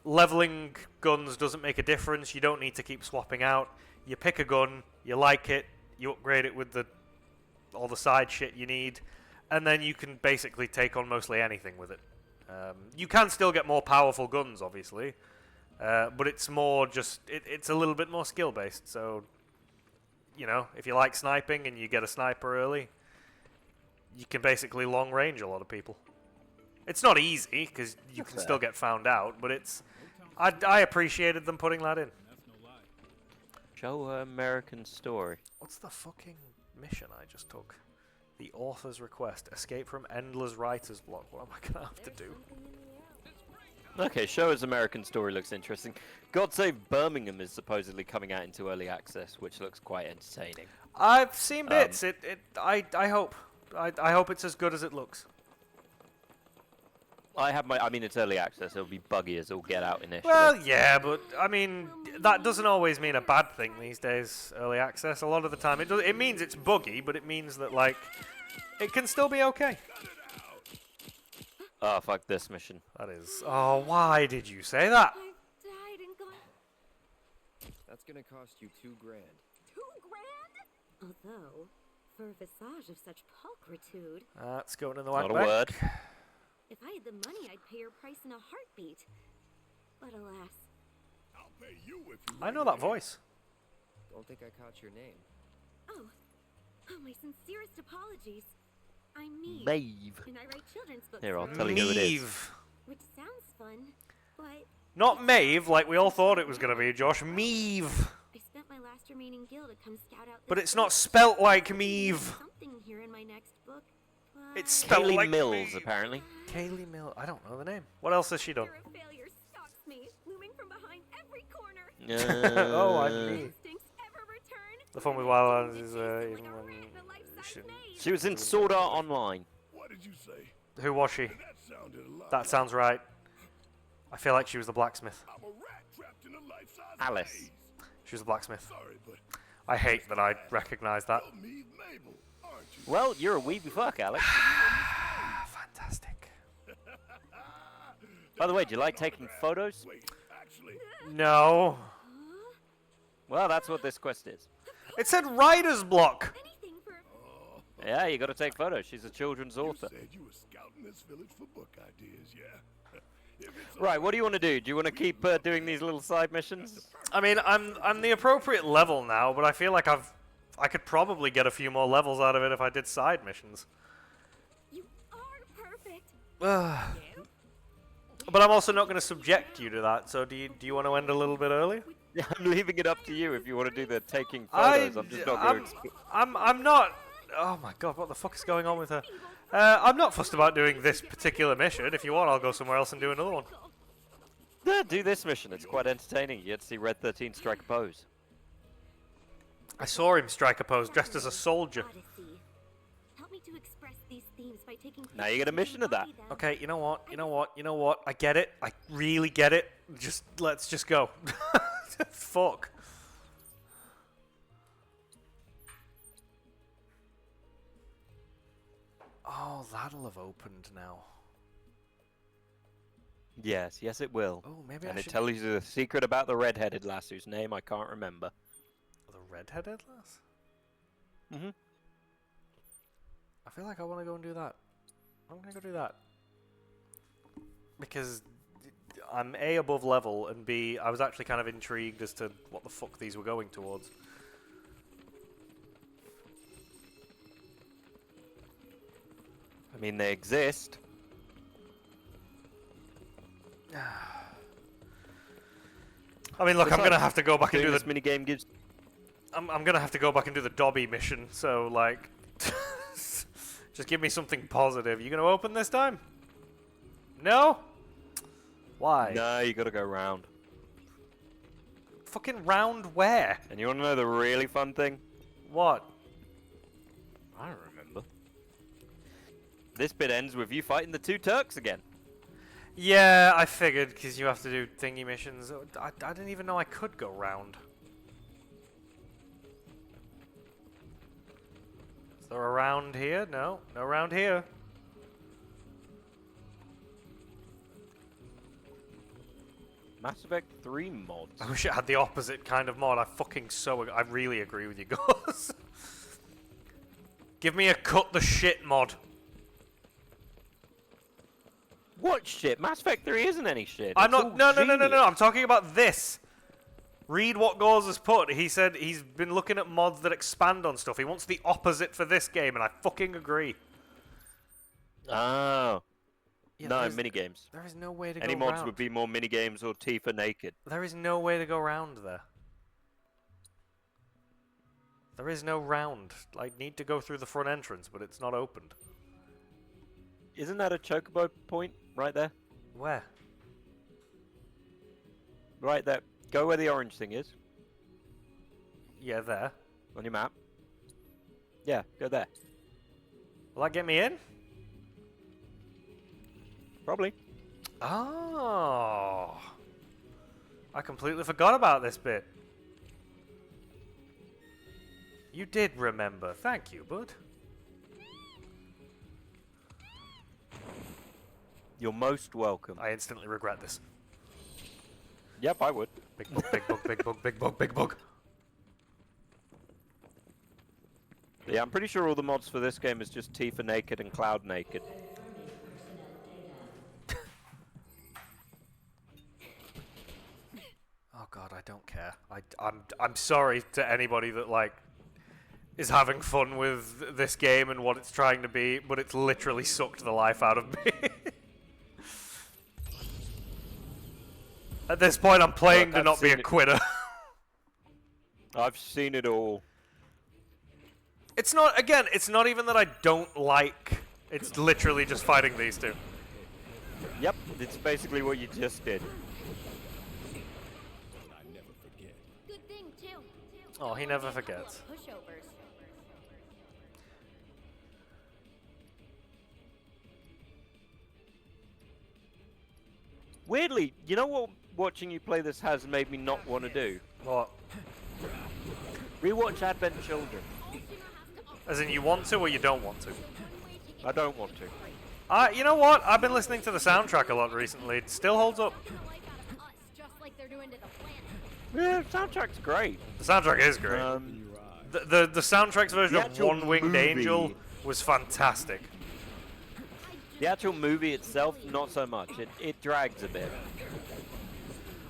leveling guns doesn't make a difference. You don't need to keep swapping out. You pick a gun, you like it, you upgrade it with all the side shit you need, and then you can basically take on mostly anything with it. You can still get more powerful guns, obviously, but it's more just it's a little bit more skill based. So, you know, if you like sniping and you get a sniper early, you can basically long range a lot of people. It's not easy, because you can still get found out, but it's... I appreciated them putting that in. Show her American Story. What's the fucking mission I just took? The author's request. Escape from endless writer's block. What am I going to have to do? Okay, Show Us American Story looks interesting. God Save Birmingham is supposedly coming out into early access, which looks quite entertaining. I've seen bits. I hope. I hope it's as good as it looks. I mean, it's early access. It'll be buggy as all get out initially. Well, yeah, but I mean, that doesn't always mean a bad thing these days. Early access, a lot of the time, it means it's buggy, but it means that like it can still be okay. Oh, fuck this mission. That is. Oh, why did you say that? That's gonna cost you $2 grand. $2 grand? Although, for a visage of such pulchritude, That's going in the white Not a bag. word. if I had the money, I'd pay her price in a heartbeat. But alas. I'll pay you if you I know that voice. Don't think I caught your name. Oh, my sincerest apologies. I'm Maeve. Maeve. And I write children's books. Here, I'll for tell you who it is. Maeve. Which sounds fun, but Not Maeve, like we all thought it was going to be, Josh. Maeve. I spent my last remaining gil to come scout out. But this it's not book. spelt like Maeve. Something here in my next book. It's spelled Kaylee like Mills, Maeve. apparently. Kaylee Mills. I don't know the name. What else has she done? Fear of failure stalks me, looming from behind every corner. Oh, I see. Instincts ever return? The fun with Wildlands is even when She was in Sword Art Online. What did you say? Who was she? That sounded a lot. That sounds right. I feel like she was the blacksmith. I'm a rat trapped in a life-size Alice. maze. She was the blacksmith. Sorry, but I hate that I recognize that. you're me, Mabel, aren't you? Well, you're a weeby fuck, Alex. Fantastic. By the way, do you like taking photos? Wait, actually, No. Well, that's what this quest is. It said writer's block. Anything for Yeah, you got to take photos. She's a children's you author. said you were scouting this village for book ideas, yeah? Right, what do you want to do? Do you want to keep doing these little side missions? I mean, I'm the appropriate level now, but I feel like I could probably get a few more levels out of it if I did side missions. You are perfect. But I'm also not going to subject you to that. So do you want to end a little bit early? Yeah, I'm leaving it up to you if you want to do the taking photos. I'm just not going to. I'm not. Oh my god, what the fuck is going on with her? I'm not fussed about doing this particular mission. If you want, I'll go somewhere else and do another one. Yeah, do this mission. It's quite entertaining. You get to see Red 13 strike a pose. I saw him strike a pose dressed as a soldier. Help me to express these themes by taking Now you get a mission of that. Okay, you know what? I get it. I really get it. Let's just go. Fuck. Oh, that'll have opened now. Yes, yes it will. Oh, maybe and I it should... tells you the secret about the red-headed lass whose name I can't remember. The red-headed lass? Mm-hmm. I feel like I want to go and do that. I'm going to go do that. Because I'm A, above level, and B, I was actually kind of intrigued as to what the fuck these were going towards. I mean, they exist. I mean, look, I'm going to have to go back and do this the... mini game gives... I'm going to have to go back and do the Dobby mission, so, like... just give me something positive. You going to open this time? No? Why? No, you got to go round. Fucking round where? And you want to know the really fun thing? What? I don't remember. This bit ends with you fighting the 2 Turks again. Yeah, I figured, because you have to do thingy missions. I didn't even know I could go round. Is there a round here? No, no round here. Mass Effect 3 mods. I wish it had the opposite kind of mod. I really agree with you guys. Give me a cut the shit mod. What shit? Mass Effect 3 isn't any shit. I'm It's not. all No. genius. I'm talking about this. Read what Gauze has put. He said he's been looking at mods that expand on stuff. He wants the opposite for this game, and I fucking agree. Oh. Yeah, no, minigames. There is no way to Any go mods round. would be more minigames or Tifa naked. There is no way to go round there. There is no round. I need to go through the front entrance, but it's not opened. Isn't that a chocobo point right there? Where? Right there. Go where the orange thing is. Yeah, there. On your map. Yeah, go there. Will that get me in? Probably. Oh. I completely forgot about this bit. You did remember. Thank you, bud. You're most welcome. I instantly regret this. Yep, I would. Big bug, big bug, big bug, big bug, big bug. Yeah, I'm pretty sure all the mods for this game is just Tifa naked and Cloud naked. Oh god, I don't care. I'm sorry to anybody that like is having fun with this game and what it's trying to be, but it's literally sucked the life out of me. At this point, I'm playing to not be a quitter. I've seen it all. It's not, again, it's not even that I don't like, it's literally just fighting these two. Yep, it's basically what you just did. Good thing too. Oh, he never forgets. Pushovers. Weirdly, you know what watching you play this has made me not want to do? What? Rewatch Advent Children. As in, you want to or you don't want to? I don't want to. You know what? I've been listening to the soundtrack a lot recently. It still holds up. Just like they're doing to the planet. Yeah, the soundtrack's great. The soundtrack is great. The soundtrack's version The of actual One Winged movie. Angel was fantastic. The actual movie itself, not so much. It drags a bit.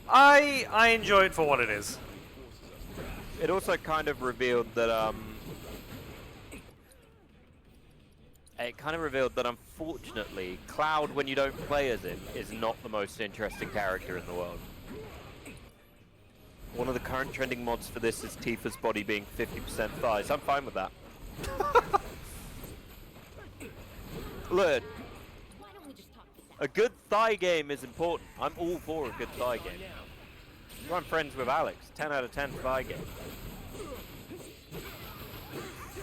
I enjoy it for what it is. It also kind of revealed that unfortunately, Cloud, when you don't play as him, is not the most interesting character in the world. One of the current trending mods for this is Tifa's body being 50% thighs. I'm fine with that. Look, a good thigh game is important. I'm all for a good thigh game. I'm friends with Alex. 10 out of 10 thigh game.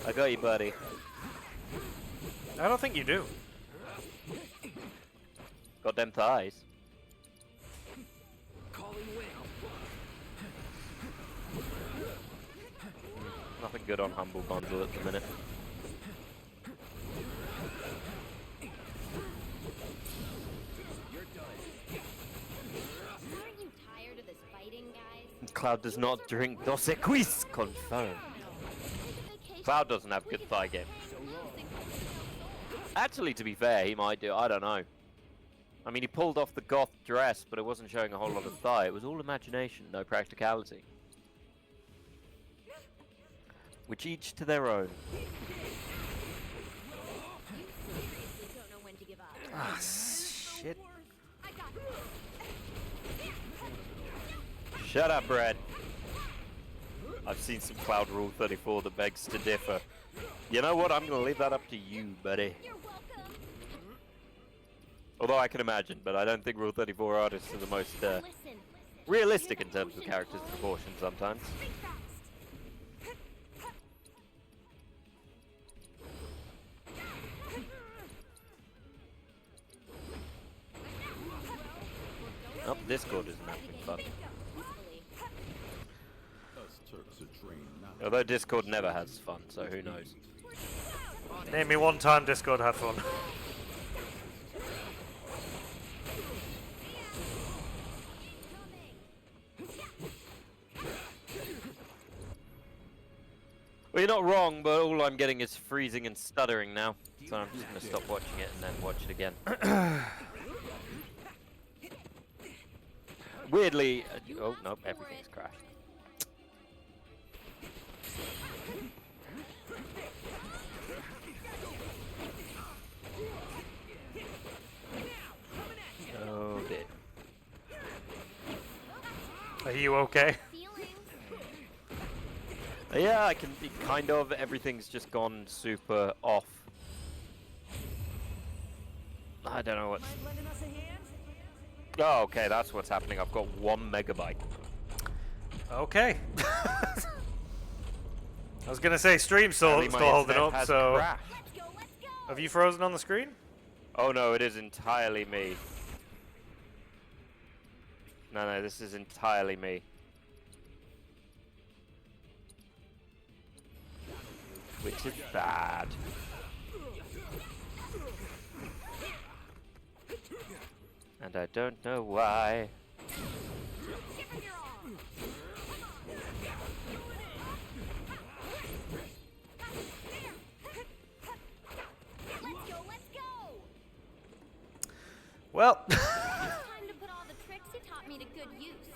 I got you, buddy. I don't think you do. Got them thighs. Nothing good on Humble Bundle at the minute. Aren't you tired of this fighting, guys? Cloud does not drink Dos Equis, confirmed. Cloud doesn't have good thigh game. Actually, to be fair, he might do. I don't know. I mean, he pulled off the goth dress, but it wasn't showing a whole lot of thigh. It was all imagination, no practicality. Which each to their own. Ah, shit. Shut up, Brad. I've seen some Cloud Rule 34 that begs to differ. You know what? I'm going to leave that up to you, buddy. Although I can imagine, but I don't think Rule 34 artists are the most realistic in terms of characters' proportion sometimes. Oh, Discord isn't having fun. Although Discord never has fun, so who knows? Name me one time Discord had fun. Well, you're not wrong, but all I'm getting is freezing and stuttering now. So I'm just going to stop watching it and then watch it again. Weirdly... oh, nope, everything's crashed. Oh, dear. Are you okay? Yeah, I can kind of. Everything's just gone super off. I don't know what's... oh, okay, that's what's happening. I've got 1 megabyte. Okay. I was gonna say stream's still holding up, so... crashed. Have you frozen on the screen? Oh no, it is entirely me. No, this is entirely me. Which is bad. And I don't know why. Well...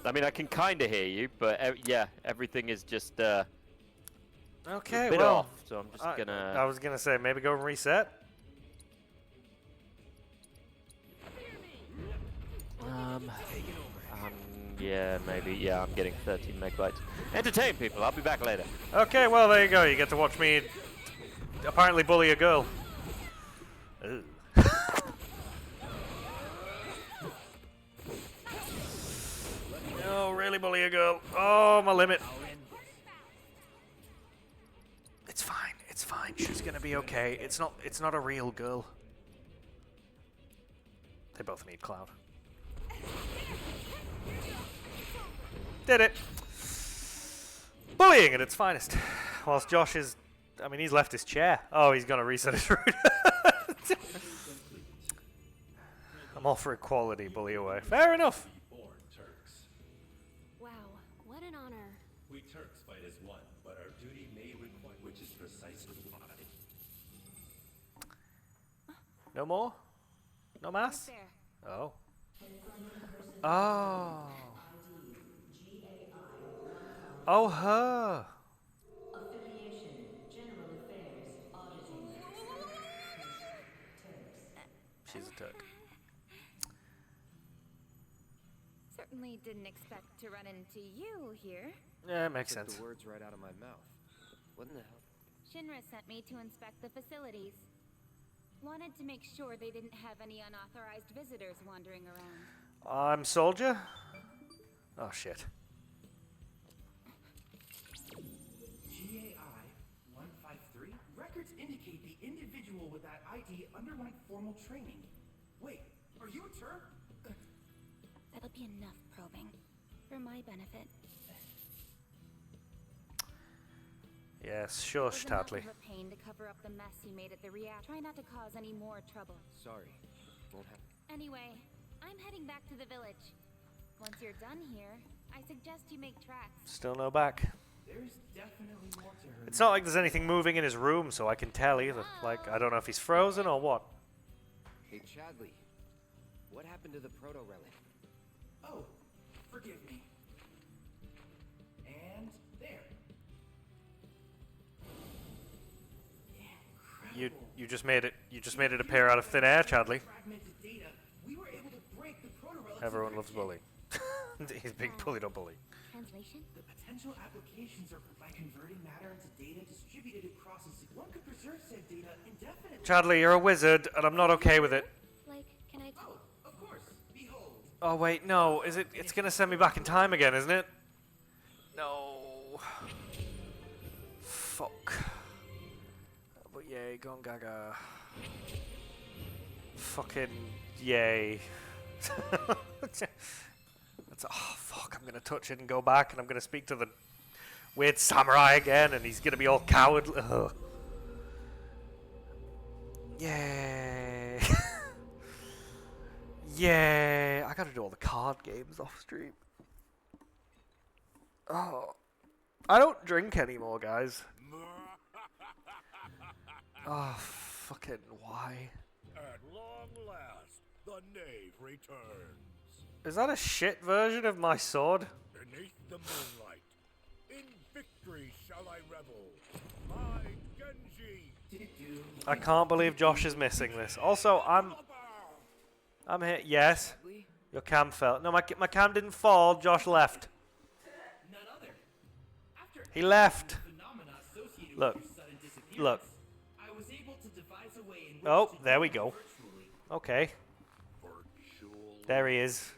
I mean, I can kind of hear you, but yeah, everything is just okay, a bit well, off, so I'm just gonna... I was gonna say, maybe go and reset? Yeah, maybe. Yeah, I'm getting 13 megabytes. Entertain people, I'll be back later. Okay, well, there you go. You get to watch me apparently bully a girl. No, really bully a girl. Oh, my limit. It's fine. It's fine. She's gonna be okay. It's not a real girl. They both need Cloud. Did it. Bullying at its finest. Whilst Josh is... I mean, he's left his chair. Oh, he's gonna reset his route. I'm all for equality, bully away. Fair enough. Wow, what an honor. We Turks fight as one, but our duty may require, which is precisely why. No more? No mass? Right there. Oh. Oh. Oh, her. Affiliation, General Affairs, Auditing. Turks. She's a Turk. Certainly didn't expect to run into you here. Yeah, it makes Took sense. the words right out of my mouth. What in the hell? Shinra sent me to inspect the facilities. Wanted to make sure they didn't have any unauthorized visitors wandering around. I'm soldier. Oh shit. GAI 153? Records indicate the individual with that ID underwent formal training. Wait, are you a Turk? That'll be enough probing. For my benefit. Yes, shush, Tatley. It was enough of a pain to cover up the mess you made at the reactor. Try not to cause any more trouble. Sorry. Won't happen. Anyway, I'm heading back to the village. Once you're done here, I suggest you make tracks. Still no back. There's definitely more to her. It's not like there's anything moving in his room, so I can tell either. Like, I don't know if he's frozen or what. Hey, Chadley. What happened to the proto-relic? Oh, forgive me. And there. You just made it appear out of thin air, Chadley. Fragmented data, we were able to break the proto-relic's Everyone loves encryption. bullying. He's being bullied or bully. Translation? The potential applications are by converting matter into data distributed across a one could preserve said data indefinitely. Chadley, you're a wizard, and I'm not okay with it. Like, can I Oh, of course. Behold. Oh wait, no. Is it? It's gonna send me back in time again, isn't it? No. Fuck. But yay, Gone Gaga. Fucking yay. That's oh fuck. I'm gonna touch it and go back, and I'm gonna speak to the weird samurai again, and he's gonna be all cowardly. Ugh. Yay. Yay. I gotta do all the card games off stream. Oh. I don't drink anymore, guys. Oh, fucking why? At long last, the knave returns. Is that a shit version of my sword? Beneath the moonlight, in victory shall I revel. My Genji. I can't believe Josh is missing this. Also, I'm here. Yes. Your cam fell. No, my cam didn't fall. Josh left. None other. After He left. phenomena associated Look. with your sudden disappearance, Look. I was able to devise a way in which Oh, to there we do go. virtually. Okay. There he is.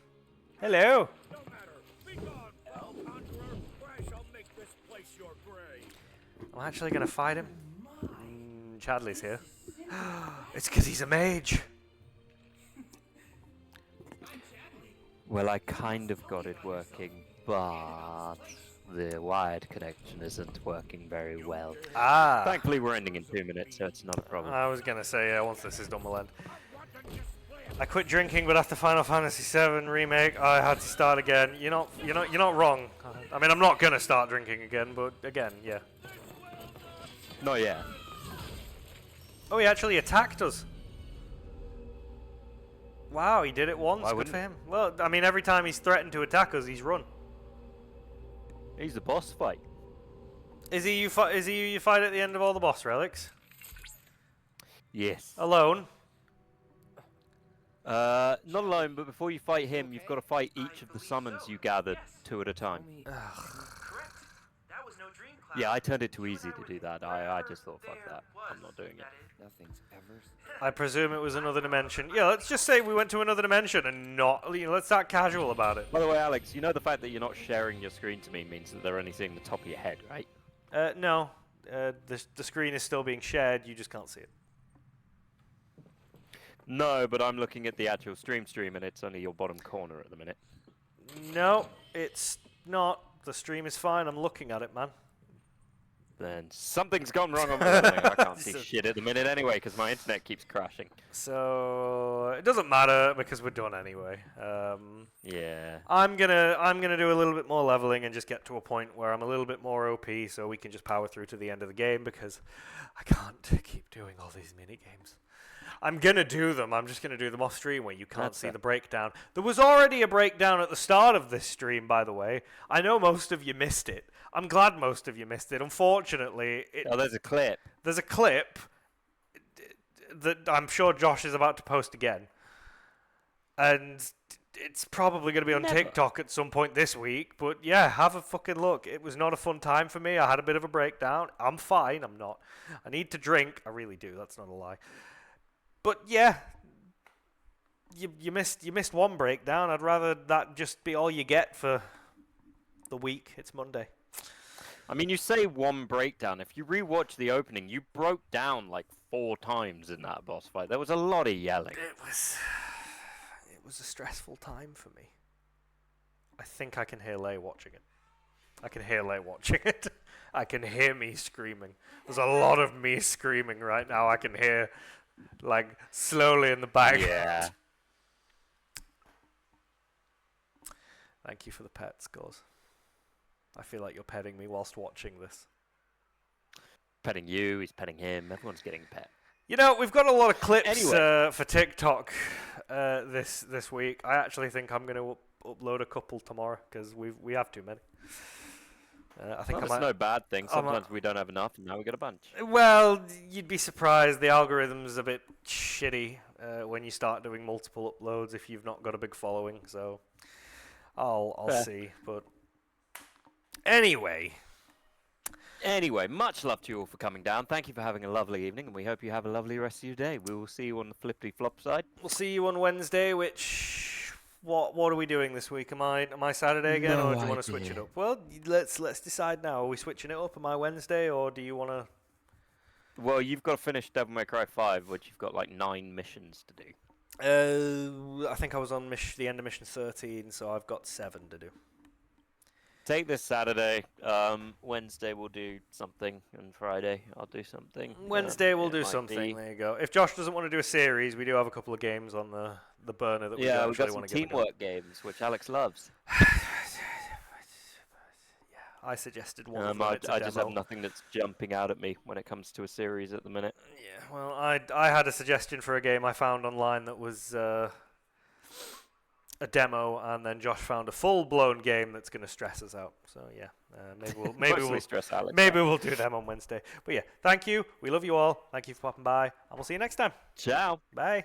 Hello. No matter. Be gone, foul conjurer, or I shall make this place your grave. I'm actually gonna fight him. Chadley's here. It's because he's a mage. Well, I kind of got it working, but the wired connection isn't working very well. Ah. Thankfully, we're ending in 2 minutes, so it's not a problem. I was gonna say, yeah, once this is done, we'll end. I quit drinking, but after Final Fantasy VII Remake, I had to start again. You're not wrong. I mean, I'm not gonna start drinking again, but again, yeah. Not yet. Oh, he actually attacked us. Wow, he did it once. Why Good wouldn't for him. Well, I mean, every time he's threatened to attack us, he's run. He's the boss fight. Is he you fight at the end of all the boss relics? Yes. Alone? Not alone, but before you fight him, you've got to fight each of the summons you gathered 2 at a time. Correct. That was no dream cloud. Yeah, I turned it too easy to do that. I just thought, fuck that. I'm not doing it. Nothing's ever. I presume it was another dimension. Yeah, let's just say we went to another dimension and not, let's start casual about it. By the way, Alex, you know the fact that you're not sharing your screen to me means that they're only seeing the top of your head, right? No. The screen is still being shared, you just can't see it. No, but I'm looking at the actual stream, and it's only your bottom corner at the minute. No, it's not. The stream is fine, I'm looking at it, man. Then something's gone wrong on my thing. I can't see shit at the minute anyway, because my internet keeps crashing. So it doesn't matter because we're done anyway. Yeah. I'm gonna do a little bit more leveling and just get to a point where I'm a little bit more OP, so we can just power through to the end of the game because I can't keep doing all these mini games. I'm gonna do them. I'm just gonna do them off stream where you can't see the breakdown. There was already a breakdown at the start of this stream, by the way. I know most of you missed it. I'm glad most of you missed it. Unfortunately, there's a clip. There's a clip that I'm sure Josh is about to post again, and it's probably going to be on TikTok at some point this week. But yeah, have a fucking look. It was not a fun time for me. I had a bit of a breakdown. I'm fine. I'm not. I need to drink. I really do. That's not a lie. But yeah, you missed one breakdown. I'd rather that just be all you get for the week. It's Monday. I mean, you say one breakdown. If you rewatch the opening, you broke down like 4 times in that boss fight. There was a lot of yelling. It was a stressful time for me. I think I can hear Lay watching it. I can hear Lay watching it. I can hear me screaming. There's a lot of me screaming right now. I can hear, like, slowly in the background. Yeah. Thank you for the pets, Gauze. I feel like you're petting me whilst watching this. Petting you, he's petting him. Everyone's getting a pet. You know, we've got a lot of clips for TikTok this week. I actually think I'm going to upload a couple tomorrow because we have too many. I think it's no bad thing. Sometimes we don't have enough, and now we got a bunch. Well, you'd be surprised. The algorithm's a bit shitty when you start doing multiple uploads if you've not got a big following. So I'll see. But anyway, much love to you all for coming down. Thank you for having a lovely evening, and we hope you have a lovely rest of your day. We will see you on the flippity flop side. We'll see you on Wednesday. What are we doing this week? Am I Saturday again, or do you want to switch it up? Well, let's decide now. Are we switching it up? Am I Wednesday, or do you want to? Well, you've got to finish Devil May Cry 5, which you've got like 9 missions to do. I think I was on the end of mission 13, so I've got 7 to do. Take this Saturday. Wednesday we'll do something, and Friday I'll do something. Wednesday we'll do something. There you go. If Josh doesn't want to do a series, we do have a couple of games on the burner that we we've actually got want some to get teamwork games, which Alex loves. I suggested one of them. I just have nothing that's jumping out at me when it comes to a series at the minute. Yeah, well, I had a suggestion for a game I found online that was a demo, and then Josh found a full-blown game that's going to stress us out. So yeah, maybe we'll do them on Wednesday. But yeah, thank you. We love you all. Thank you for popping by, and we'll see you next time. Ciao. Bye.